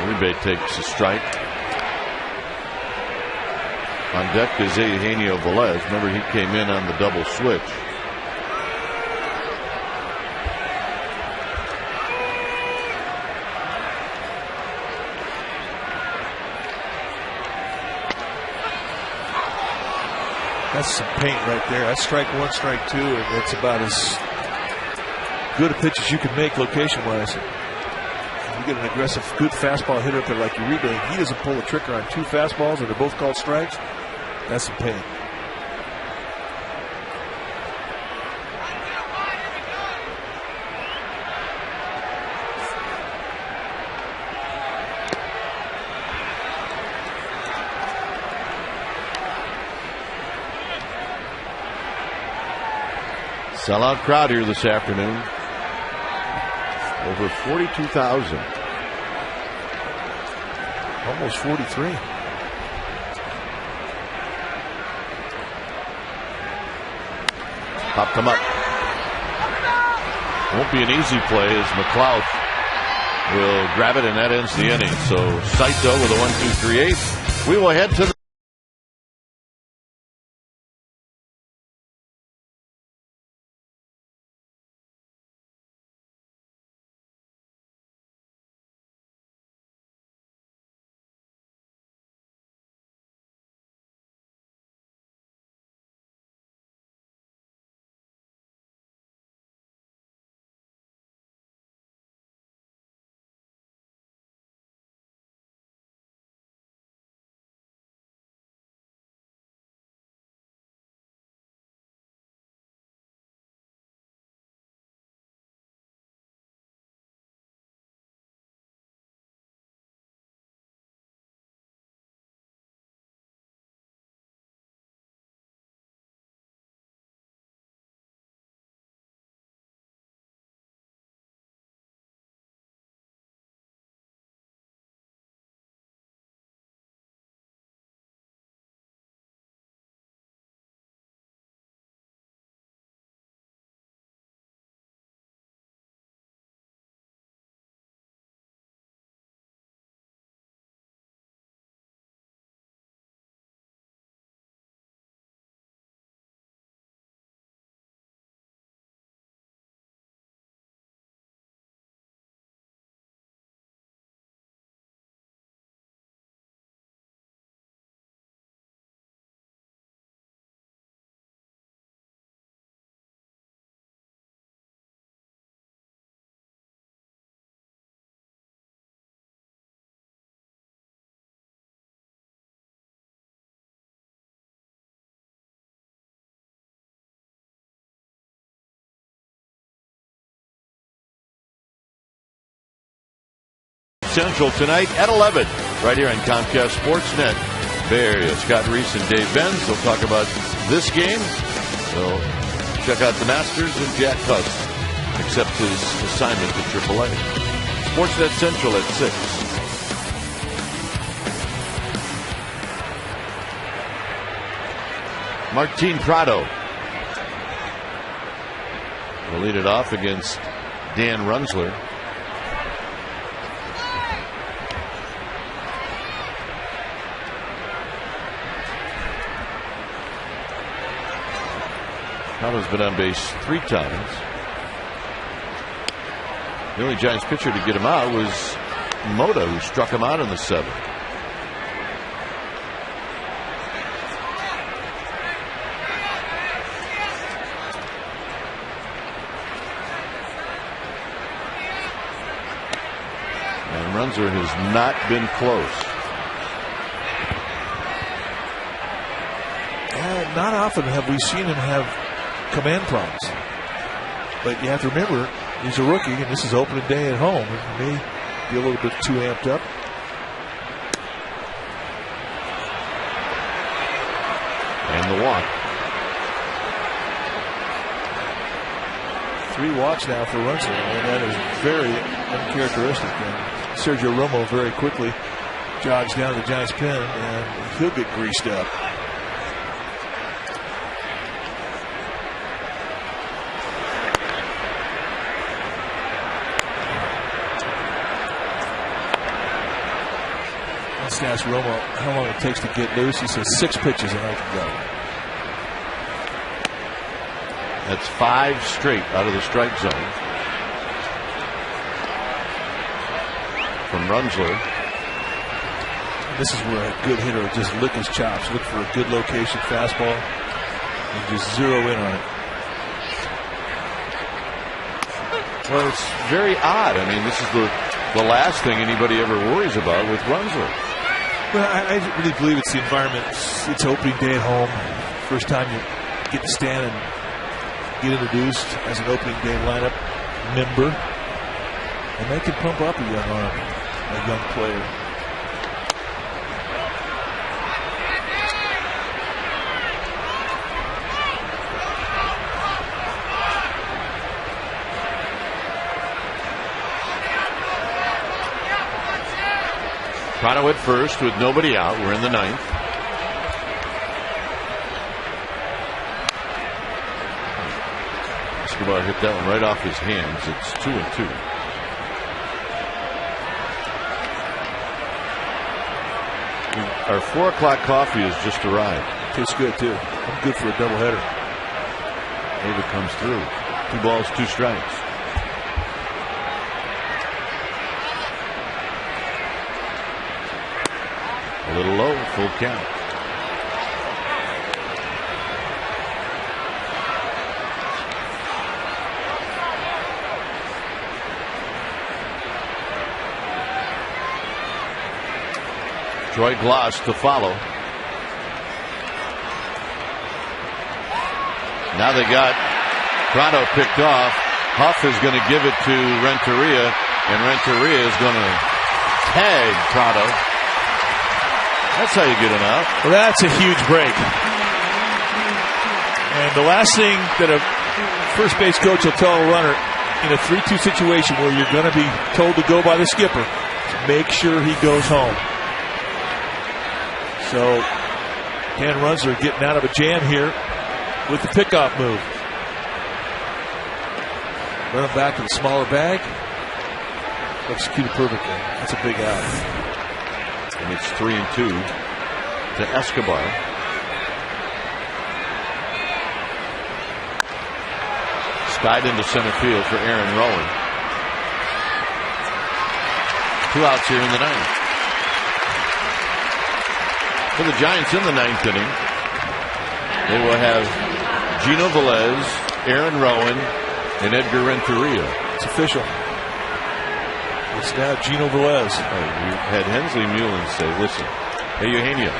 Uribe takes a strike. On deck is Eugenio Velez. Remember, he came in on the double switch. That's some paint right there. That's strike 1, strike 2, and that's about as good a pitch as you can make location-wise. You get an aggressive, good fastball hitter up there like Uribe. He doesn't pull the trigger on 2 fastballs, and they're both called strikes. That's some pain. Sellout crowd here this afternoon. Over 42,000. Almost 43. Popped him up. Won't be an easy play as McLouth will grab it, and that ends the inning. So Saito with a 1-2-3 ace. We will head to the Central tonight at 11, right here on Comcast Sportsnet Bay Area. Scott Reese and Dave Benz will talk about this game. They'll check out the Masters and Jack Cust accepts his assignment to AAA. Sportsnet Central at 6. Martin Prado will lead it off against Dan Runzler. Prado's been on base 3 times. The only Giants pitcher to get him out was Moda, who struck him out in the 7th. And Runzler has not been close. Not often have we seen him have command problems. But you have to remember, he's a rookie, and this is opening day at home. He may be a little bit too amped up. And the walk. 3 walks now for Runzler, and that is very uncharacteristic. And Sergio Romo very quickly jogs down to the Giants' pen, and he'll get greased up. Ask Romo how long it takes to get loose. He says 6 pitches and I can go. That's 5 straight out of the strike zone from Runzler. This is where a good hitter will just lick his chops, look for a good location fastball, and just zero in on it. Well, it's very odd. I mean, this is the last thing anybody ever worries about with Runzler. Well, I really believe it's the environment. It's opening day at home. First time you get to stand and get introduced as an opening day lineup member. And that can pump up a young arm, a young player. Prado at first with nobody out. We're in the 9th. Escobar hit that one right off his hands. It's 2-2. Our 4 o'clock coffee has just arrived. Tastes good too. I'm good for a doubleheader. David comes through. 2 balls, 2 strikes. A little low, full count. Troy Glaus to follow. Now they got Prado picked off. Huff is going to give it to Renteria, and Renteria is going to tag Prado. That's how you get him out. Well, that's a huge break. And the last thing that a first base coach will tell a runner in a 3-2 situation where you're going to be told to go by the skipper, make sure he goes home. So Dan Runzler getting out of a jam here with the pickoff move. Run him back to the smaller bag. Executed perfectly. That's a big out. And it's 3-2 to Escobar. Skied into center field for Aaron Rowan. 2 outs here in the 9th. For the Giants in the 9th inning, they will have Gino Velez, Aaron Rowan, and Edgar Renteria. It's official. It's now Gino Velez. We had Hensley Mullins say, listen, hey, Eugenio.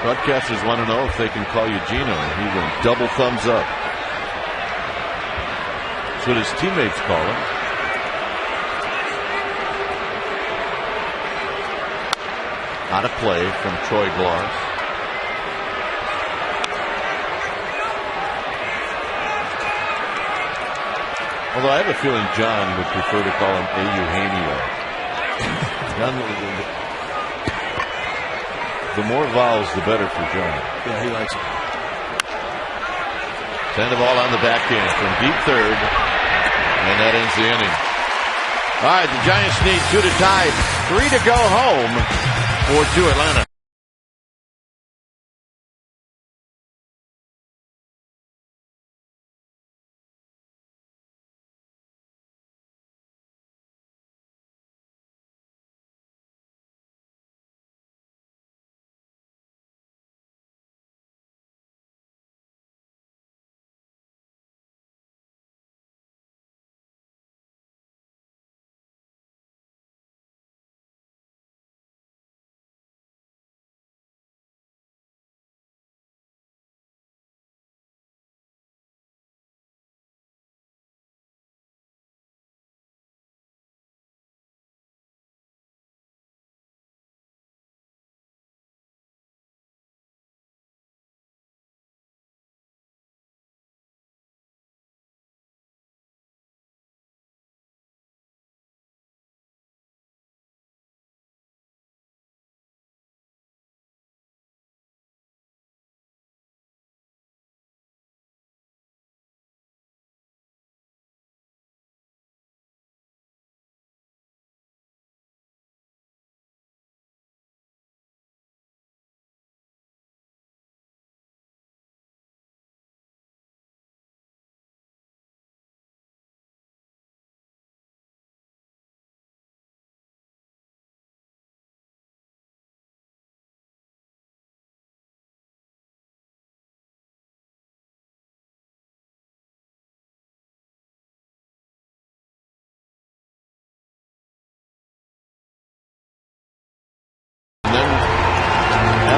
Broadcasters want to know if they can call you Gino. And he went double thumbs up. That's what his teammates call him. Out of play from Troy Glaus. Although I have a feeling John would prefer to call him Eugenio. The more vowels, the better for John. Yeah, he likes it. Sandoval on the backhand from deep third. And that ends the inning. All right, the Giants need 2 to tie. 3 to go home for Atlanta.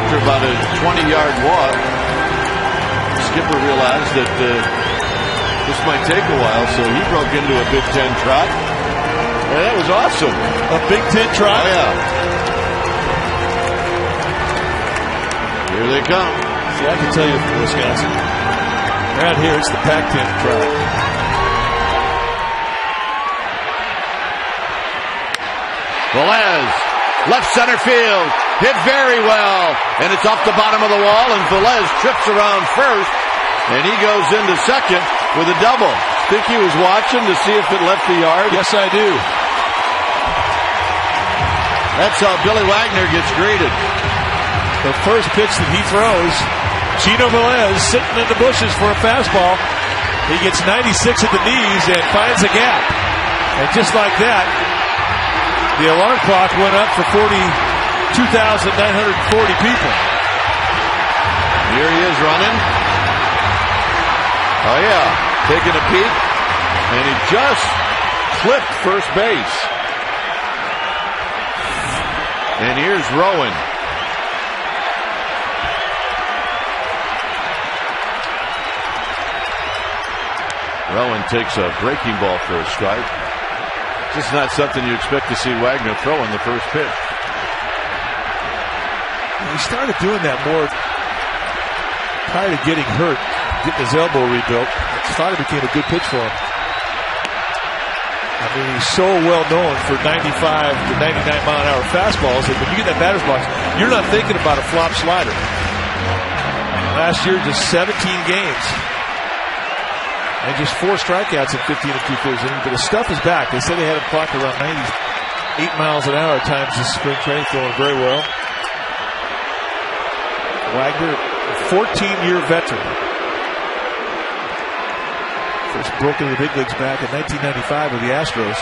After about a 20-yard walk, the skipper realized that this might take a while, so he broke into a Big Ten trot. And that was awesome. A Big Ten trot? Oh, yeah. Here they come. See, I can tell you from Wisconsin. Around here, it's the Pac-10 trot. Velez, left center field. Hit very well, and it's off the bottom of the wall, and Velez trips around first, and he goes into second with a double. Think he was watching to see if it left the yard? Yes, I do. That's how Billy Wagner gets greeted. The first pitch that he throws, Chino Velez sitting in the bushes for a fastball. He gets 96 at the knees and finds a gap. And just like that, the alarm clock went up for 2,940 people. Here he is running. Oh, yeah. Taking a peek. And he just clipped first base. And here's Rowan. Rowan takes a breaking ball for a strike. Just not something you expect to see Wagner throw in the first pitch. He started doing that more tired of getting hurt, getting his elbow rebuilt. I thought it became a good pitch for him. I mean, he's so well known for 95 to 99 mile an hour fastballs that when you get that batter's box, you're not thinking about a flop slider. Last year, just 17 games. And just 4 strikeouts in 15 and 2/3 innings. But his stuff is back. They said they had him clocked around 98 miles an hour at times this spring training, throwing very well. Wagner, a 14-year veteran. First broke into the big leagues back in 1995 with the Astros.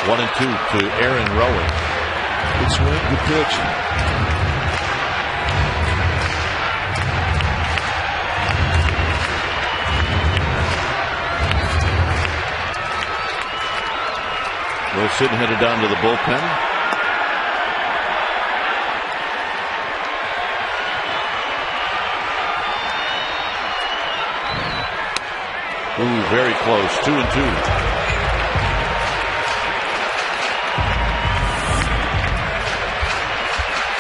One and two to Aaron Rowan. Good swing, good pitch. Wilson headed down to the bullpen. Ooh, very close. 2-2.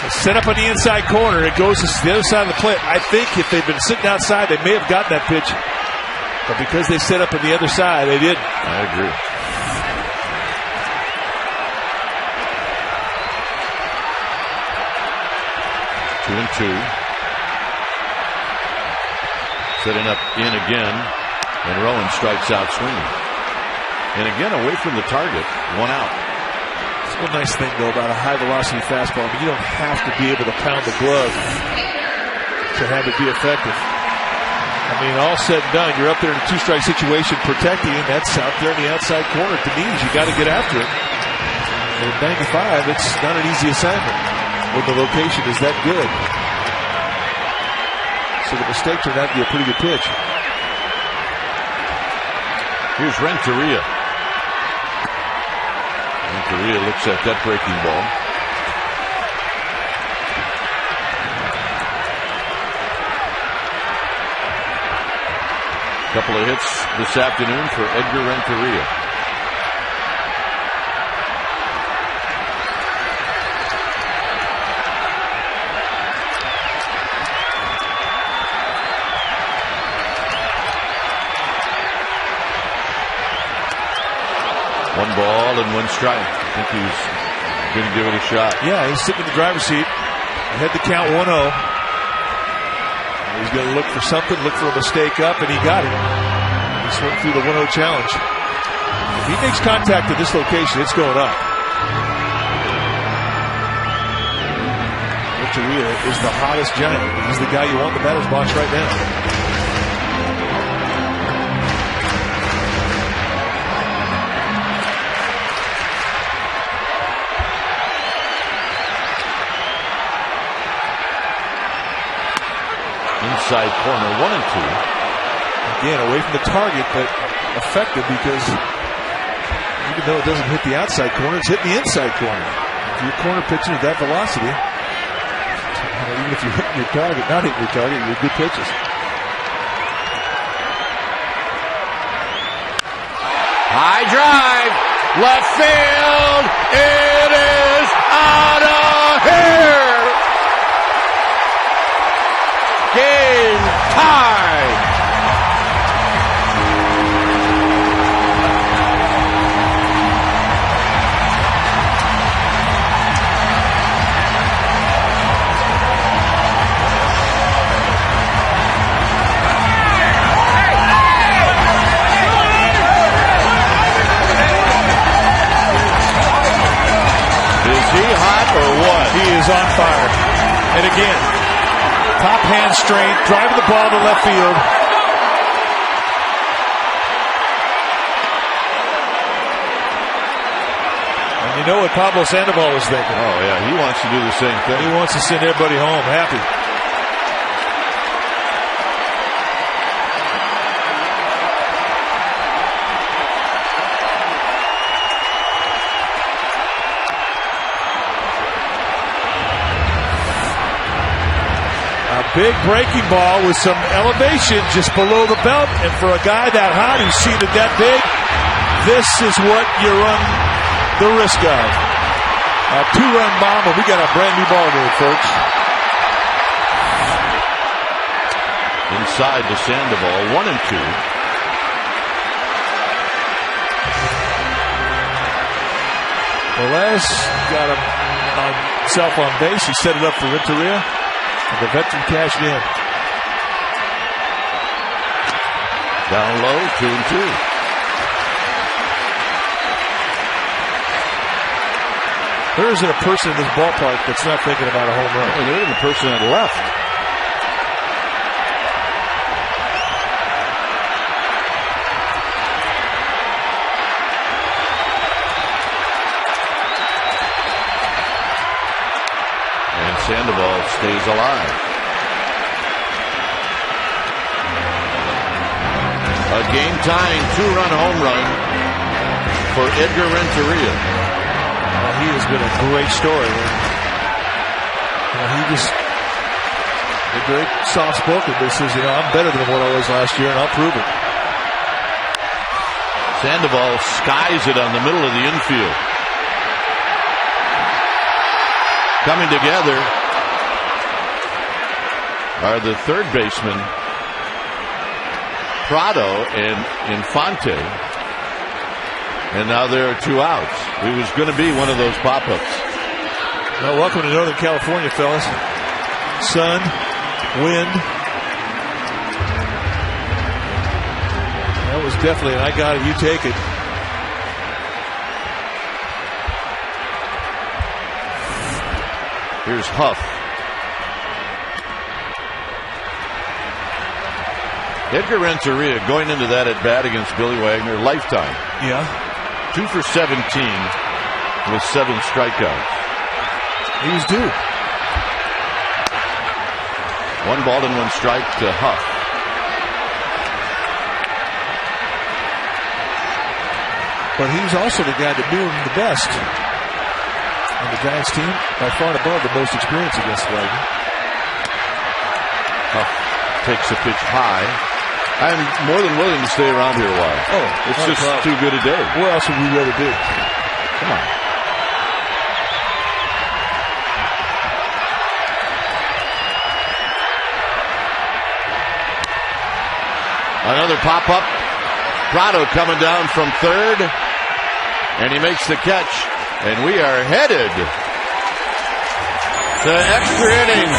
Set up on the inside corner. It goes to the other side of the plate. I think if they'd been sitting outside, they may have gotten that pitch. But because they set up on the other side, they didn't. I agree. Two and two. Setting up in again. And Rowan strikes out swinging. And again, away from the target. 1 out. It's one nice thing, though, about a high-velocity fastball. I mean, you don't have to be able to pound the glove to have it be effective. I mean, all said and done, you're up there in a 2-strike situation protecting, and that's out there in the outside corner. To me, you got to get after it. And at 95, it's not an easy assignment when the location is that good. So the mistake turned out to be a pretty good pitch. Here's Renteria. Renteria looks at that breaking ball. Couple of hits this afternoon for Edgar Renteria. One ball and 1 strike. I think he's going to give it a shot. Yeah, he's sitting in the driver's seat. Ahead to count 1-0. He's going to look for something, look for a mistake up, and he got it. He swung through the 1-0 challenge. If he makes contact at this location, it's going up. Renteria is the hottest Giant. He's the guy you want in the batter's box right now. Inside corner, 1 and 2. Again, away from the target, but effective because even though it doesn't hit the outside corner, it's hitting the inside corner. If you're corner pitching at that velocity, even if you're hitting your target, not hitting your target, you're good pitches. High drive, left field. It is out of here. Game tied. Is he hot or what? He is on fire. And again, top hand strength, driving the ball to left field. And you know what Pablo Sandoval was thinking. Oh, yeah, he wants to do the same thing. He wants to send everybody home happy. Big breaking ball with some elevation just below the belt. And for a guy that hot who's seen it that big, this is what you run the risk of. A 2-run bomb, and we got a brand new ball game, folks. Inside to Sandoval, 1 and 2. Velez got himself on base. He set it up for Renteria. And the veteran cashed in. Down low, 2 and 2. There isn't a person in this ballpark that's not thinking about a home run. Well, there isn't a person that left. Sandoval stays alive. A game-tying 2-run home run for Edgar Renteria. Well, he has been a great story. He just a very soft-spoken, but says, I'm better than what I was last year, and I'll prove it. Sandoval skies it on the middle of the infield. Coming together are the third baseman, Prado and Infante. And now there are 2 outs. It was going to be one of those pop-ups. Well, welcome to Northern California, fellas. Sun, wind. That was definitely an I got it, you take it. Here's Huff. Edgar Renteria going into that at bat against Billy Wagner, lifetime. Yeah. 2 for 17 with 7 strikeouts. He was due. 1 ball and 1 strike to Huff. But he was also the guy that knew him the best. On the Giants team, by far and above the most experience against Wagner. Huff takes a pitch high. I'm more than willing to stay around here a while. Oh, it's just too good a day. What else would we rather do? Come on. Another pop-up. Prado coming down from third. And he makes the catch. And we are headed to extra innings.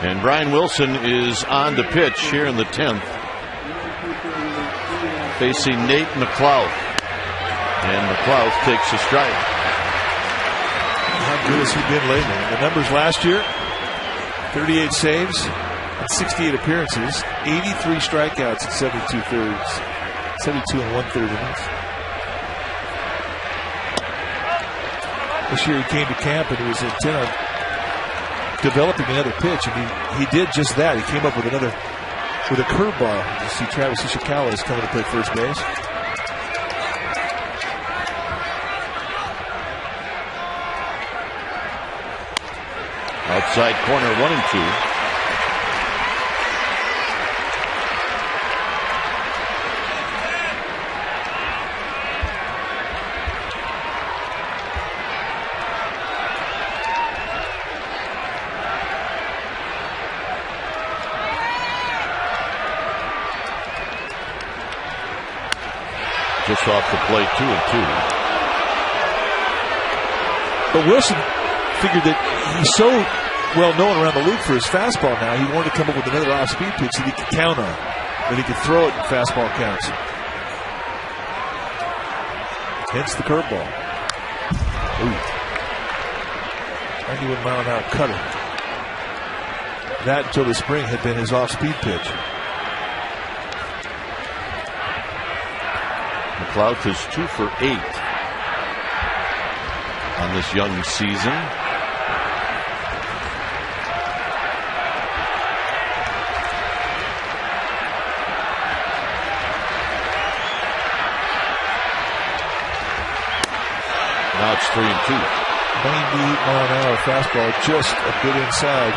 And Brian Wilson is on the pitch here in the 10th, facing Nate McLouth. And McLouth takes a strike. How good has he been lately? The numbers last year: 38 saves and 68 appearances, 83 strikeouts in 72 and 1/3 innings. This year he came to camp and he was intent on developing another pitch, and he did just that. He came up with a curveball. You see Travis Ishikawa is coming to play first base. Outside corner, 1-2. Just off the plate, 2-2. But Wilson figured that he's so well known around the league for his fastball now, he wanted to come up with another off-speed pitch that he could count on, that he could throw it in fastball counts. Hence the curveball. 91-mile-an-hour cutter. That until the spring had been his off-speed pitch. McLouth is 2 for 8 this young season. Now it's 3-2. 90-mile-an-hour fastball, just a bit inside.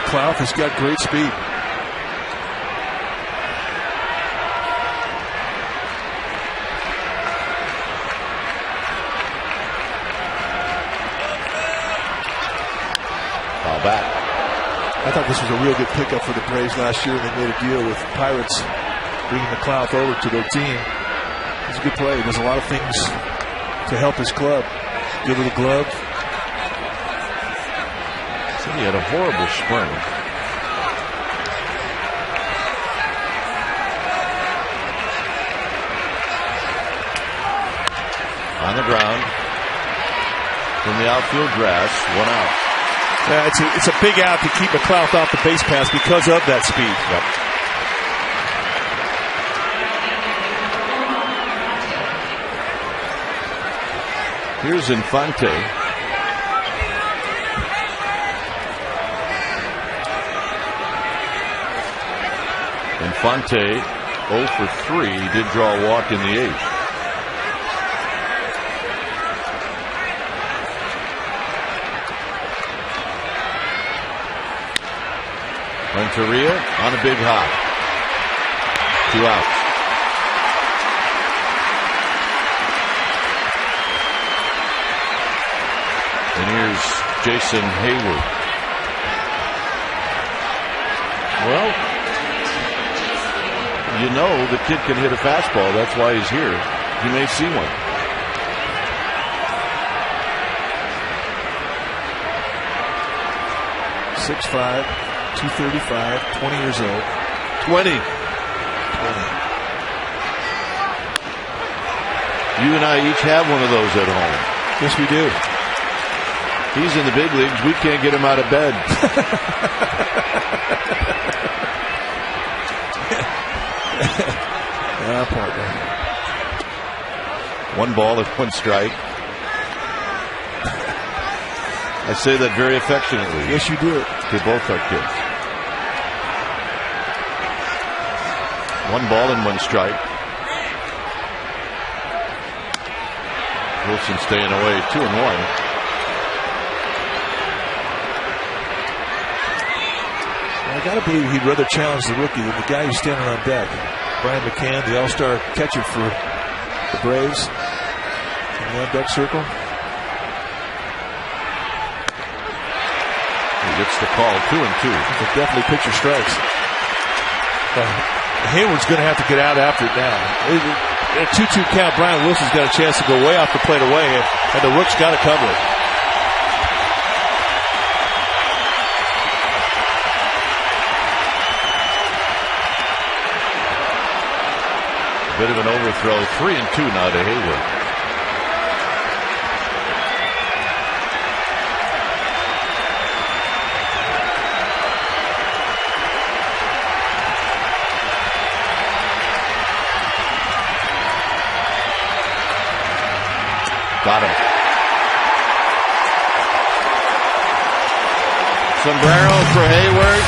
Clough has got great speed. Foul back. I thought this was a real good pickup for the Braves last year when they made a deal with Pirates, bringing the Clough over to their team. It's a good play. He does a lot of things to help his club. Good little glove. So he had a horrible spring. On the ground from the outfield grass, 1 out. It's a big out to keep McLeod off the base pass because of that speed. Yep. Here's Infante. Infante 0 for 3. He did draw a walk in the 8th. Renteria on a big hop. 2 outs. And here's Jason Hayward. Well, you know the kid can hit a fastball. That's why he's here. He may see one. .6'5", 235, 20 years old. 20. You and I each have one of those at home. Yes, we do. He's in the big leagues. We can't get him out of bed. Partner. 1 ball and 1 strike. I say that very affectionately. Yes, you do. To both our kids. 1 ball and 1 strike. Wilson staying away, 2-1. I got to believe he'd rather challenge the rookie than the guy who's standing on deck. Brian McCann, the all-star catcher for the Braves, in the on-deck circle. He gets the call, 2-2. He can definitely pitcher strikes. Hayward's going to have to get out after it now. At a 2-2 count, Brian Wilson's got a chance to go way off the plate away, and the Rook's got to cover it. Bit of an overthrow. 3-2 now to Hayward. Got him. Sombrero for Hayward.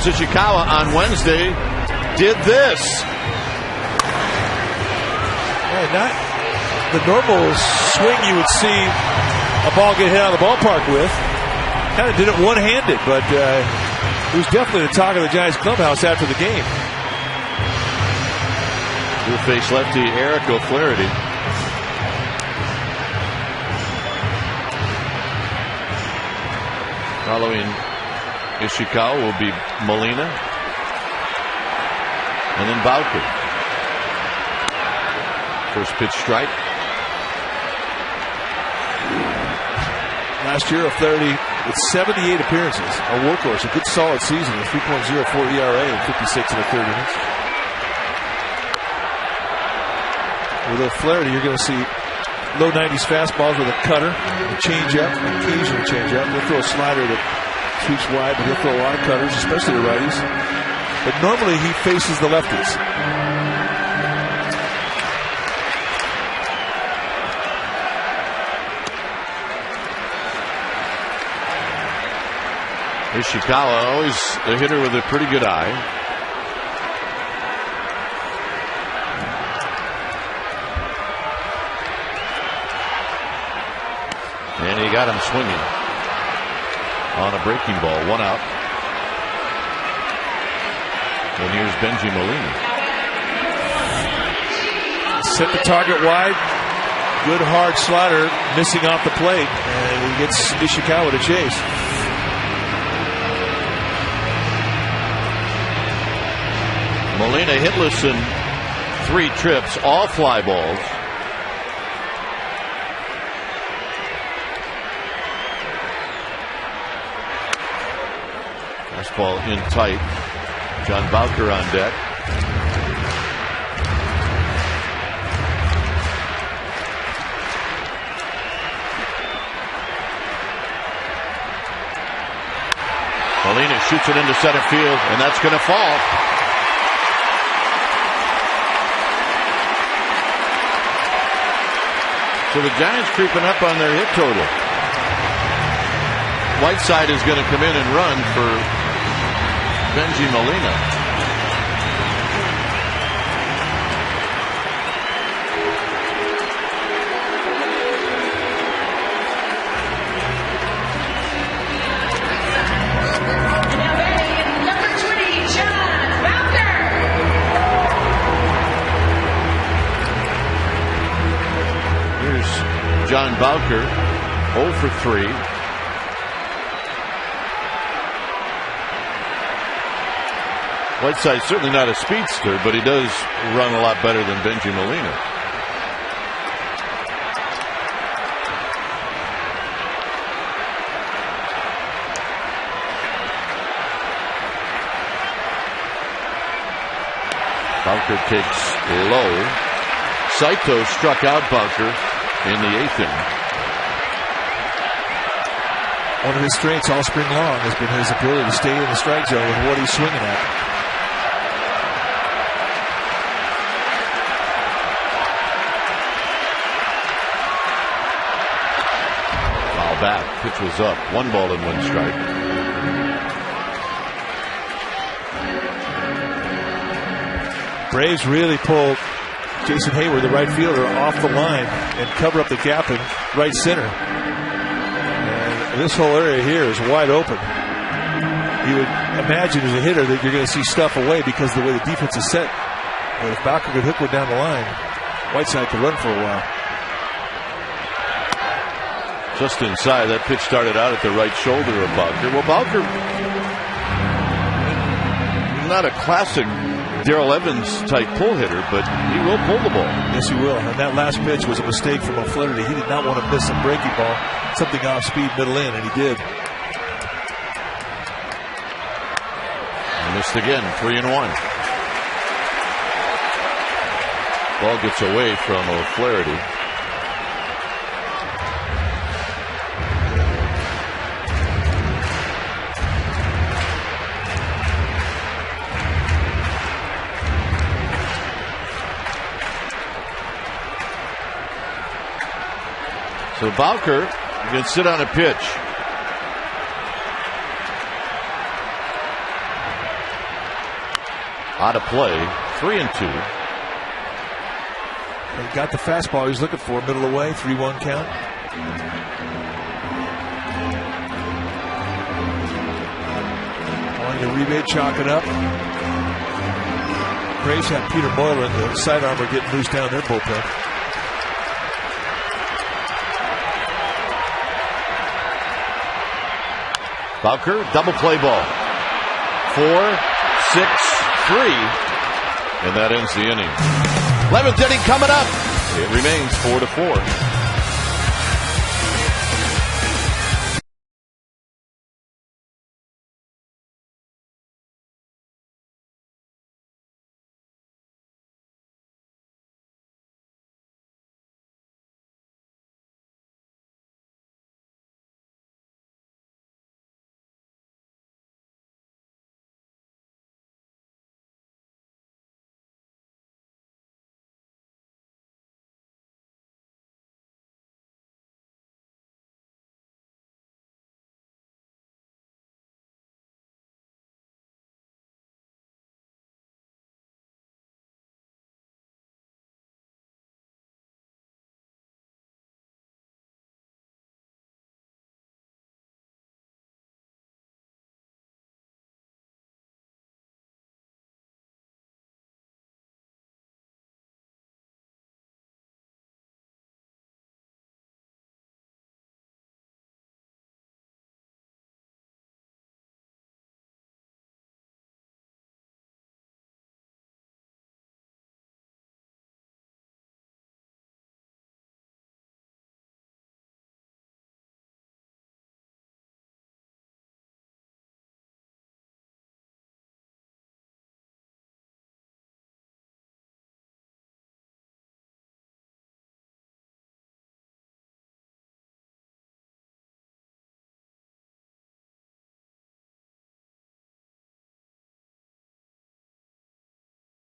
Ishikawa on Wednesday did this. Not the normal swing you would see a ball get hit out of the ballpark with. Kind of did it one-handed, but he was definitely the talk of the Giants clubhouse after the game. He'll face lefty Eric O'Flaherty. Following Ishikawa will be Molina. And then Bowker. First pitch strike. Last year, O'Flaherty with 78 appearances, a workhorse, a good solid season, a 3.04 ERA and 56 in the third innings. With O'Flaherty, you're going to see low 90s fastballs with a cutter, a changeup, an occasional changeup. He'll throw a slider that sweeps wide, but he'll throw a lot of cutters, especially the righties. But normally he faces the lefties. Ishikawa, always a hitter with a pretty good eye. And he got him swinging on a breaking ball. 1 out. And here's Benji Molina. Set the target wide. Good hard slider missing off the plate. And he gets Ishikawa to chase. Molina hitless in 3 trips, all fly balls. Fastball in tight. John Bowker on deck. Molina shoots it into center field, and that's going to fall. So the Giants creeping up on their hit total. Whiteside is going to come in and run for Benji Molina. Number 20, John Bowker. Here's John Bowker, 0 for 3. Whiteside's certainly not a speedster, but he does run a lot better than Benji Molina. Bowker takes low. Saito struck out Bowker in the 8th inning. One of his strengths all spring long has been his ability to stay in the strike zone with what he's swinging at. Back. Pitch was up. 1 ball and 1 strike. Braves really pulled Jason Hayward, the right fielder, off the line and cover up the gap in right center. And this whole area here is wide open. You would imagine as a hitter that you're going to see stuff away because of the way the defense is set. But if Bowker could hook one down the line, Whiteside could run for a while. Just inside. That pitch started out at the right shoulder of Bowker. Well, Bowker, not a classic Darrell Evans type pull hitter, but he will pull the ball. Yes, he will. And that last pitch was a mistake from O'Flaherty. He did not want to miss a breaking ball, something off speed middle in, and he did. And missed again. 3-1. Ball gets away from O'Flaherty. So Bowker can sit on a pitch. Out of play, 3-2. He got the fastball he was looking for, middle of the way, 3-1 count. Wanting to rebate, chalk it up. Braves have Peter Moylan, the side armor, getting loose down their bullpen. Bowker, double play ball. 4, 6, 3. And that ends the inning. 11th inning coming up. It remains 4-4.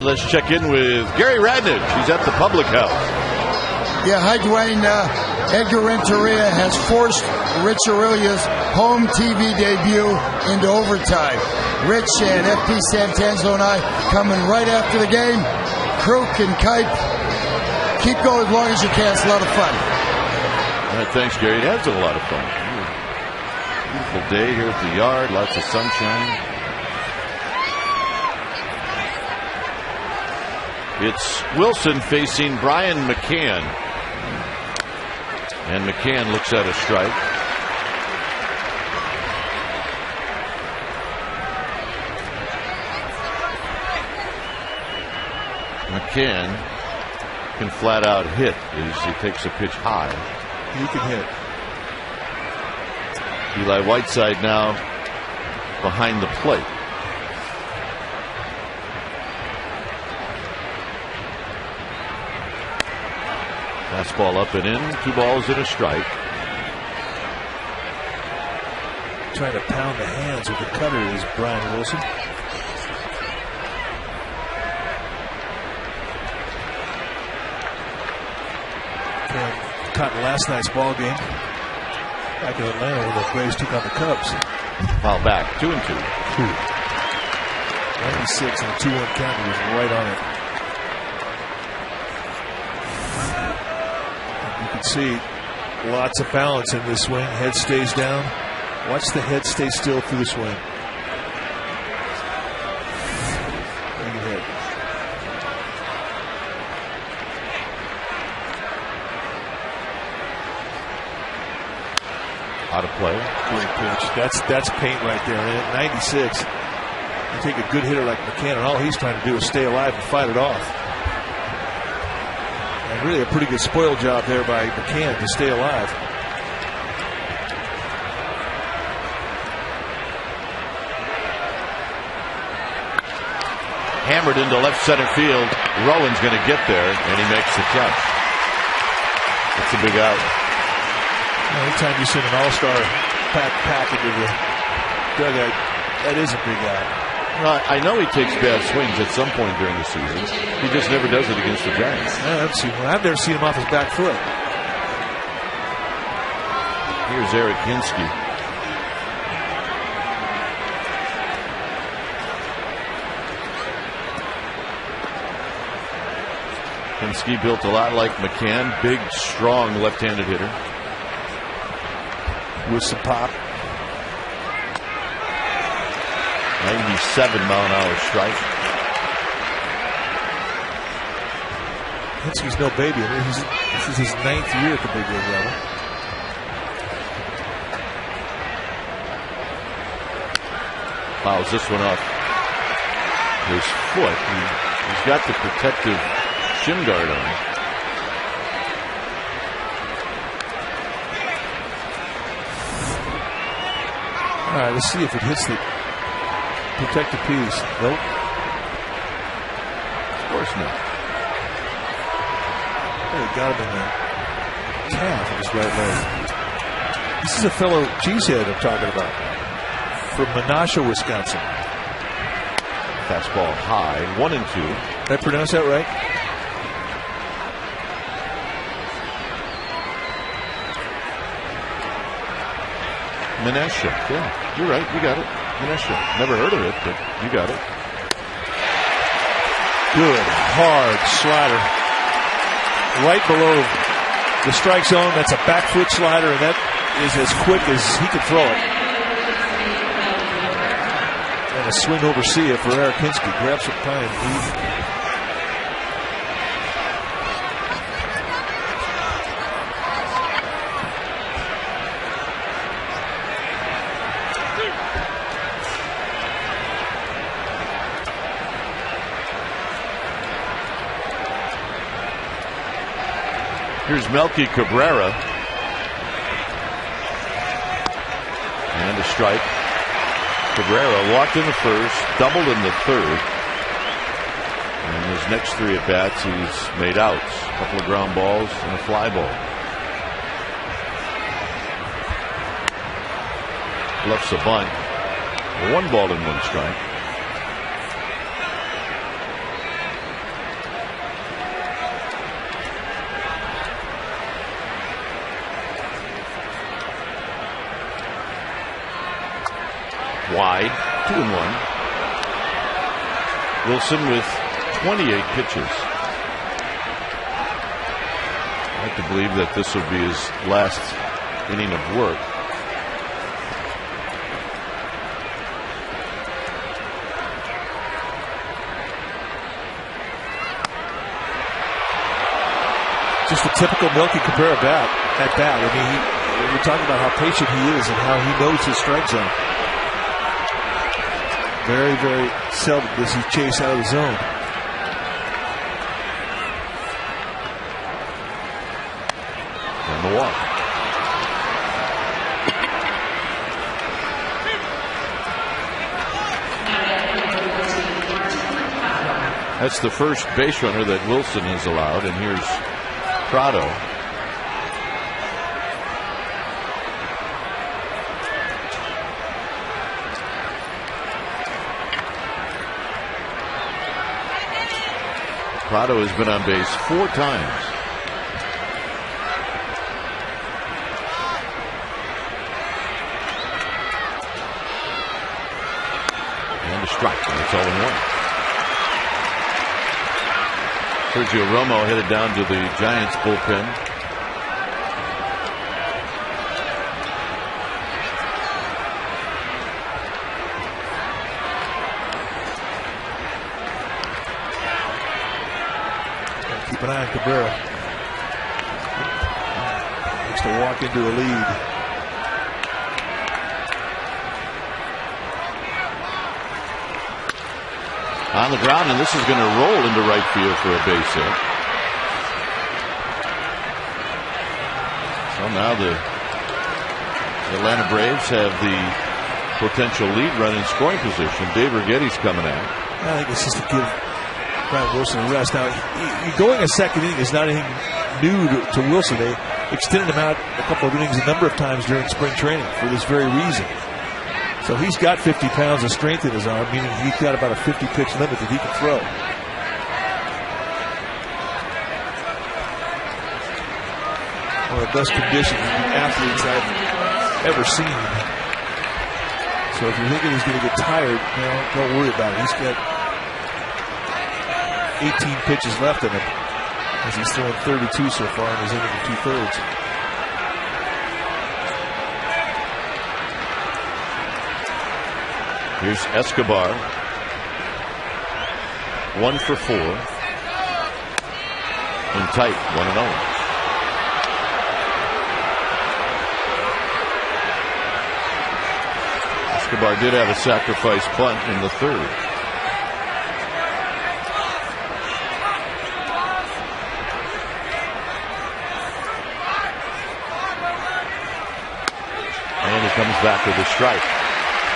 Let's check in with Gary Radnich. He's at the Public House. Yeah, hi, Dwayne. Edgar Renteria has forced Rich Aurelia's home TV debut into overtime. Rich and FP Santanzo and I coming right after the game. Kruk and Kipe, keep going as long as you can. It's a lot of fun. All right, thanks, Gary. It has been a lot of fun. Beautiful day here at the yard. Lots of sunshine. It's Wilson facing Brian McCann. And McCann looks at a strike. McCann can flat out hit as he takes a pitch high. He can hit. Eli Whiteside now behind the plate. Fastball up and in. 2 balls and a strike. Trying to pound the hands with the cutter is Brian Wilson. Caught last night's ball game back in Atlanta when the Braves took on the Cubs. Foul back. 2-2. 96 and a 2-1 count. He was right on it. You can see lots of balance in this swing. Head stays down. Watch the head stay still through the swing. Big hit. Out of play. Good pitch. That's paint right there. And at 96, you take a good hitter like McCann, and all he's trying to do is stay alive and fight it off. And really a pretty good spoil job there by McCann to stay alive. Hammered into left center field. Rowan's going to get there, and he makes the catch. That's a big out. Anytime you send an all-star pack into the dugout, that is a big out. Well, I know he takes bad swings at some point during the season. He just never does it against the Giants. I've never seen him off his back foot. Here's Eric Hinsky. Pinsky built a lot like McCann. Big, strong left-handed hitter. With some pop. 97-mile-an-hour strike. Pinsky's no baby. I mean, this is his 9th year at the big league level. Fouls this one off his foot. He's got the protective shin guard on. All right, let's see if it hits the protective piece. Nope. Of course not. Oh, he got him in the calf of his right leg. This is a fellow cheesehead I'm talking about. From Menasha, Wisconsin. Fastball high, 1-2. Did I pronounce that right? Menasha, yeah, you're right, you got it. Menasha, never heard of it, but you got it. Good, hard slider. Right below the strike zone. That's a back foot slider, and that is as quick as he can throw it. And a swing over Sia for Eric Pinsky. Grabs some time. Here's Melky Cabrera. And a strike. Cabrera walked in the first, doubled in the third. And his next 3 at bats, he's made outs. A couple of ground balls and a fly ball. Bluffs a bunt. 1 ball and 1 strike. Wide, 2-1. Wilson with 28 pitches. I have to believe that this will be his last inning of work. Just a typical Melky Cabrera at bat. I mean, we're talking about how patient he is and how he knows his strike zone. Very, very seldom does he chase out of the zone. And the walk. That's the first base runner that Wilson has allowed, and here's Prado. Prado has been on base 4 times. And a strike, and it's 0-1. Sergio Romo headed down to the Giants bullpen. Keep an eye on Cabrera. Looks to walk into a lead. On the ground, and this is going to roll into right field for a base hit. So now the Atlanta Braves have the potential lead run in scoring position. Dave Righetti's coming out. I think it's just to give Brian Wilson a rest. Now, going a second inning is not anything new to Wilson. They extended him out a couple of innings a number of times during spring training for this very reason. So he's got 50 pounds of strength in his arm, meaning he's got about a 50 pitch limit that he can throw. One of the best conditioned athletes I've ever seen. So if you're thinking he's going to get tired, don't worry about it. He's got 18 pitches left in him. as he's thrown 32 so far and he's into the two-thirds. Here's Escobar. 1 for 4. And tight, 1-0. Escobar did have a sacrifice punt in the third. And he comes back with a strike.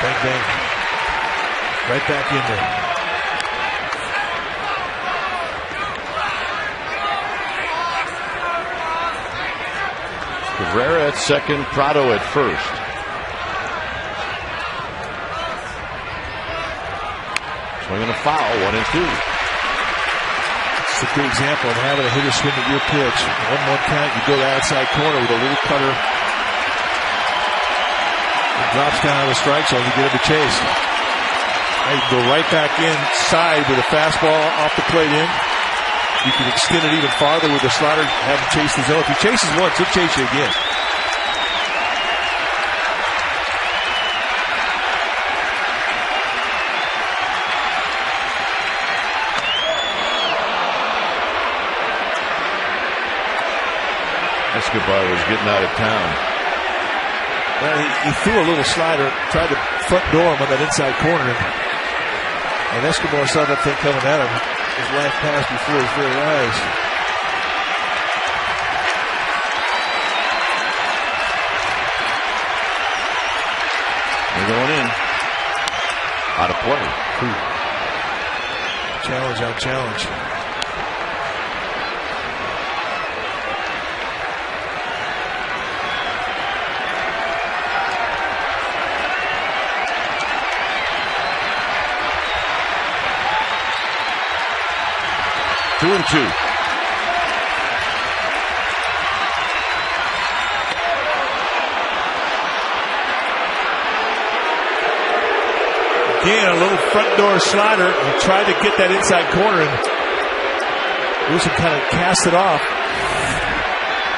Bang, bang. Right back in there. Cabrera at second, Prado at first. Swinging a foul, 1-2. It's a good example of having a hitter swing at your pitch. 1-1 count, you go to the outside corner with a little cutter. It drops down on the strike zone, you get him to chase. Now you can go right back inside with a fastball off the plate in. You can extend it even farther with the slider, have him chase the zone. If he chases once, he'll chase you again. Escobar was getting out of town. Well, he threw a little slider, tried to front door him on that inside corner. And Escobar saw that thing coming at him. His last pass before his very eyes. They're going in. Out of play. Challenge on challenge. Two and two. Again, a little front door slider. He tried to get that inside corner, and Wilson kind of cast it off.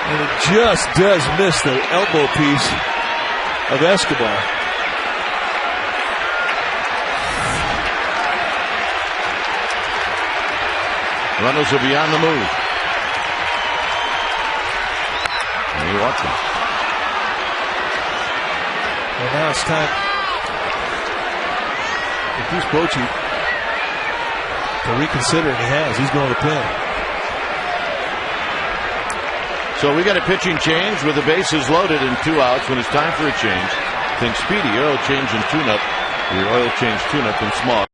And it just does miss the elbow piece of Escobar. Runners will be on the move. And he wants him. Well, now it's time for Bruce Bochy to reconsider, and he has. He's going to the pen. So we got a pitching change with the bases loaded and 2 outs when it's time for a change. Think Speedy oil change and tune-up. Your oil change tune-up in small.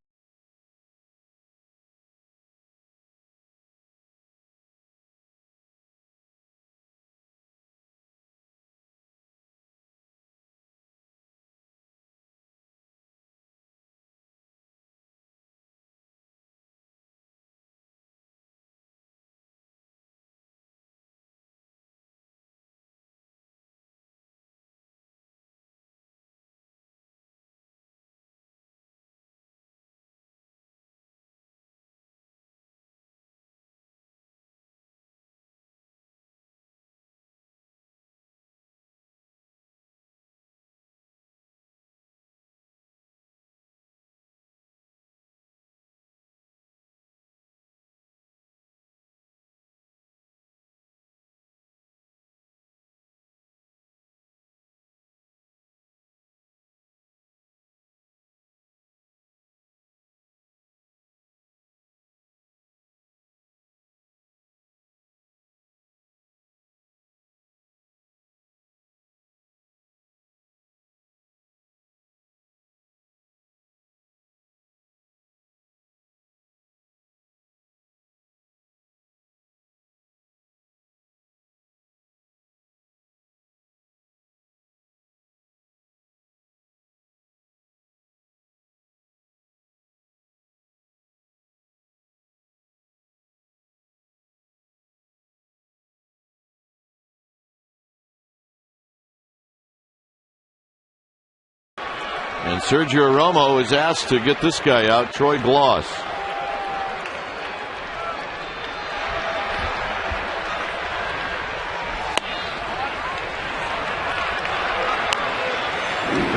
And Sergio Romo is asked to get this guy out, Troy Gloss.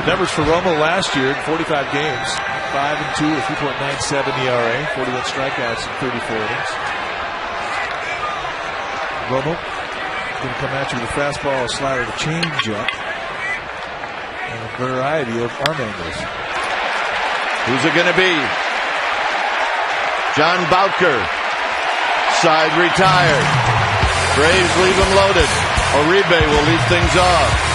The numbers for Romo last year in 45 games, 5-2 with 3.97 ERA, 41 strikeouts in 34 innings. Romo going to come at you with a fastball, a slider, a changeup, and a variety of arm angles. Who's it going to be? John Boutker. Side retired. Braves leave him loaded. Uribe will lead things off.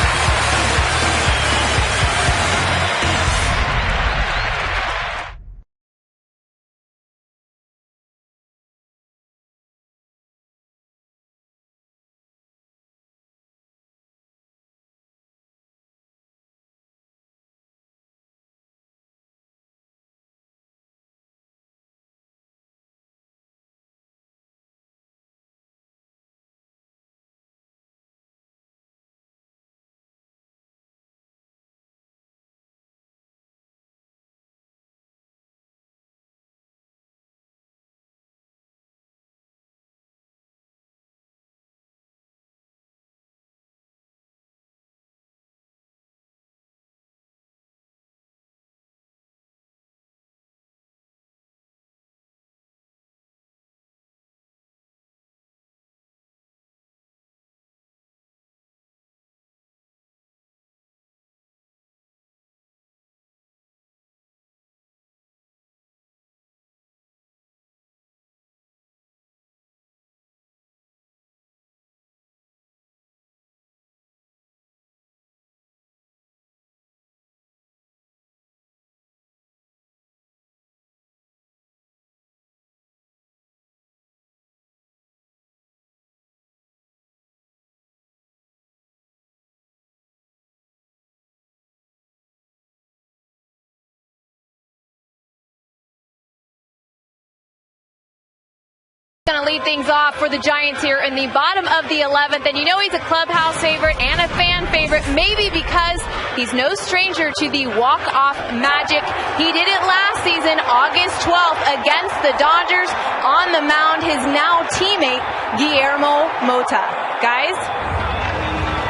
Going to lead things off for the Giants here in the bottom of the 11th, and you know he's a clubhouse favorite and a fan favorite, maybe because he's no stranger to the walk-off magic. He did it last season, August 12th, against the Dodgers. On the mound, his now teammate, Guillermo Mota. Guys?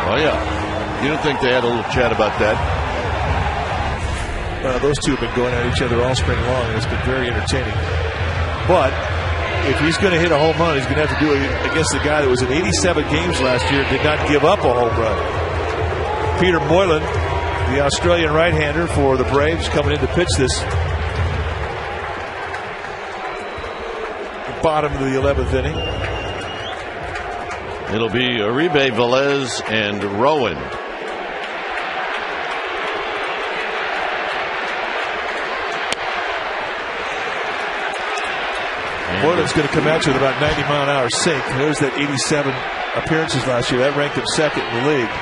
Oh, yeah. You don't think they had a little chat about that? Those two have been going at each other all spring long, and it's been very entertaining. But if he's going to hit a home run, he's going to have to do it against the guy that was in 87 games last year and did not give up a home run. Peter Moylan, the Australian right-hander for the Braves, coming in to pitch this. Bottom of the 11th inning. It'll be Uribe, Velez, and Rowan. Moylan's going to come at you with about 90-mile-an-hour sink. There's that 87 appearances last year. That ranked him second in the league.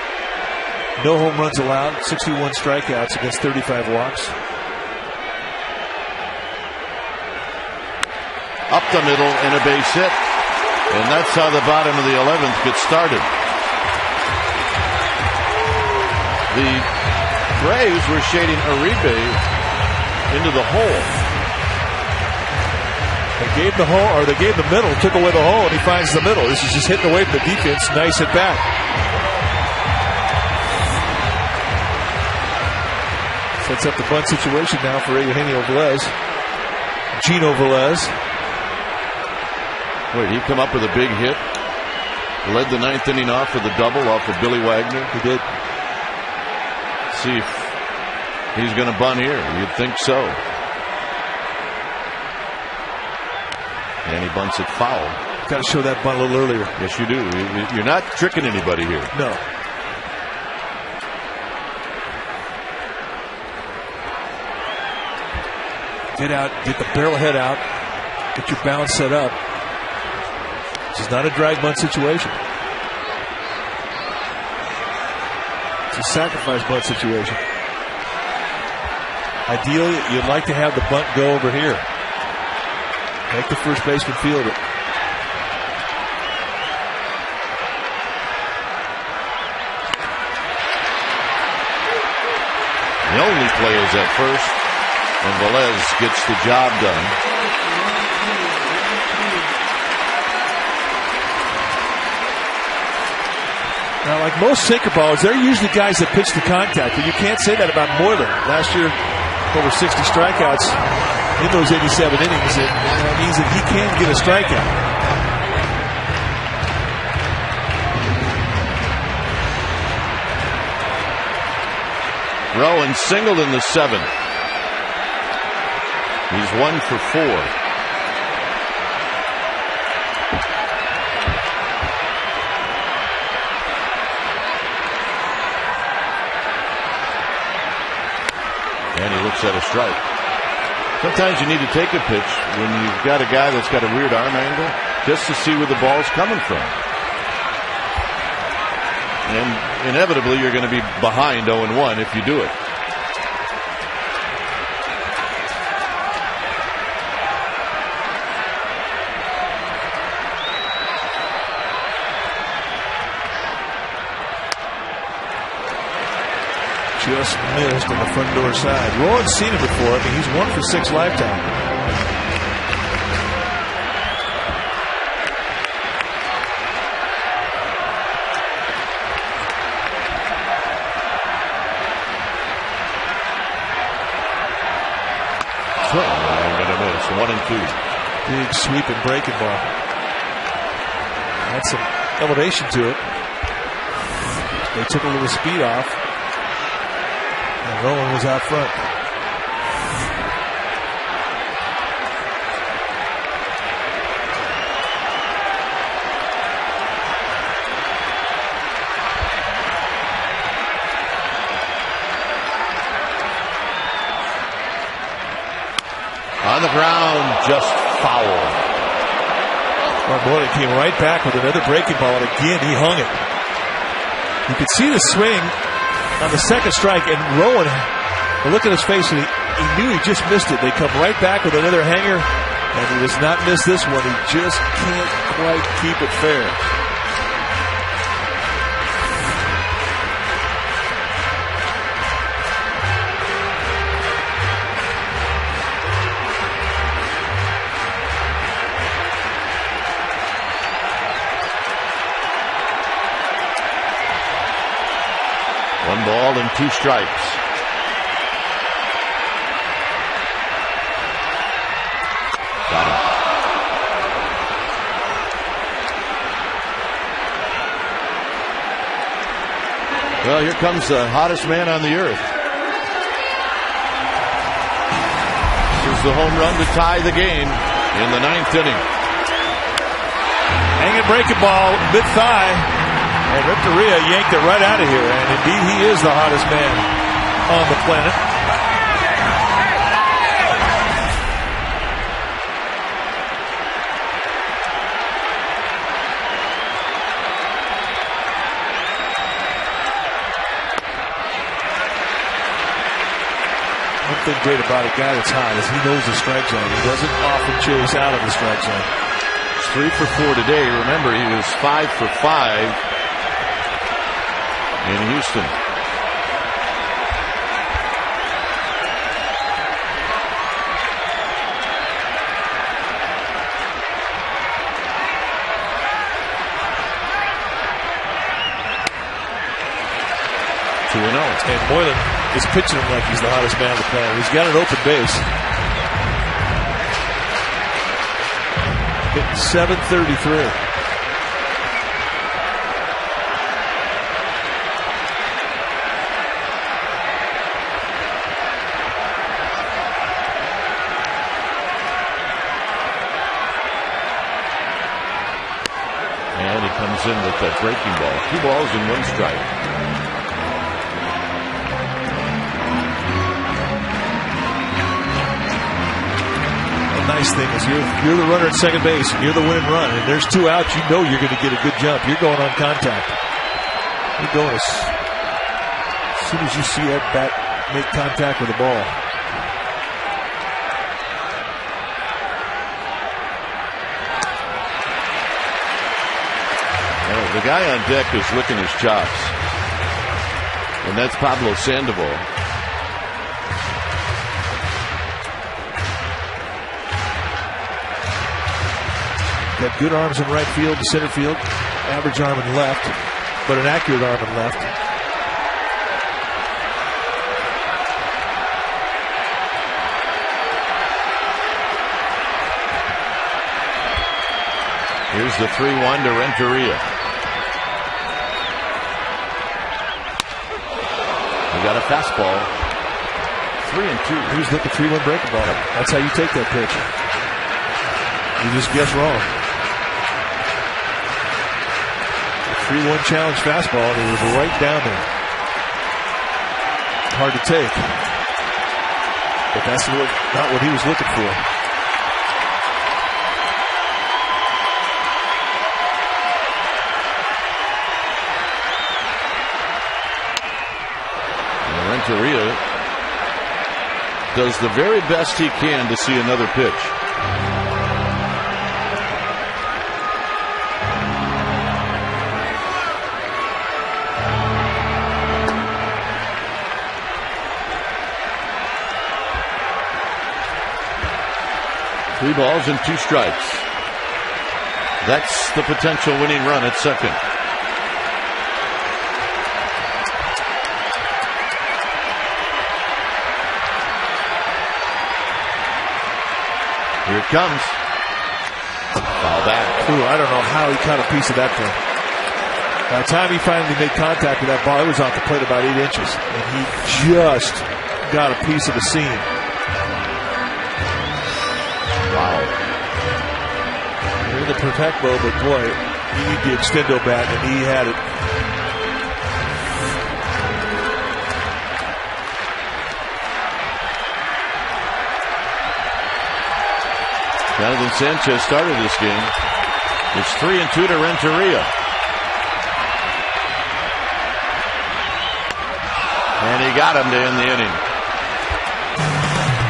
No home runs allowed, 61 strikeouts against 35 walks. Up the middle and a base hit. And that's how the bottom of the 11th gets started. The Braves were shading Uribe into the hole. They gave the hole, or they gave the middle, took away the hole, and he finds the middle. This is just hitting away from the defense. Nice at bat. Sets up the bunt situation now for Eugenio Velez. Gino Velez. Wait, he come up with a big hit? Led the ninth inning off with a double off of Billy Wagner? He did. See if he's going to bunt here. You'd think so. And he bunts it foul. Got to show that bunt a little earlier. Yes, you do. You're not tricking anybody here. No. Get out, get the barrel head out, get your bounce set up. This is not a drag bunt situation. It's a sacrifice bunt situation. Ideally, you'd like to have the bunt go over here. Make the first baseman field it. The only play is at first, and Velez gets the job done. Now, like most sinker balls, they're usually guys that pitch to contact, but you can't say that about Moylan. Last year, over 60 strikeouts in those 87 innings. That means that he can get a strikeout. Rowan singled in the 7th. He's 1 for 4. And he looks at a strike. Sometimes you need to take a pitch when you've got a guy that's got a weird arm angle just to see where the ball's coming from. And inevitably you're going to be behind 0-1 if you do it. Just missed on the front door side. Rowan's seen it before. I mean, he's 1 for 6 lifetime. I'm going to miss. 1 and 2. Big sweeping breaking ball. Had some elevation to it. They took a little speed off. And Rowan was out front. On the ground, just foul. Moylan came right back with another breaking ball, and again he hung it. You could see the swing on the second strike, and Rowan, look at his face, and he knew he just missed it. They come right back with another hanger, and he does not miss this one. He just can't quite keep it fair. Ball and 2 strikes. Got him. Well, here comes the hottest man on the earth. This is the home run to tie the game in the 9th inning. Hanging breaking ball, mid-thigh. And Renteria yanked it right out of here, and indeed he is the hottest man on the planet. One thing great about a guy that's hot is he knows the strike zone. He doesn't often chase out of the strike zone. It's 3 for 4 today. Remember, he was 5 for 5 in Houston. And Moylan is pitching him like he's the hottest man on the planet. He's got an open base. Hitting .733. In with that breaking ball. 2 balls and 1 strike. The nice thing is you're the runner at second base and you're the winning run, and there's 2 outs. You know you're going to get a good jump. You're going on contact. You're going as soon as you see that bat make contact with the ball. The guy on deck is licking his chops, and that's Pablo Sandoval. Got good arms in right field, center field, average arm in left. but an accurate arm and left. Here's the 3-1 to Renteria. We got a fastball. 3-2. He was looking 3-1 breaking ball. That's how you take that pitch. You just guess wrong. 3-1 challenge fastball, and it was right down there. Hard to take. But that's not what he was looking for. Renteria does the very best he can to see another pitch. Three balls and 2 strikes. That's the potential winning run at second. Here it comes. Foul back. Ooh, I don't know how he caught a piece of that thing. By the time he finally made contact with that ball, it was off the plate about 8 inches. And he just got a piece of the seam. Wow. You're in the protect mode, but boy, you need the extendo bat, and he had it. Jonathan Sanchez started this game. It's 3-2 to Renteria. And he got him to end the inning.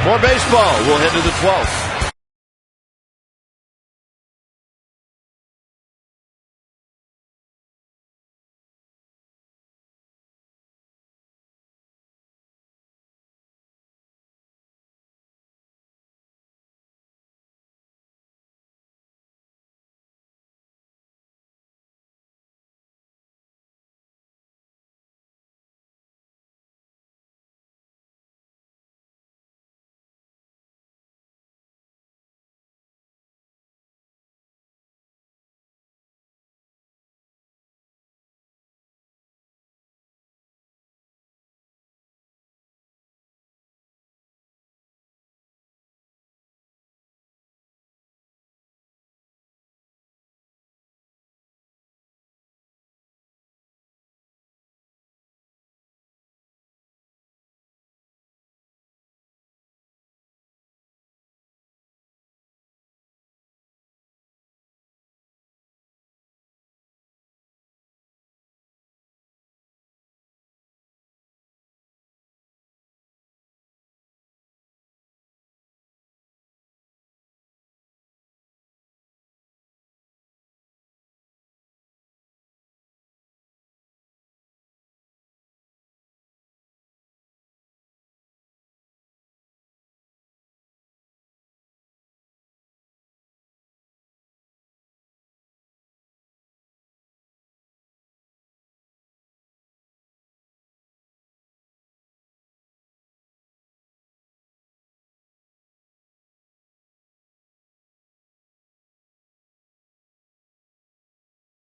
More baseball. We'll head to the 12th.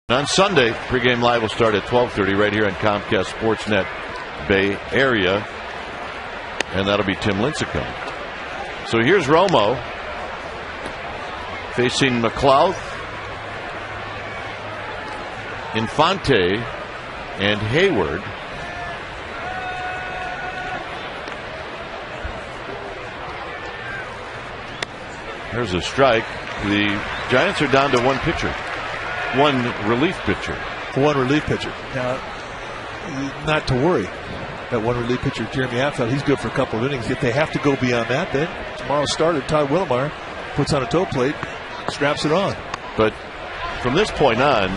On Sunday, pregame live will start at 12:30 right here on Comcast Sportsnet Bay Area, and that'll be Tim Lincecum. So here's Romo facing McLeod, Infante, and Hayward. There's a strike. The Giants are down to one pitcher. One relief pitcher. Now, not to worry. That one relief pitcher, Jeremy Affeldt, he's good for a couple of innings. If they have to go beyond that, then tomorrow's starter, Todd Willemar, puts on a toe plate, straps it on. But from this point on,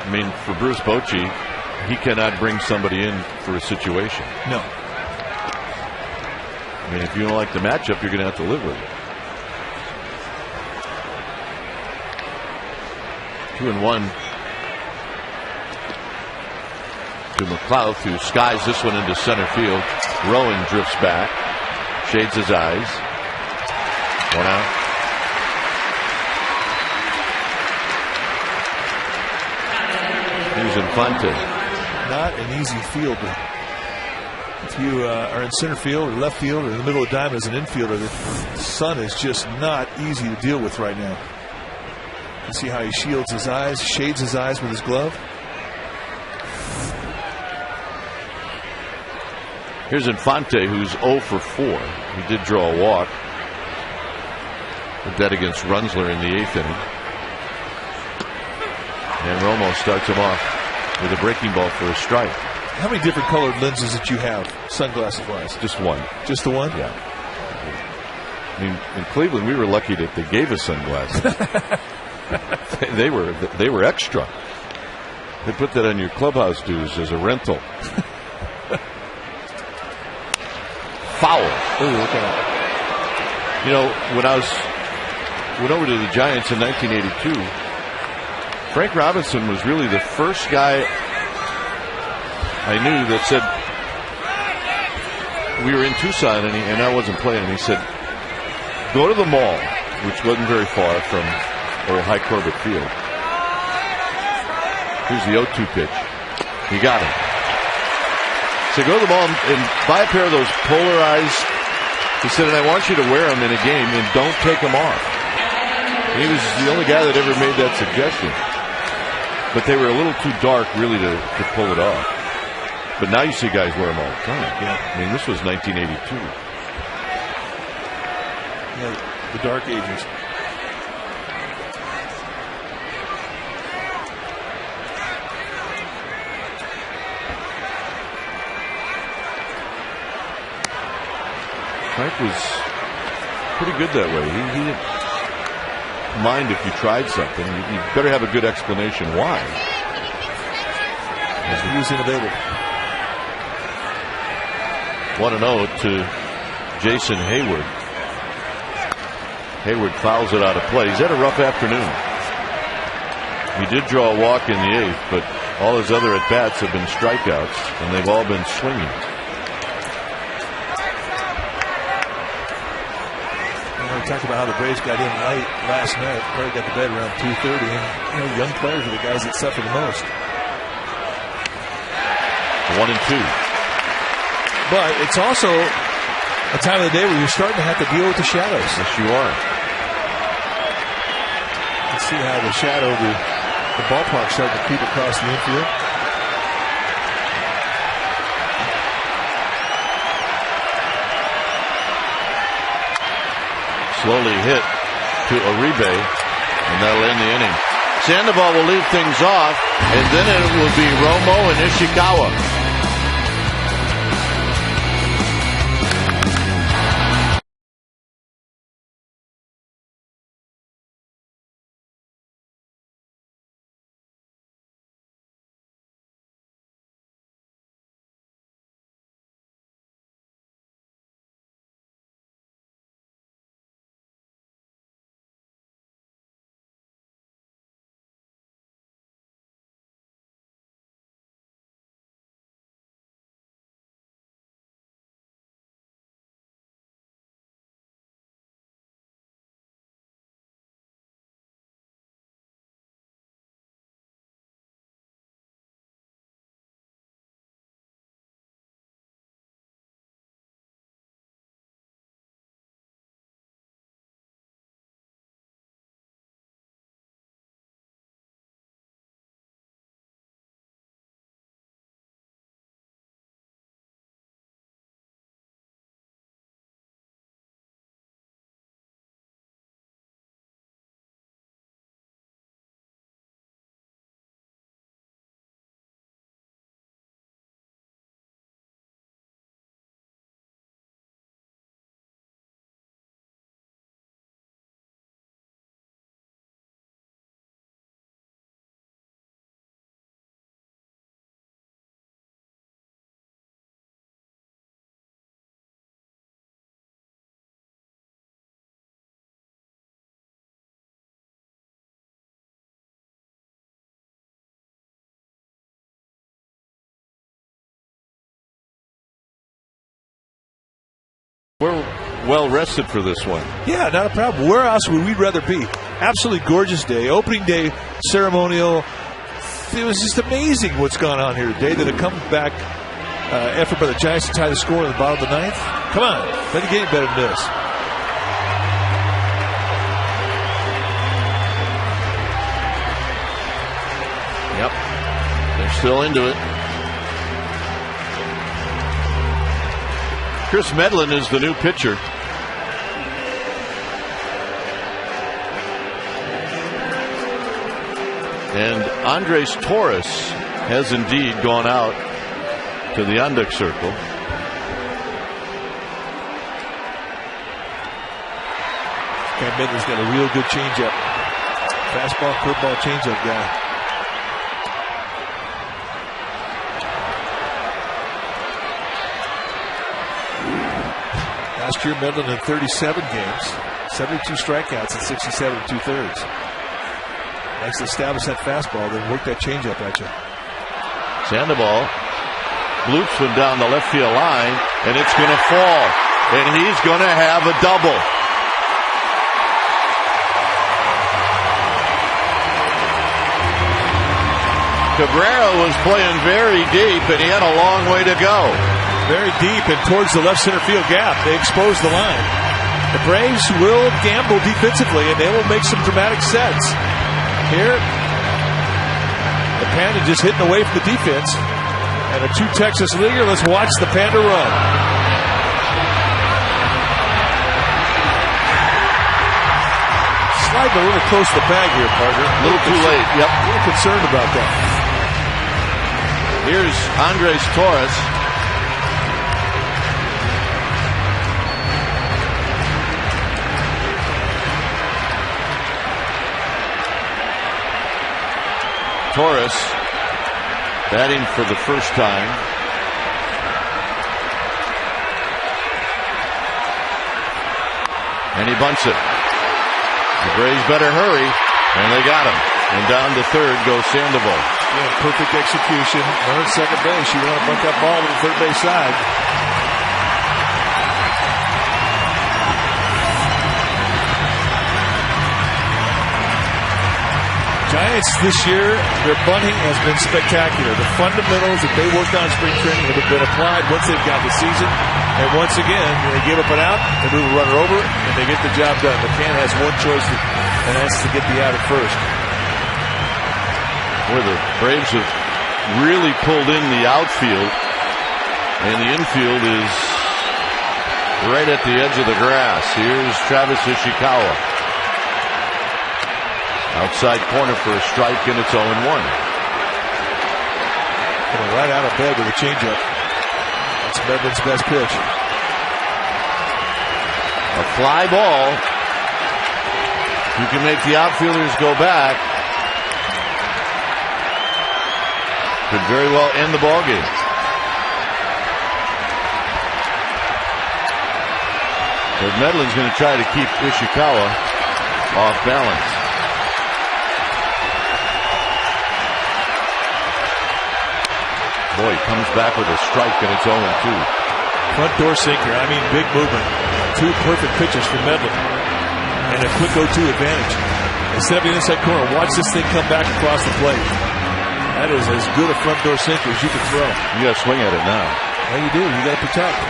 I mean, for Bruce Bochy, he cannot bring somebody in for a situation. No. I mean, if you don't like the matchup, you're going to have to live with it. 2-1 to McLeod, who skies this one into center field. Rowan drifts back, shades his eyes. One out. Here's Infante. Not an easy field. If you are in center field or left field or in the middle of the diamond as an infielder, the sun is just not easy to deal with right now. You see how he shields his eyes, shades his eyes with his glove. Here's Infante, who's 0 for 4. He did draw a walk. Did that against Runzler in the 8th inning. And Romo starts him off with a breaking ball for a strike. How many different colored lenses did you have, sunglasses-wise? Just one. Just the one? Yeah. I mean, in Cleveland, we were lucky that they gave us sunglasses. they were extra. They put that on your clubhouse dues as a rental. Foul. Ooh, look at You know, when I went over to the Giants in 1982, Frank Robinson was really the first guy I knew that said, we were in Tucson and I wasn't playing, and he said, go to the mall, which wasn't very far from old High Corbett Field. Here's the 0-2 pitch. He got him. So go to the mall and buy a pair of those polarized. He said, and I want you to wear them in a game and don't take them off. And he was the only guy that ever made that suggestion. But they were a little too dark really to pull it off. But now you see guys wear them all the time. Yeah. I mean, this was 1982. Yeah, the dark ages. Frank was pretty good that way. He didn't mind if you tried something. You better have a good explanation why. He was innovative. 1-0 to Jason Hayward. Hayward fouls it out of play. He's had a rough afternoon. He did draw a walk in the 8th, but all his other at-bats have been strikeouts, and they've all been swinging. We talked about how the Braves got in late last night. Probably got to bed around 2:30, and young players are the guys that suffer the most. 1-2. But it's also a time of the day where you're starting to have to deal with the shadows. Yes, you are. Let's see how the shadow, the ballpark starting to creep across the infield. Slowly hit to Uribe, and that'll end the inning. Sandoval will leave things off, and then it will be Romo and Ishikawa. We're well rested for this one. Yeah, not a problem. Where else would we rather be? Absolutely gorgeous day. Opening day ceremonial. It was just amazing what's gone on here today. That it comes back effort by the Giants to tie the score in the bottom of the ninth. Come on. Doesn't get any better than this. Yep. They're still into it. Chris Medlin is the new pitcher. And Andres Torres has indeed gone out to the on-deck circle. Guy Medlin's got a real good changeup. Fastball, curveball, changeup guy. Last year, Medlin in 37 games, 72 strikeouts and 67 2/3. Likes to establish that fastball, then work that changeup at you. Sandoval bloops him down the left field line, and it's going to fall. And he's going to have a double. Cabrera was playing very deep, and he had a long way to go. Very deep and towards the left center field gap. They expose the line. The Braves will gamble defensively, and they will make some dramatic sets. Here, the Panda just hitting away from the defense. And a true Texas leaguer. Let's watch the Panda run. Sliding a little close to the bag here, partner. A little too late. Yep. A little concerned about that. Here's Andres Torres. Torres batting for the first time. And he bunts it. The Braves better hurry. And they got him. And down to third goes Sandoval. Yeah, perfect execution. Runner at second base. You want to bunt that ball to the third base side. Giants this year, their bunting has been spectacular. The fundamentals that they worked on in spring training have been applied once they've got the season. And once again, they give up an out, they move a runner over, and they get the job done. McCann has one choice, and that's to get the out at first. Where the Braves have really pulled in the outfield, and the infield is right at the edge of the grass. Here's Travis Ishikawa. Outside corner for a strike, and it's 0-1. Coming right out of bed with a changeup. That's Medlin's best pitch. A fly ball. You can make the outfielders go back. Could very well end the ball game. But Medlin's going to try to keep Ishikawa off balance. Boy, he comes back with a strike, and it's 0-2. Front door sinker. I mean, big movement. Two perfect pitches for Medlin. And a quick 0-2 advantage. Instead of the inside corner, watch this thing come back across the plate. That is as good a front door sinker as you can throw. You got to swing at it now. Well, you do. You got to protect.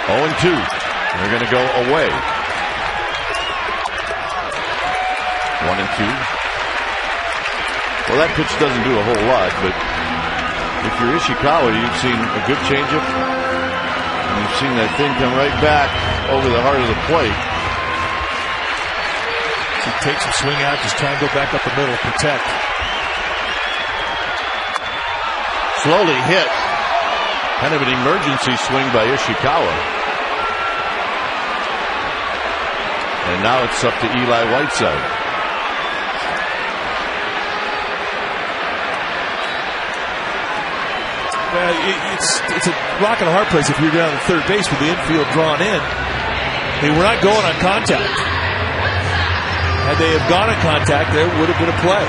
0-2. They're going to go away. 1-2. Well, that pitch doesn't do a whole lot, but if you're Ishikawa, you've seen a good changeup, and you've seen that thing come right back over the heart of the plate. So he takes a swing out, just try and go back up the middle, protect. Slowly hit. Kind of an emergency swing by Ishikawa. And now it's up to Eli Whiteside. It's a rock and a hard place if you're down at third base with the infield drawn in. They were not going on contact. Had they have gone on contact, there would have been a play.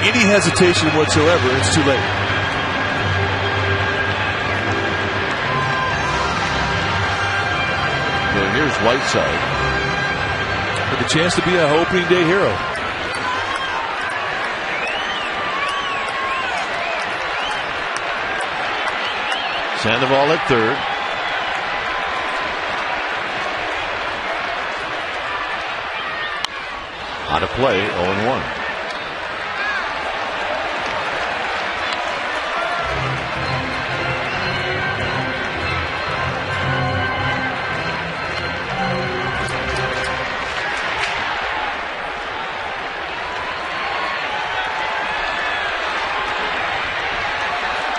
Any hesitation whatsoever, it's too late. So here's Whiteside. With a chance to be a opening day hero. Sandoval at third. Out of play, 0-1.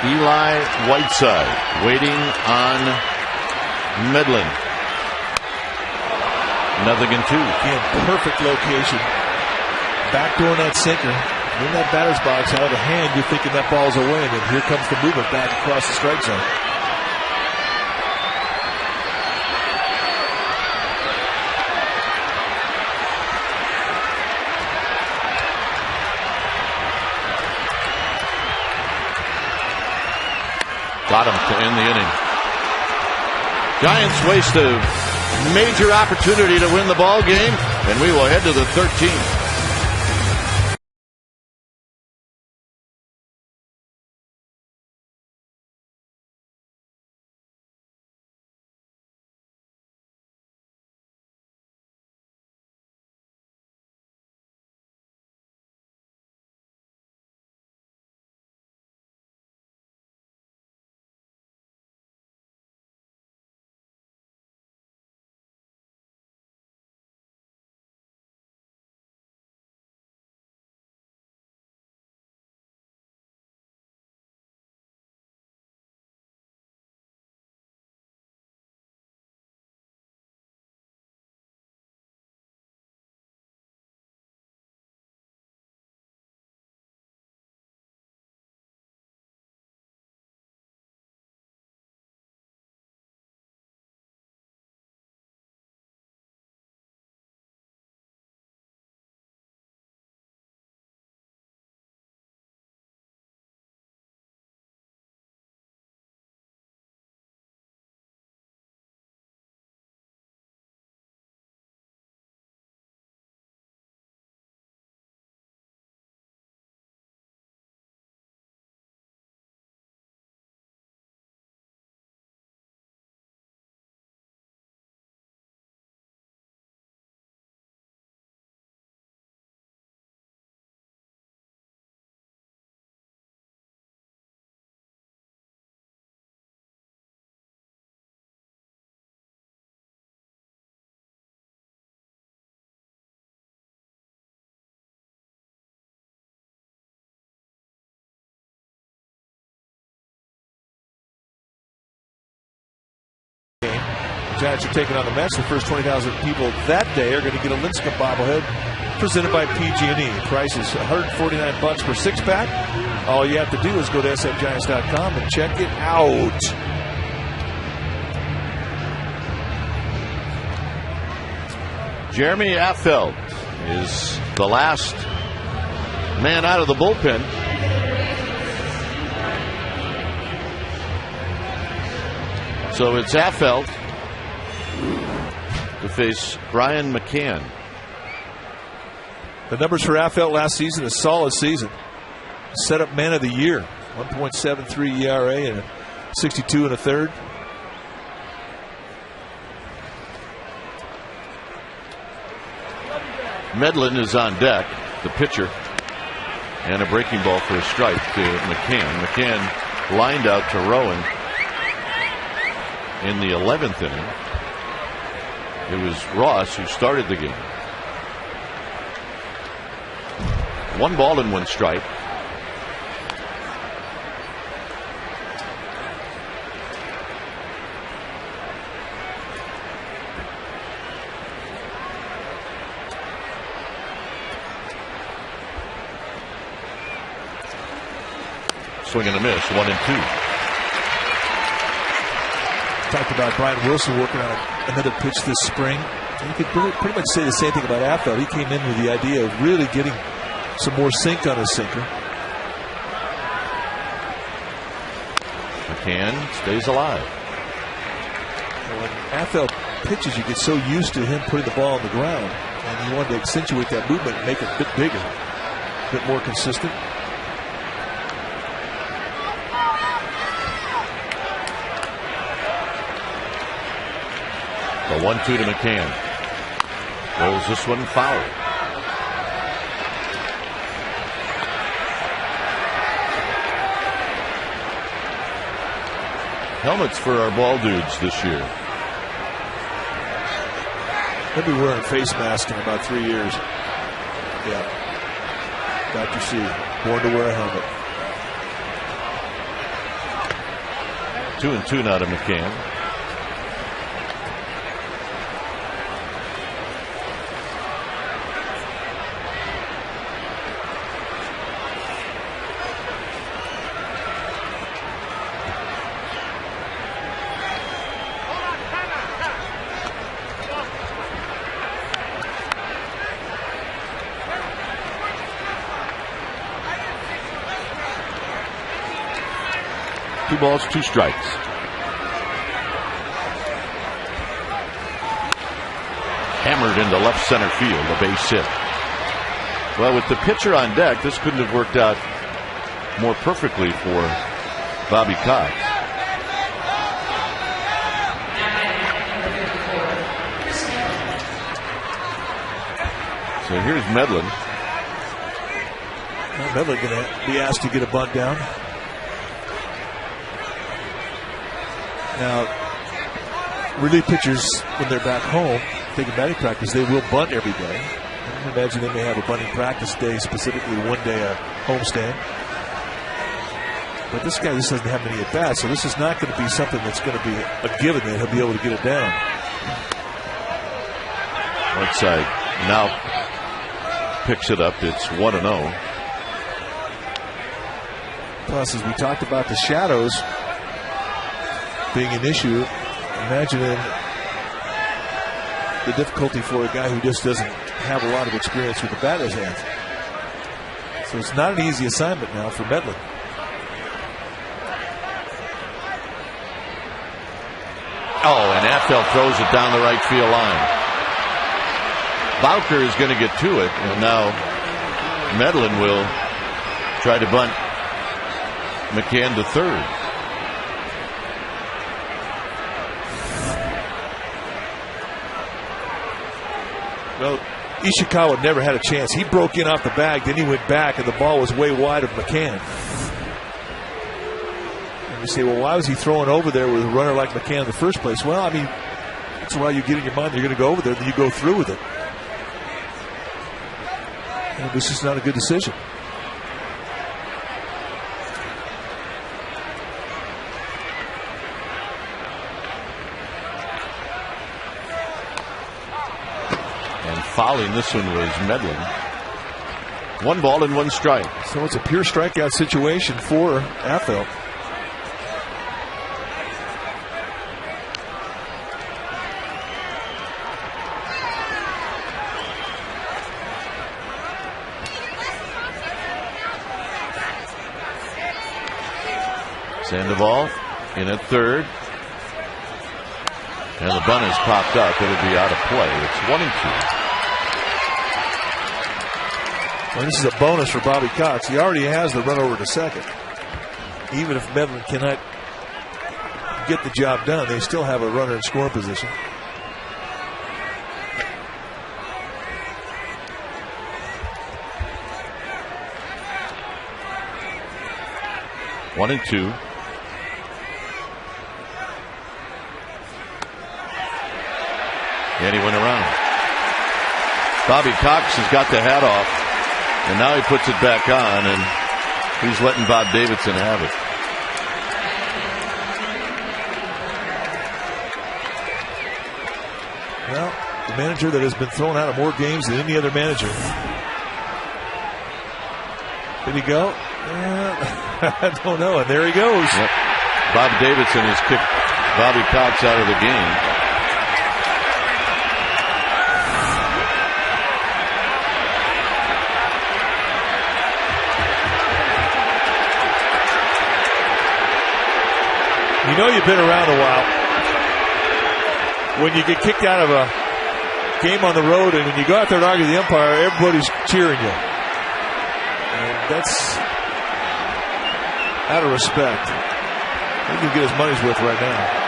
Eli Whiteside waiting on Medlin. Nothing in two. Again, perfect location. Backdooring that sinker. In that batter's box, out of the hand, you're thinking that ball's away, and then here comes the movement back across the strike zone. Got him to end the inning. Giants waste a major opportunity to win the ball game, and we will head to the 13th. Giants are taking on the Mets. The first 20,000 people that day are going to get a Lincecum bobblehead presented by PG&E. Price is $149 per six-pack. All you have to do is go to sfgiants.com and check it out. Jeremy Affeldt is the last man out of the bullpen. So it's Affeldt to face Brian McCann. The numbers for Affeldt last season, a solid season. Setup man of the year, 1.73 ERA and a 62 and a third. Medlin is on deck, the pitcher, and a breaking ball for a strike to McCann. McCann lined out to Rowan in the 11th inning. It was Ross who started the game. 1 ball and 1 strike. Swing and a miss, 1 and 2. Talked about Brian Wilson working on another pitch this spring. You could pretty much say the same thing about Affeldt. He came in with the idea of really getting some more sink on his sinker. McCann stays alive. When Affeldt pitches, you get so used to him putting the ball on the ground, and you wanted to accentuate that movement and make it a bit bigger, a bit more consistent. The 1-2 to McCann. Rolls this one foul. Helmets for our ball dudes this year. They'll be wearing face masks in about 3 years. Yeah. Dr. C, born to wear a helmet. 2-2 now to McCann. Two balls, two strikes. Hammered into left center field, a base hit. Well, with the pitcher on deck, this couldn't have worked out more perfectly for Bobby Cox. So here's Medlin. Medlin going to be asked to get a bunt down. Now, relief pitchers, when they're back home, taking batting practice, they will bunt every day. I imagine they may have a bunting practice day, specifically one day a homestand. But this guy just doesn't have many at-bats, so this is not going to be something that's going to be a given that he'll be able to get it down. Right side now picks it up. It's 1-0. Plus, as we talked about the shadows being an issue, imagining the difficulty for a guy who just doesn't have a lot of experience with the bat in his hands. So it's not an easy assignment now for Medlin. Oh, and Affeldt throws it down the right field line. Bowker is going to get to it, and now Medlin will try to bunt McCann to third. Well, Ishikawa never had a chance. He broke in off the bag, then he went back, and the ball was way wide of McCann. And you say, well, why was he throwing over there with a runner like McCann in the first place? Well, I mean, that's why you get in your mind you're going to go over there, then you go through with it. And this is not a good decision. Fouling this one was Medlin. 1 ball and 1 strike. So it's a pure strikeout situation for Affeldt. Sandoval in at third. And the bunt has popped up. It'll be out of play. It's 1-2. Well, this is a bonus for Bobby Cox. He already has the run over to second. Even if Medlin cannot get the job done, they still have a runner in scoring position. One and two. And he went around. Bobby Cox has got the hat off. And now he puts it back on, and he's letting Bob Davidson have it. Well, the manager that has been thrown out of more games than any other manager. Did he go? I don't know. And there he goes. Yep. Bob Davidson has kicked Bobby Cox out of the game. You know you've been around a while when you get kicked out of a game on the road and when you go out there and argue the umpire, everybody's cheering you. And that's out of respect. He can get his money's worth right now.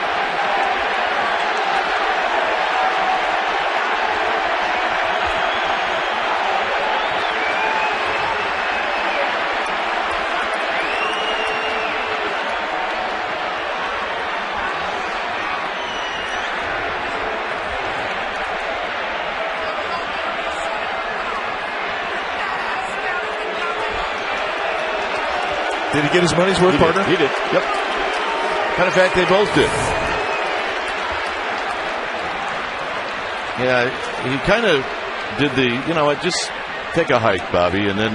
Did he get his money's worth, partner? He did. Yep. Matter of fact, they both did. Yeah, he kind of did the, just take a hike, Bobby, and then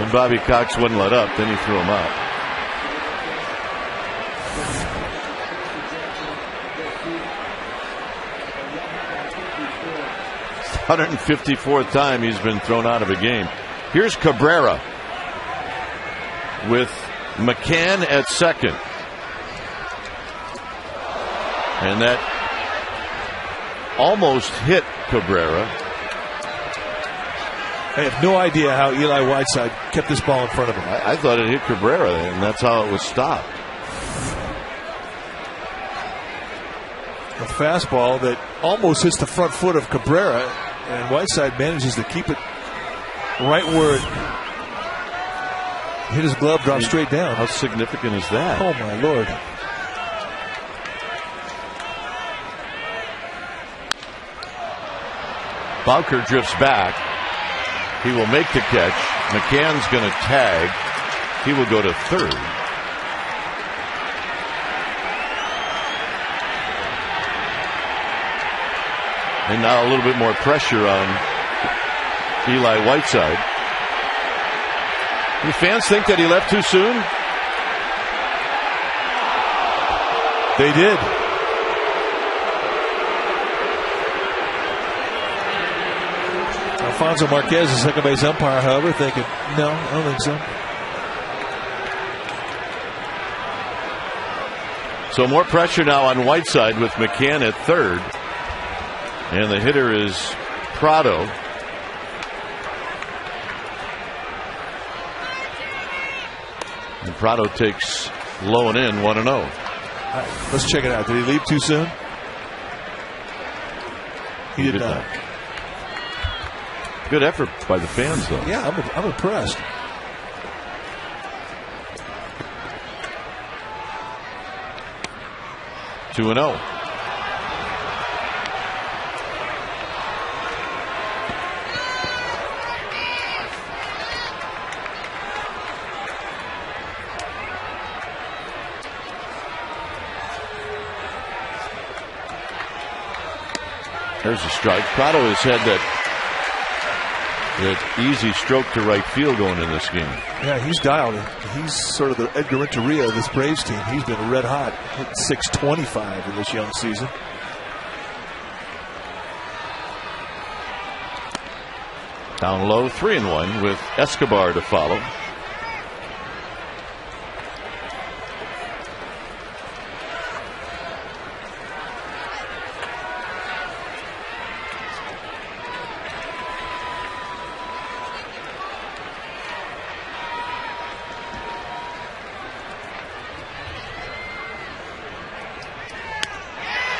when Bobby Cox wouldn't let up, then he threw him out. It's the 154th time he's been thrown out of a game. Here's Cabrera with McCann at second. And that almost hit Cabrera. I have no idea how Eli Whiteside kept this ball in front of him. I thought it hit Cabrera, and that's how it was stopped. A fastball that almost hits the front foot of Cabrera, and Whiteside manages to keep it right where it hit his glove, dropped straight down. How significant is that? Oh, my Lord. Bowker drifts back. He will make the catch. McCann's going to tag. He will go to third. And now a little bit more pressure on Eli Whiteside. Do fans think that he left too soon? They did. Alfonso Marquez, the second base umpire, however, thinking, no, I don't think so. So more pressure now on Whiteside with McCann at third. And the hitter is Prado. And Prado takes low and in, 1-0. Right, let's check it out. Did he leave too soon? He did not. Good effort by the fans, though. Yeah, I'm impressed. Two and 0. There's a strike. Prado has had that easy stroke to right field going in this game. Yeah, he's dialed it. He's sort of the Edgar Renteria of this Braves team. He's been red hot. Hit .625 in this young season. Down low, 3-1 with Escobar to follow.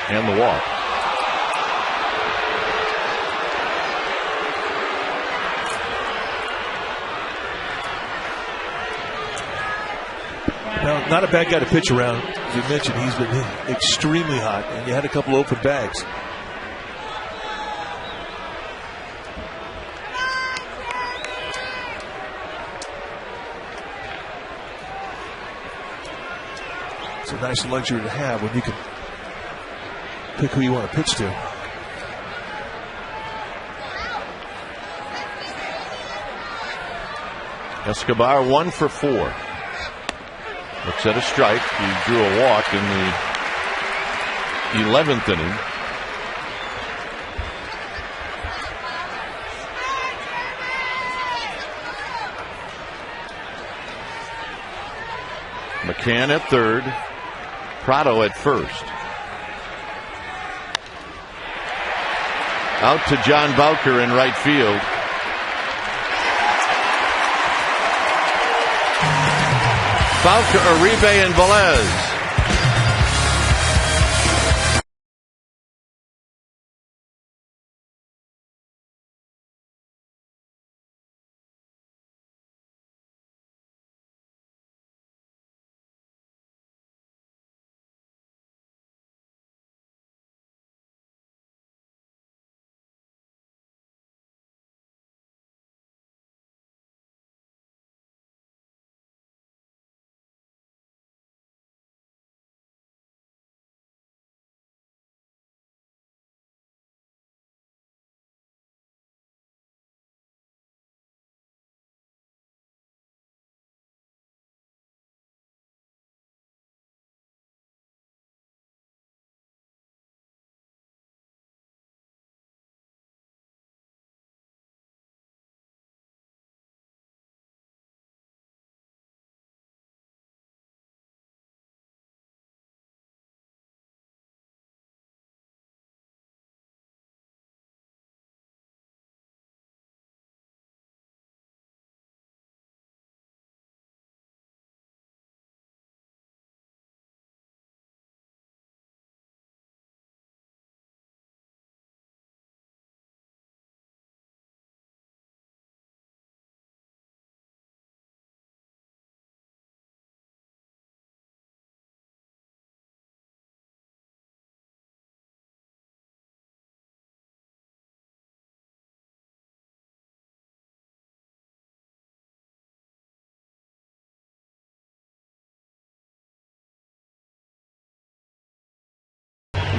And the walk. Now, not a bad guy to pitch around. As you mentioned, he's been extremely hot, and you had a couple open bags. It's a nice luxury to have when you can pick who you want to pitch to. Escobar 1 for 4. Looks at a strike. He drew a walk in the 11th inning. McCann at third. Prado at first. Out to John Bowker in right field. Bowker, Uribe, and Velez.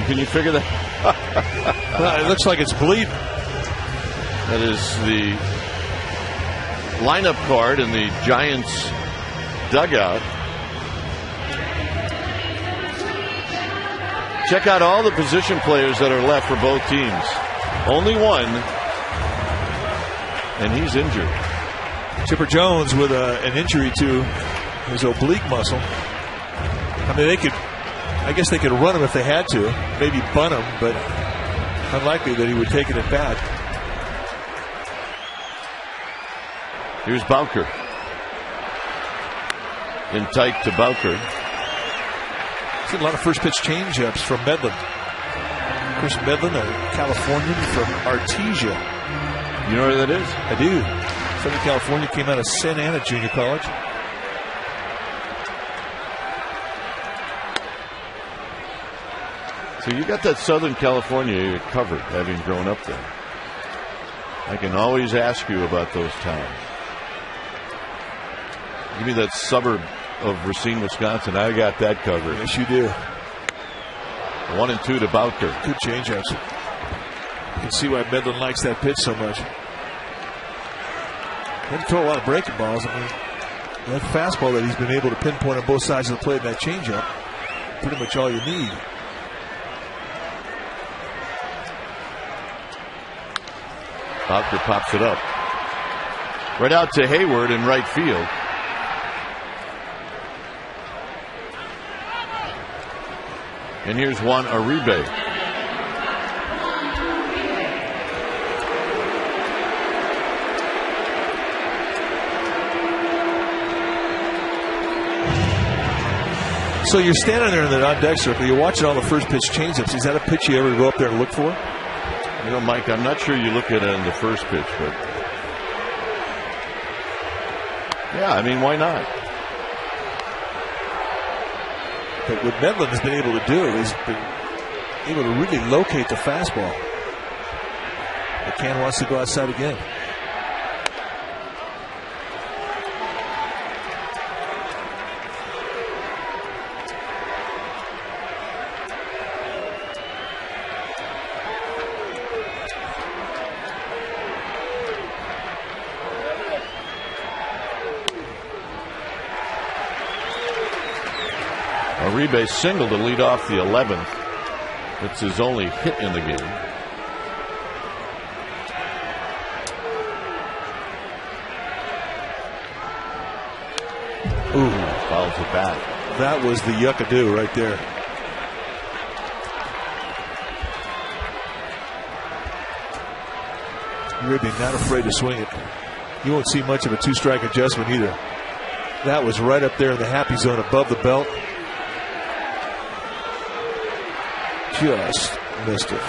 Can you figure that? Well, it looks like it's bleeding. That is the lineup card in the Giants dugout. Check out all the position players that are left for both teams. Only one, and he's injured. Chipper Jones with an injury to his oblique muscle. I mean, I guess they could run him if they had to, maybe bunt him, but unlikely that he would take it at bat. Here's Bowker. In tight to Bowker. Seen a lot of first pitch change-ups from Medlin. Chris Medlin, a Californian from Artesia. You know where that is? I do. Southern California, came out of Santa Ana Junior College. So you got that Southern California covered, having grown up there. I can always ask you about those towns. Give me that suburb of Racine, Wisconsin. I got that covered. Yes, you do. 1 and 2 to Bowker. Good changeups. You can see why Medlin likes that pitch so much. He doesn't throw a lot of breaking balls. I mean, that fastball that he's been able to pinpoint on both sides of the plate, that changeup, pretty much all you need. Bowker pops it up. Right out to Hayward in right field. And here's Juan Uribe. So you're standing there in the on-deck circle. You're watching all the first pitch changeups. Is that a pitch you ever go up there and look for? You know, Mike, I'm not sure you look at it in the first pitch, but yeah, I mean, why not? But what Medlin has been able to do is been able to really locate the fastball. McCann wants to go outside again. Uribe single to lead off the 11th. It's his only hit in the game. Ooh, fouls it back. That was the yuckadoo right there. Uribe not afraid to swing it. You won't see much of a 2-strike adjustment either. That was right up there in the happy zone above the belt. Just missed it.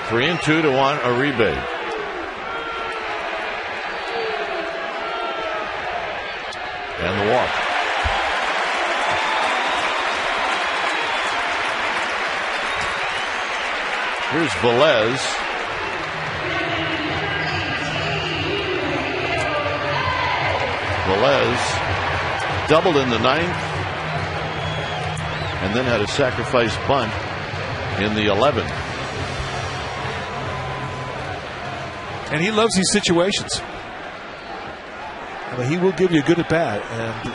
Three and 2 to Juan Uribe. And the walk. Here's Velez. Velez doubled in the 9th and then had a sacrifice bunt in the 11th. And he loves these situations. I mean, he will give you a good at bat, and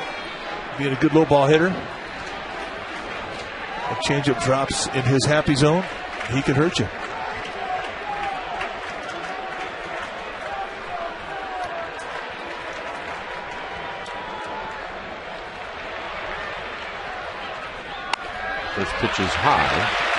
being a good low ball hitter, a changeup drops in his happy zone, he could hurt you. This pitch is high.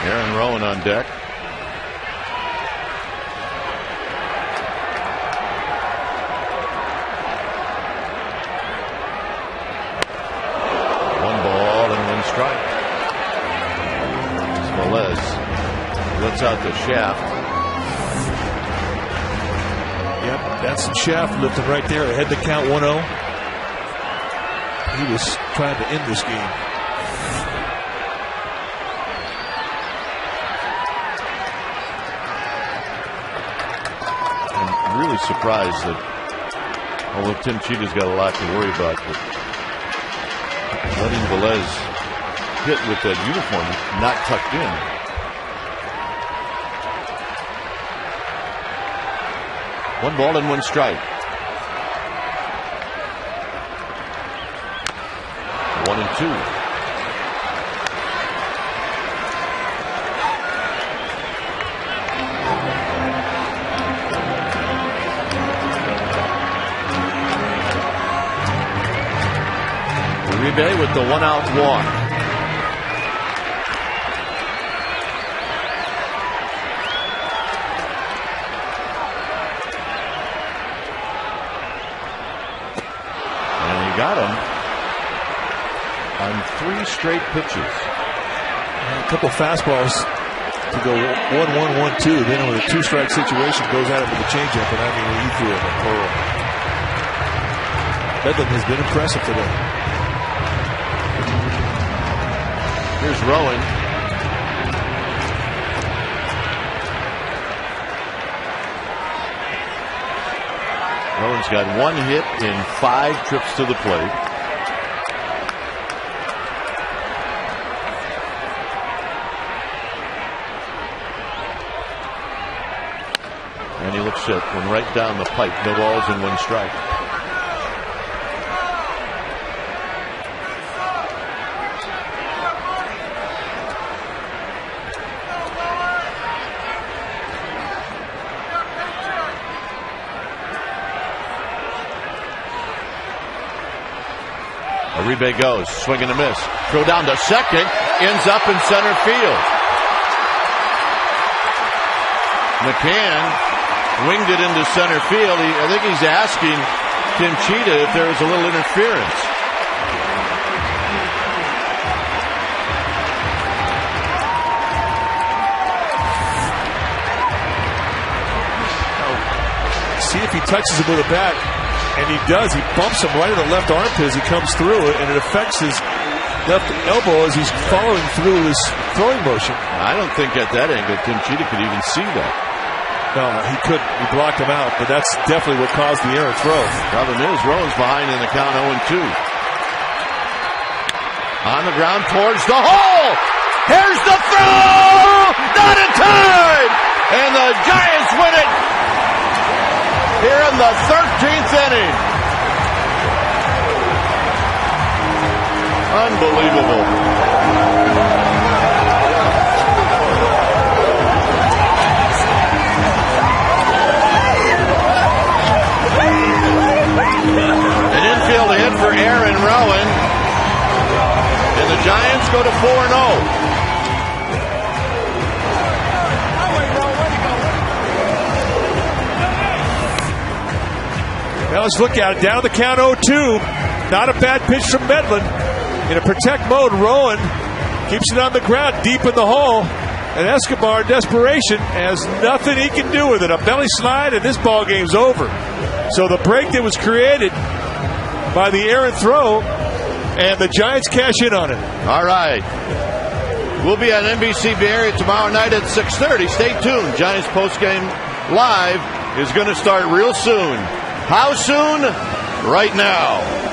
Aaron Rowan on deck. One ball and 1 strike. Velez lets out the shaft. Yep, that's some shaft lifting right there. Ahead to count 1-0. He was trying to end this game. I'm really surprised that, although Tim Cheetah's got a lot to worry about, but letting Velez hit with that uniform not tucked in. 1 ball and 1 strike. 1 and 2. Uribe with the 1-out walk. Got him on 3 straight pitches. A couple fastballs to go 1-1, 1-2. Then with a 2-strike situation, goes at it with a changeup, and I mean, he threw it in plural. Bedlam has been impressive today. Here's Rowan. Rowan's got 1 hit in 5 trips to the plate. And he looks at one right down the pipe. No balls and 1 strike. Uribe goes, swing and a miss. Throw down to second, ends up in center field. McCann winged it into center field. I think he's asking Tim Cheetah if there was a little interference. See if he touches him with a bat. And he does. He bumps him right in the left armpit as he comes through it, and it affects his left elbow as he's following through his throwing motion. I don't think at that angle Tim Cheetah could even see that. No, he couldn't. He blocked him out, but that's definitely what caused the errant throw. Problem is, Rowan's behind in the count 0-2. On the ground towards the hole. Here's the throw! Not in time! And the Giants win it here in the 13th inning. Unbelievable. The Giants go to 4-0. Now let's look at it. Down the count 0-2. Not a bad pitch from Medlin. In a protect mode, Rowan keeps it on the ground deep in the hole. And Escobar, in desperation, has nothing he can do with it. A belly slide, and this ball game's over. So the break that was created by the errant throw, and the Giants cash in on it. All right. We'll be on NBC Bay Area tomorrow night at 6:30. Stay tuned. Giants postgame live is going to start real soon. How soon? Right now.